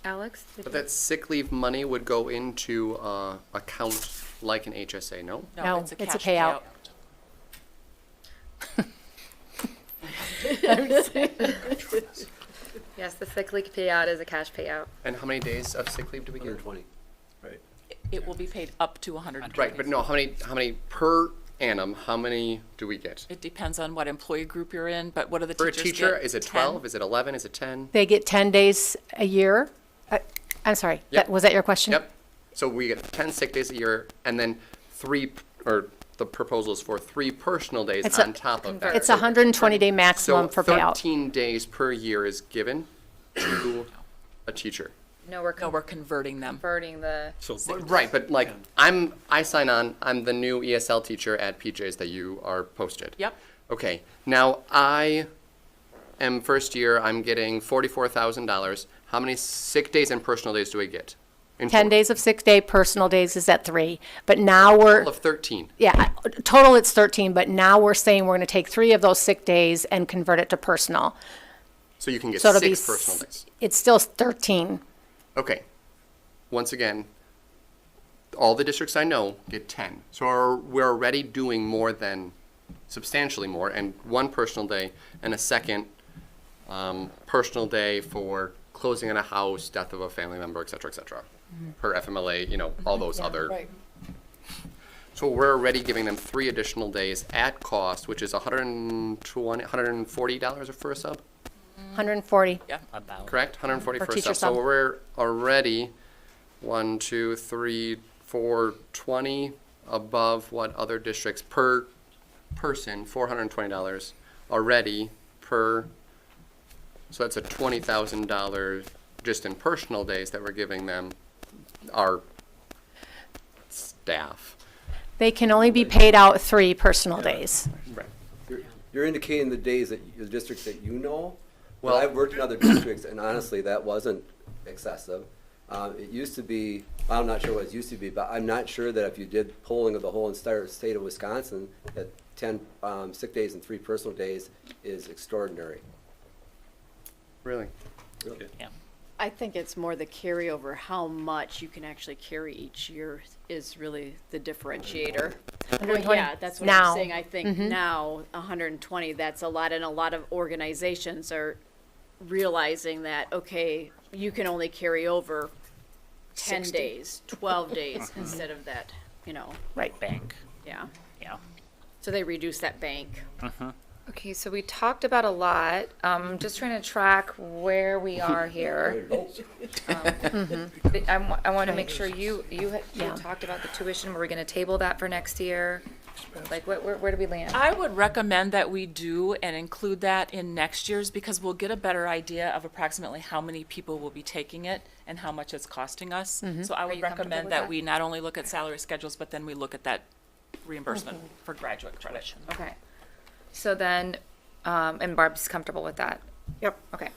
Alex? But that sick leave money would go into account like an HSA, no? No, it's a cash payout. Yes, the sick leave payout is a cash payout. And how many days of sick leave do we get? 120, right? It will be paid up to 120. Right, but no, how many per annum, how many do we get? It depends on what employee group you're in, but what do the For a teachers teacher, get? is it 10? 12, is it 11, is it 10? They get 10 days a year. I'm sorry, Yep. was that your question? Yep. So we get 10 sick days a year, and then the proposal is for 3 personal days It's on top of that. It's a 120-day maximum for So payout. 13 days per year is given to a teacher. No, we're converting them. Converting the. Right, but like, I sign on, I'm the new ESL teacher at PJ's that you are posted. Yep. Okay, now I am first year, I'm getting $44,000. How many sick days and personal days do I get? 10 days of sick day, personal days is at 3. But now we're. Total of 13. Yeah, total it's 13, but now we're saying we're going to take 3 of those sick days and convert it to personal. So you can get So it'll be 6 personal days. It's still 13. Okay. Once again, all the districts I know get 10. So we're already doing more than, substantially more, and 1 personal day and a second personal day for closing on a house, death of a family member, et cetera, per FMLA, you know, all those other. Right. So we're already giving them 3 additional days at cost, which is $140 for a sub? 140. Yeah. About. Correct? 140 For for a teacher sub. So sub. we're already 1, 2, 3, 4, 20 above what other districts per person, $420 already per. So that's a $20,000 just in personal days that we're giving them, our staff. They can only be paid out 3 personal days. Right. You're indicating the days that, the districts that you know. Well- Well, I've worked in other districts, and honestly, that wasn't excessive. It used to be, I'm not sure what it used to be, but I'm not sure that if you did polling of the whole entire state of Wisconsin, that 10 sick days and 3 personal days is extraordinary. Really? Yeah. I think it's more the carryover, how much you can actually carry each year is really the differentiator. Well, 120 yeah, that's what now. I'm saying. I think now 120, that's a lot, and a lot of organizations are realizing that, okay, you can only carry over 10 60. days, 12 days instead of that, you know, Right. Bank. yeah. Yeah. So they reduce that bank. Okay, so we talked about a lot. Just trying to track where we are here. I want to make sure you talked about the tuition. Were we going to table that for next year? Like, where do we land? I would recommend that we do and include that in next year's, because we'll get a better idea of approximately how many people will be taking it and how much it's costing us. So I would you comfortable recommend with that that? we not only look at salary schedules, but then we look at that reimbursement for graduate credit. Okay. So then, and Barb's comfortable with that? Yep. Okay.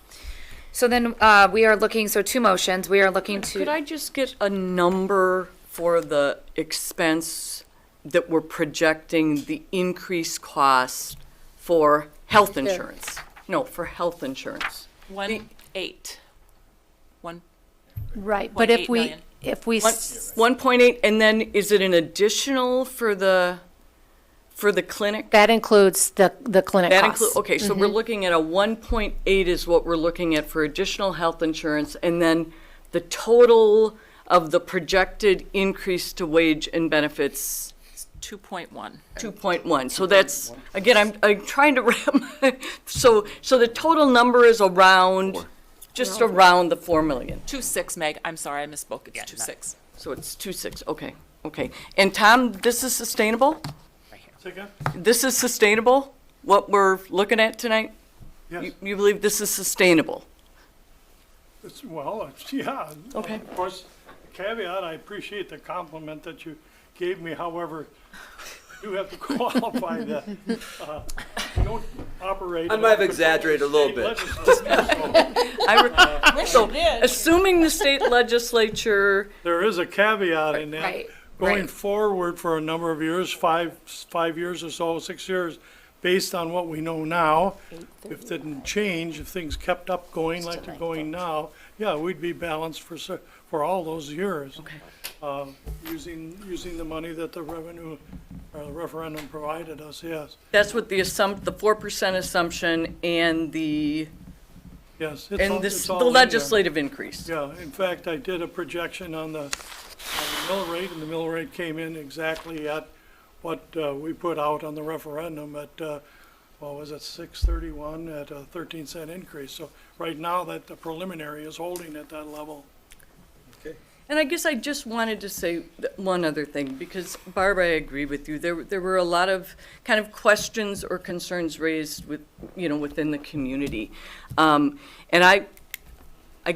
So then, we are looking, so two motions. We are looking to. Could I just get a number for the expense that we're projecting the increased cost for health insurance? No, for health insurance. 1.8. Right, but if 1.8 we, million. if we, 1.8, and then is it an additional for the clinic? that includes the clinic That costs. include, okay, so we're looking at a 1.8 is what we're looking at for additional health insurance, and then the total of the projected increase to wage and benefits, 2.1. 2.1. So that's, again, I'm trying to so the total number is around, just around the 4 million. 2.6, Meg. I'm sorry, I misspoke. It's 2.6. So it's 2.6, okay. And Tom, this is sustainable? This is sustainable, what we're looking at tonight? Yes. You believe this is sustainable? Yeah. Okay. Of course, caveat, I appreciate the compliment that you gave me, however, I do have to qualify that. We don't operate. I might have exaggerated a little bit. So, assuming the state legislature, There is a caveat in that. Right. Going forward for a number of years, 5 years or so, 6 years, based on what we know now, if it didn't change, if things kept up going like they're going now, yeah, we'd be balanced for all those years. Okay. Using the money that the referendum provided us, yes. that's what the 4% assumption and the, Yes. and it's the all in there. legislative increase. Yeah, in fact, I did a projection on the mill rate, and the mill rate came in exactly at what we put out on the referendum at, what was it, 631 at a 13-cent increase. So right now, that the preliminary is holding at that level. And I guess I just wanted to say one other thing, because Barb, I agree with you. There were a lot of kind of questions or concerns raised within the community. And I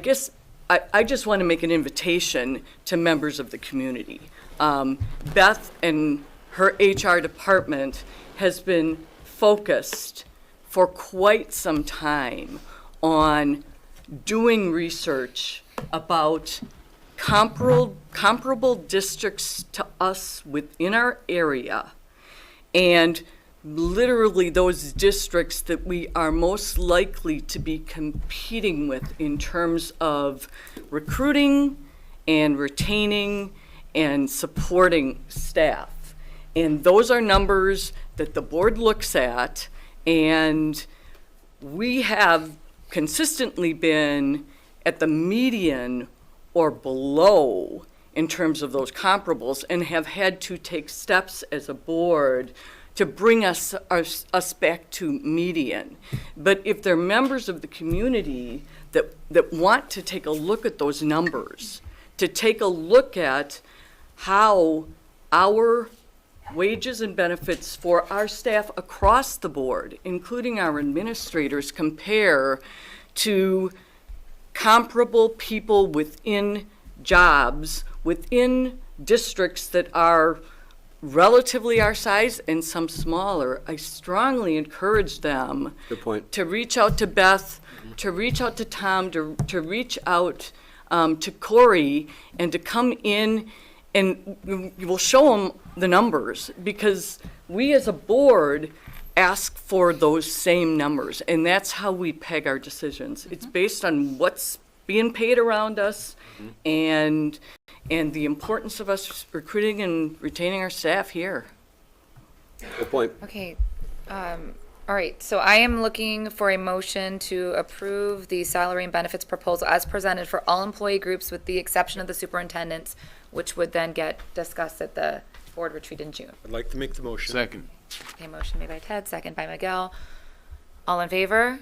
guess I just want to make an invitation to members of the community. Beth and her HR department has been focused for quite some time on doing research about comparable districts to us within our area, and literally those districts that we are most likely to be competing with in terms of recruiting and retaining and supporting staff. And those are numbers that the board looks at, and we have consistently been at the median or below in terms of those comparables, and have had to take steps as a board to bring us back to median. But if there are members of the community that want to take a look at those numbers, to take a look at how our wages and benefits for our staff across the board, including our administrators, compare to comparable people within jobs, within districts that are relatively our size and some smaller, I strongly encourage them Good point. to reach out to Beth, to reach out to Tom, to reach out to Corey, and to come in, and we'll show them the numbers, because we as a board ask for those same numbers, and that's how we peg our decisions. It's based on what's being paid around us, and the importance of us recruiting and retaining our staff here. Good point. Okay, all right, so I am looking for a motion to approve the salary and benefits proposal as presented for all employee groups with the exception of the superintendents, which would then get discussed at the board retreat in June. I'd like to make the motion. Second. Okay, motion made by Ted, second by Miguel. All in favor?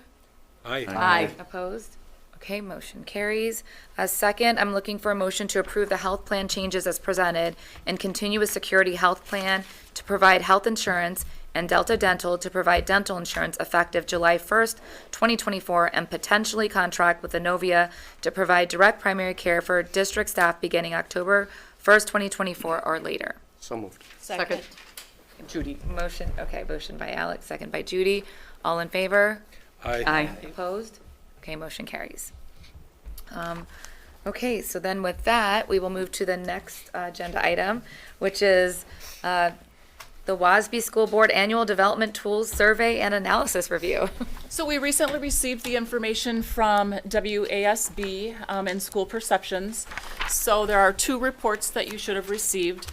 Aye. Opposed? Okay, motion carries. Second, I'm looking for a motion to approve the health plan changes as presented and Continuous Security Health Plan to provide health insurance and Delta Dental to provide dental insurance effective July 1st, 2024, and potentially contract with Inovia to provide direct primary care for district staff beginning October 1st, 2024 or later. So moved. Second. Judy. Motion by Alex, second by Judy. All in favor? Aye. Opposed? Okay, motion carries. Okay, so then with that, we will move to the next agenda item, which is the WASB School Board Annual Development Tools Survey and Analysis Review. So we recently received the information from WASB and School Perceptions. So there are 2 reports that you should have received.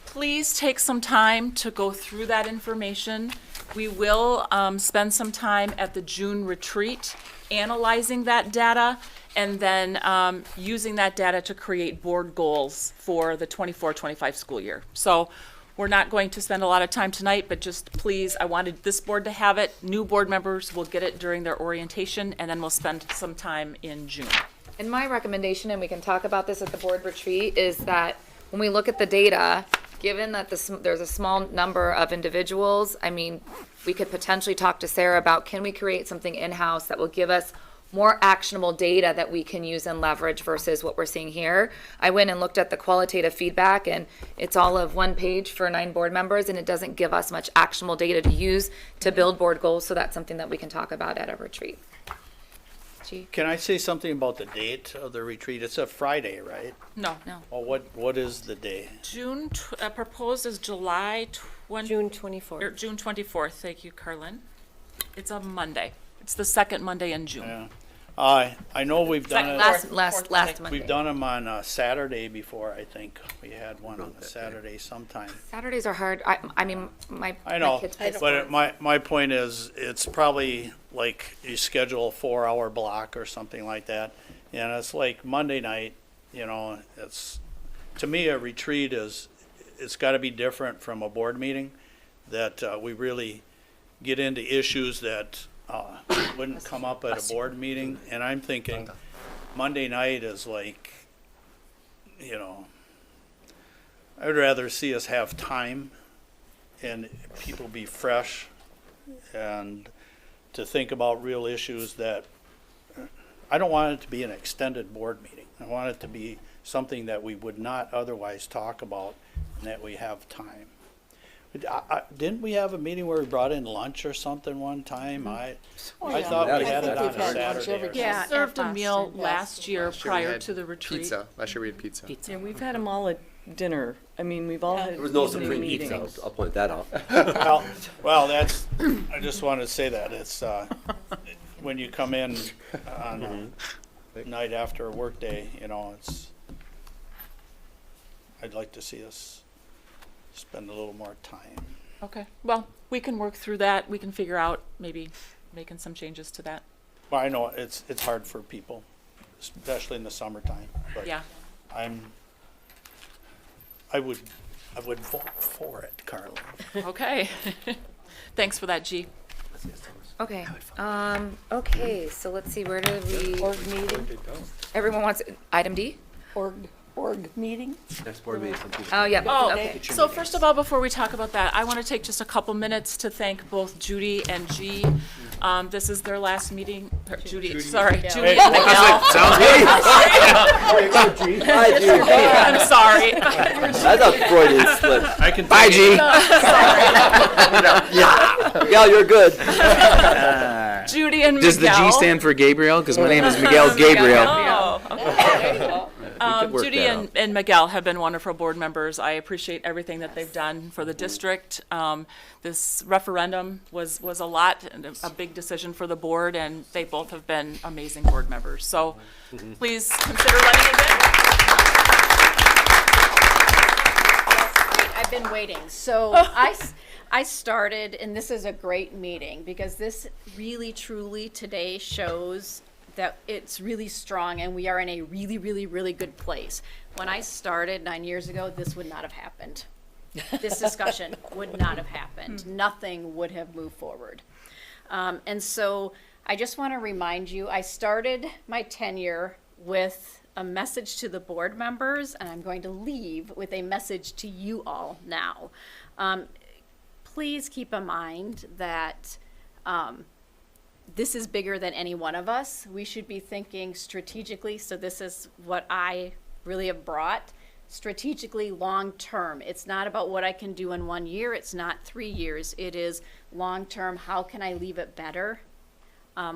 Please take some time to go through that information. We will spend some time at the June retreat analyzing that data and then using that data to create board goals for the 24-25 school year. So we're not going to spend a lot of time tonight, but just please, I wanted this board to have it. New board members will get it during their orientation, and then we'll spend some time in June. And my recommendation, and we can talk about this at the board retreat, is that when we look at the data, given that there's a small number of individuals, I mean, we could potentially talk to Sarah about, can we create something in-house that will give us more actionable data that we can use and leverage versus what we're seeing here. I went and looked at the qualitative feedback, and it's all of 1 page for 9 board members, and it doesn't give us much actionable data to use to build board goals, so that's something that we can talk about at a retreat. Can I say something about the date of the retreat? It's a Friday, right? No. Well, what is the day? June, proposed is July 20. June 24th. Or June 24th, thank you, Carlin. It's a Monday. It's the second Monday in June. Yeah. I know we've done it. Last Monday. We've done them on a Saturday before, I think. We had one on a Saturday sometime. Saturdays are hard. I mean, my kids play But sports. my point is, it's probably like you schedule a 4-hour block or something like that. And it's like Monday night, it's, to me, a retreat it's got to be different from a board meeting, that we really get into issues that wouldn't come up at a board meeting. And I'm thinking Monday night is like, I would rather see us have time and people be fresh and to think about real issues that, I don't want it to be an extended board meeting. I want it to be something that we would not otherwise talk about and that we have time. Didn't we have a meeting where we brought in lunch or something one time? I thought we had it on a Saturday. Yeah, served a meal last year Last year we prior had to the retreat. Pizza. Last year we had pizza. Yeah, we've had them all at dinner. I mean, we've all had There was no evening supreme pizza, meetings. I'll point that out. Well, that's, I just wanted to say that. It's, when you come in on a night after a workday, it's, I'd like to see us spend a little more time. Okay, well, we can work through that. We can figure out maybe making some changes to that. Well, I know it's hard for people, especially in the summertime, but Yeah. I would vote for it, Carla. Okay. Thanks for that, G. Okay, okay, so let's see, where do we? Org meeting, Everyone wants, item D? org meeting. Next board meeting, some people. Oh, yeah, Oh, okay. so first of all, before we talk about that, I want to take just a couple minutes to thank both Judy and G. This is their last meeting, Judy, sorry, Judy and Miguel. Sounds good. Hi, Judy. I'm sorry. That's a Freudian slip. I can. Bye, G. Yeah, you're good. Judy and Miguel. Does the G stand for Gabriel? Because my name is Miguel Gabriel. Oh, okay. could work Judy that and Miguel have been wonderful board members. I appreciate everything that they've done for the district. This referendum was a lot, and a big decision for the board, and they both have been amazing board members. So please consider letting it in. I've been waiting. So I started, and this is a great meeting because this really, truly today shows that it's really strong and we are in a really, really, really good place. When I started 9 years ago, this would not have happened. This discussion would not have happened. Nothing would have moved forward. And so I just want to remind you, I started my tenure with a message to the board members, and I'm going to leave with a message to you all now. Please keep in mind that this is bigger than any one of us. We should be thinking strategically, so this is what I really have brought, strategically long-term. It's not about what I can do in 1 year, it's not 3 years, it is long-term, how can I leave it better?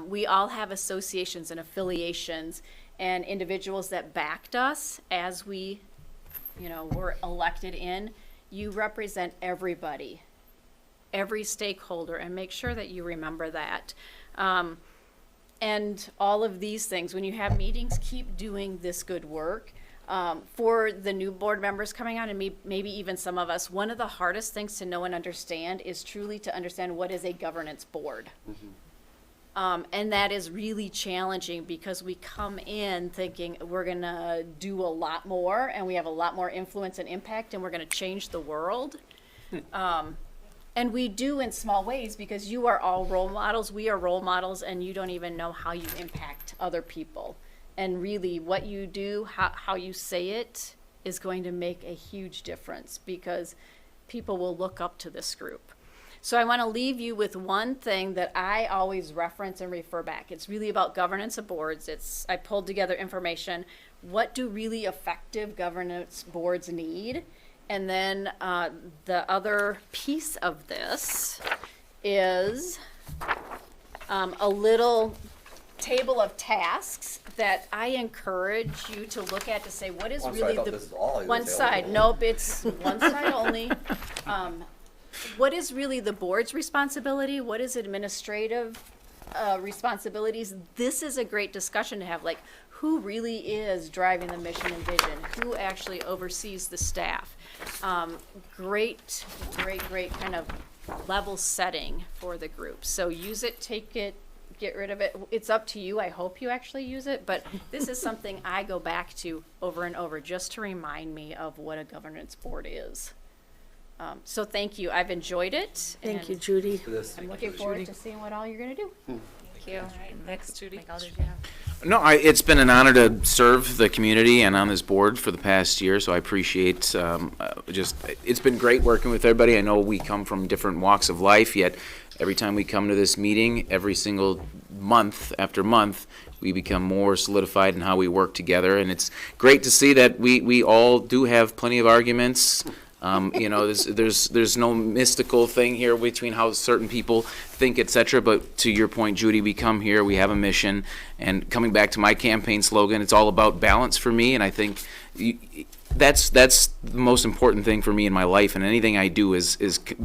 We all have associations and affiliations and individuals that backed us as we, were elected in. You represent everybody, every stakeholder, and make sure that you remember that. And all of these things, when you have meetings, keep doing this good work. For the new board members coming on, and maybe even some of us, one of the hardest things to know and understand is truly to understand what is a governance board. And that is really challenging because we come in thinking we're going to do a lot more and we have a lot more influence and impact and we're going to change the world. And we do in small ways because you are all role models, we are role models, and you don't even know how you impact other people. And really what you do, how you say it is going to make a huge difference because people will look up to this group. So I want to leave you with one thing that I always reference and refer back. It's really about governance of boards. I pulled together information. What do really effective governance boards need? And then the other piece of this is a little table of tasks that I encourage you to look at to say, what is really the one side? Nope, it's one side only. What is really the board's responsibility? What is administrative responsibilities? This is a great discussion to have, like, who really is driving the mission and vision? Who actually oversees the staff? Great kind of level setting for the group. So use it, take it, get rid of it. It's up to you. I hope you actually use it, but this is something I go back to over and over just to remind me of what a governance board is. So thank you. I've enjoyed it. Thank you, Judy. I'm looking forward to seeing what all you're going to do. Thank you. Next, Judy. Michael, did you have? No, it's been an honor to serve the community and on this board for the past year, so I appreciate it's been great working with everybody. I know we come from different walks of life, yet every time we come to this meeting, every single month after month, we become more solidified in how we work together, and it's great to see that we all do have plenty of arguments. There's no mystical thing here between how certain people think, etc. But to your point, Judy, we come here, we have a mission, and coming back to my campaign slogan, it's all about balance for me, and I think that's the most important thing for me in my life, and anything I do is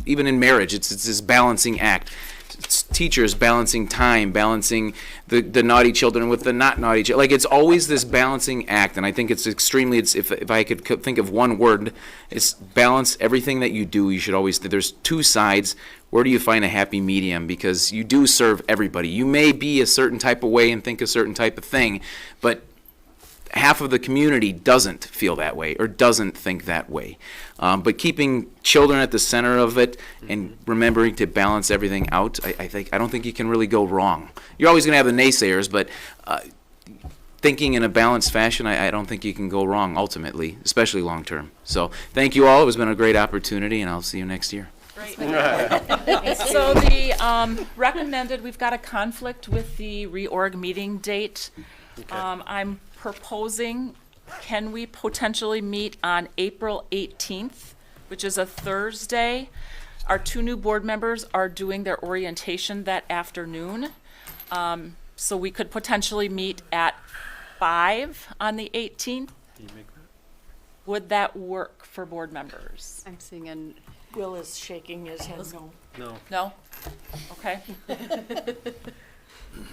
even in marriage, it's this balancing act. It's teachers balancing time, balancing the naughty children with the not naughty children. Like, it's always this balancing act, and I think it's extremely, if I could think of one word, it's balance. Everything that you do, you should always, there's two sides. Where do you find a happy medium? Because you do serve everybody. You may be a certain type of way and think a certain type of thing, but half of the community doesn't feel that way or doesn't think that way. But keeping children at the center of it and remembering to balance everything out, I don't think you can really go wrong. You're always going to have the naysayers, but thinking in a balanced fashion, I don't think you can go wrong ultimately, especially long term. So thank you all. It's been a great opportunity, and I'll see you next year. Great. So the recommended, we've got a conflict with the reorg meeting date. Okay. I'm proposing, can we potentially meet on April 18th, which is a Thursday? Our two new board members are doing their orientation that afternoon. So we could potentially meet at 5 on the 18th. Can you make that? Would that work for board members? I'm seeing an Will is shaking his head no. No. No? Okay.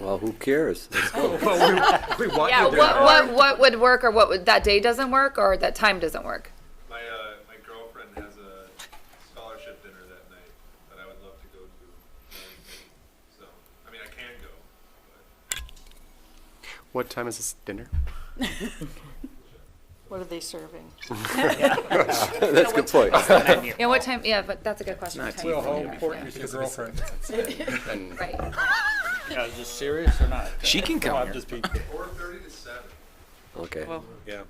Well, who cares? Let's go. Well, we want Yeah, you there. what would work, or what would, that day doesn't work, or that time doesn't work? My girlfriend has a scholarship dinner that night that I would love to go to. So, I mean, I can go. But What time is this dinner? What are they serving? That's a good point. Yeah, what time, yeah, but that's a good question. What time Well, is how it? important is your girlfriend? And Right. Yeah, is this serious or not? She can Come come on, here. just be- 4:30 to 7. Okay. All Yeah.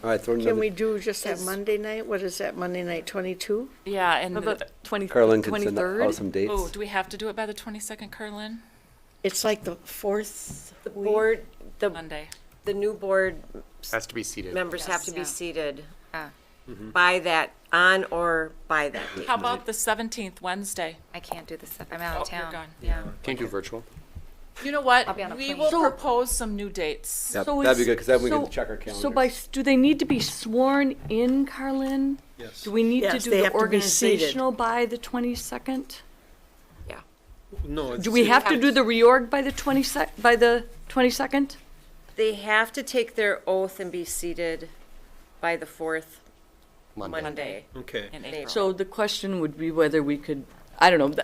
right, throw Can another, we do just that Monday night? What is that, Monday night, 22? Yeah, and, How about 20, Carolyn can send 23rd? out some dates. oh, do we have to do it by the 22nd, Carlin? It's like the fourth The week. board, Monday. the new board has to be seated. members have to be Yeah. seated Ah. by that, on or by that date. How about the 17th, Wednesday? I can't do this, I'm out of Oh, you're town. gone. Yeah. Can you do virtual? You know what? I'll be on a We plane. will So- propose some new dates. Yep, So that'd be is- good, because then we so- can check our calendars. So by, do they need to be sworn in, Carlin? Yes. Do we need to Yes, do they the have to be seated. organizational by the 22nd? No, it's. Do we have to do the reorg by the 22nd? They have to take their oath and be seated by the fourth Monday. Okay. In April. So the question would be whether we could, I don't know,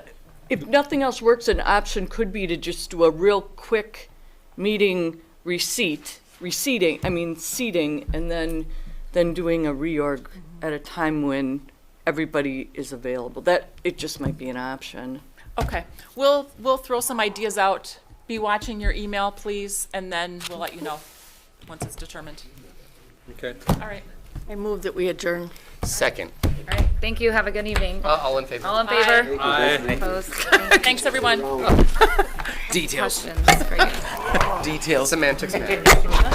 if nothing else works, an option could be to just do a real quick meeting seating, and then doing a reorg at a time when everybody is available. That, it just might be an option. Okay, we'll throw some ideas out. Be watching your email, please, and then we'll let you know once it's determined. Okay. All right. I move that we adjourn. Second. All right, thank you, have a good evening. All in favor? All in favor? Aye. Opposed? Thanks, everyone. Details. Questions for you? Details. Semantics matter.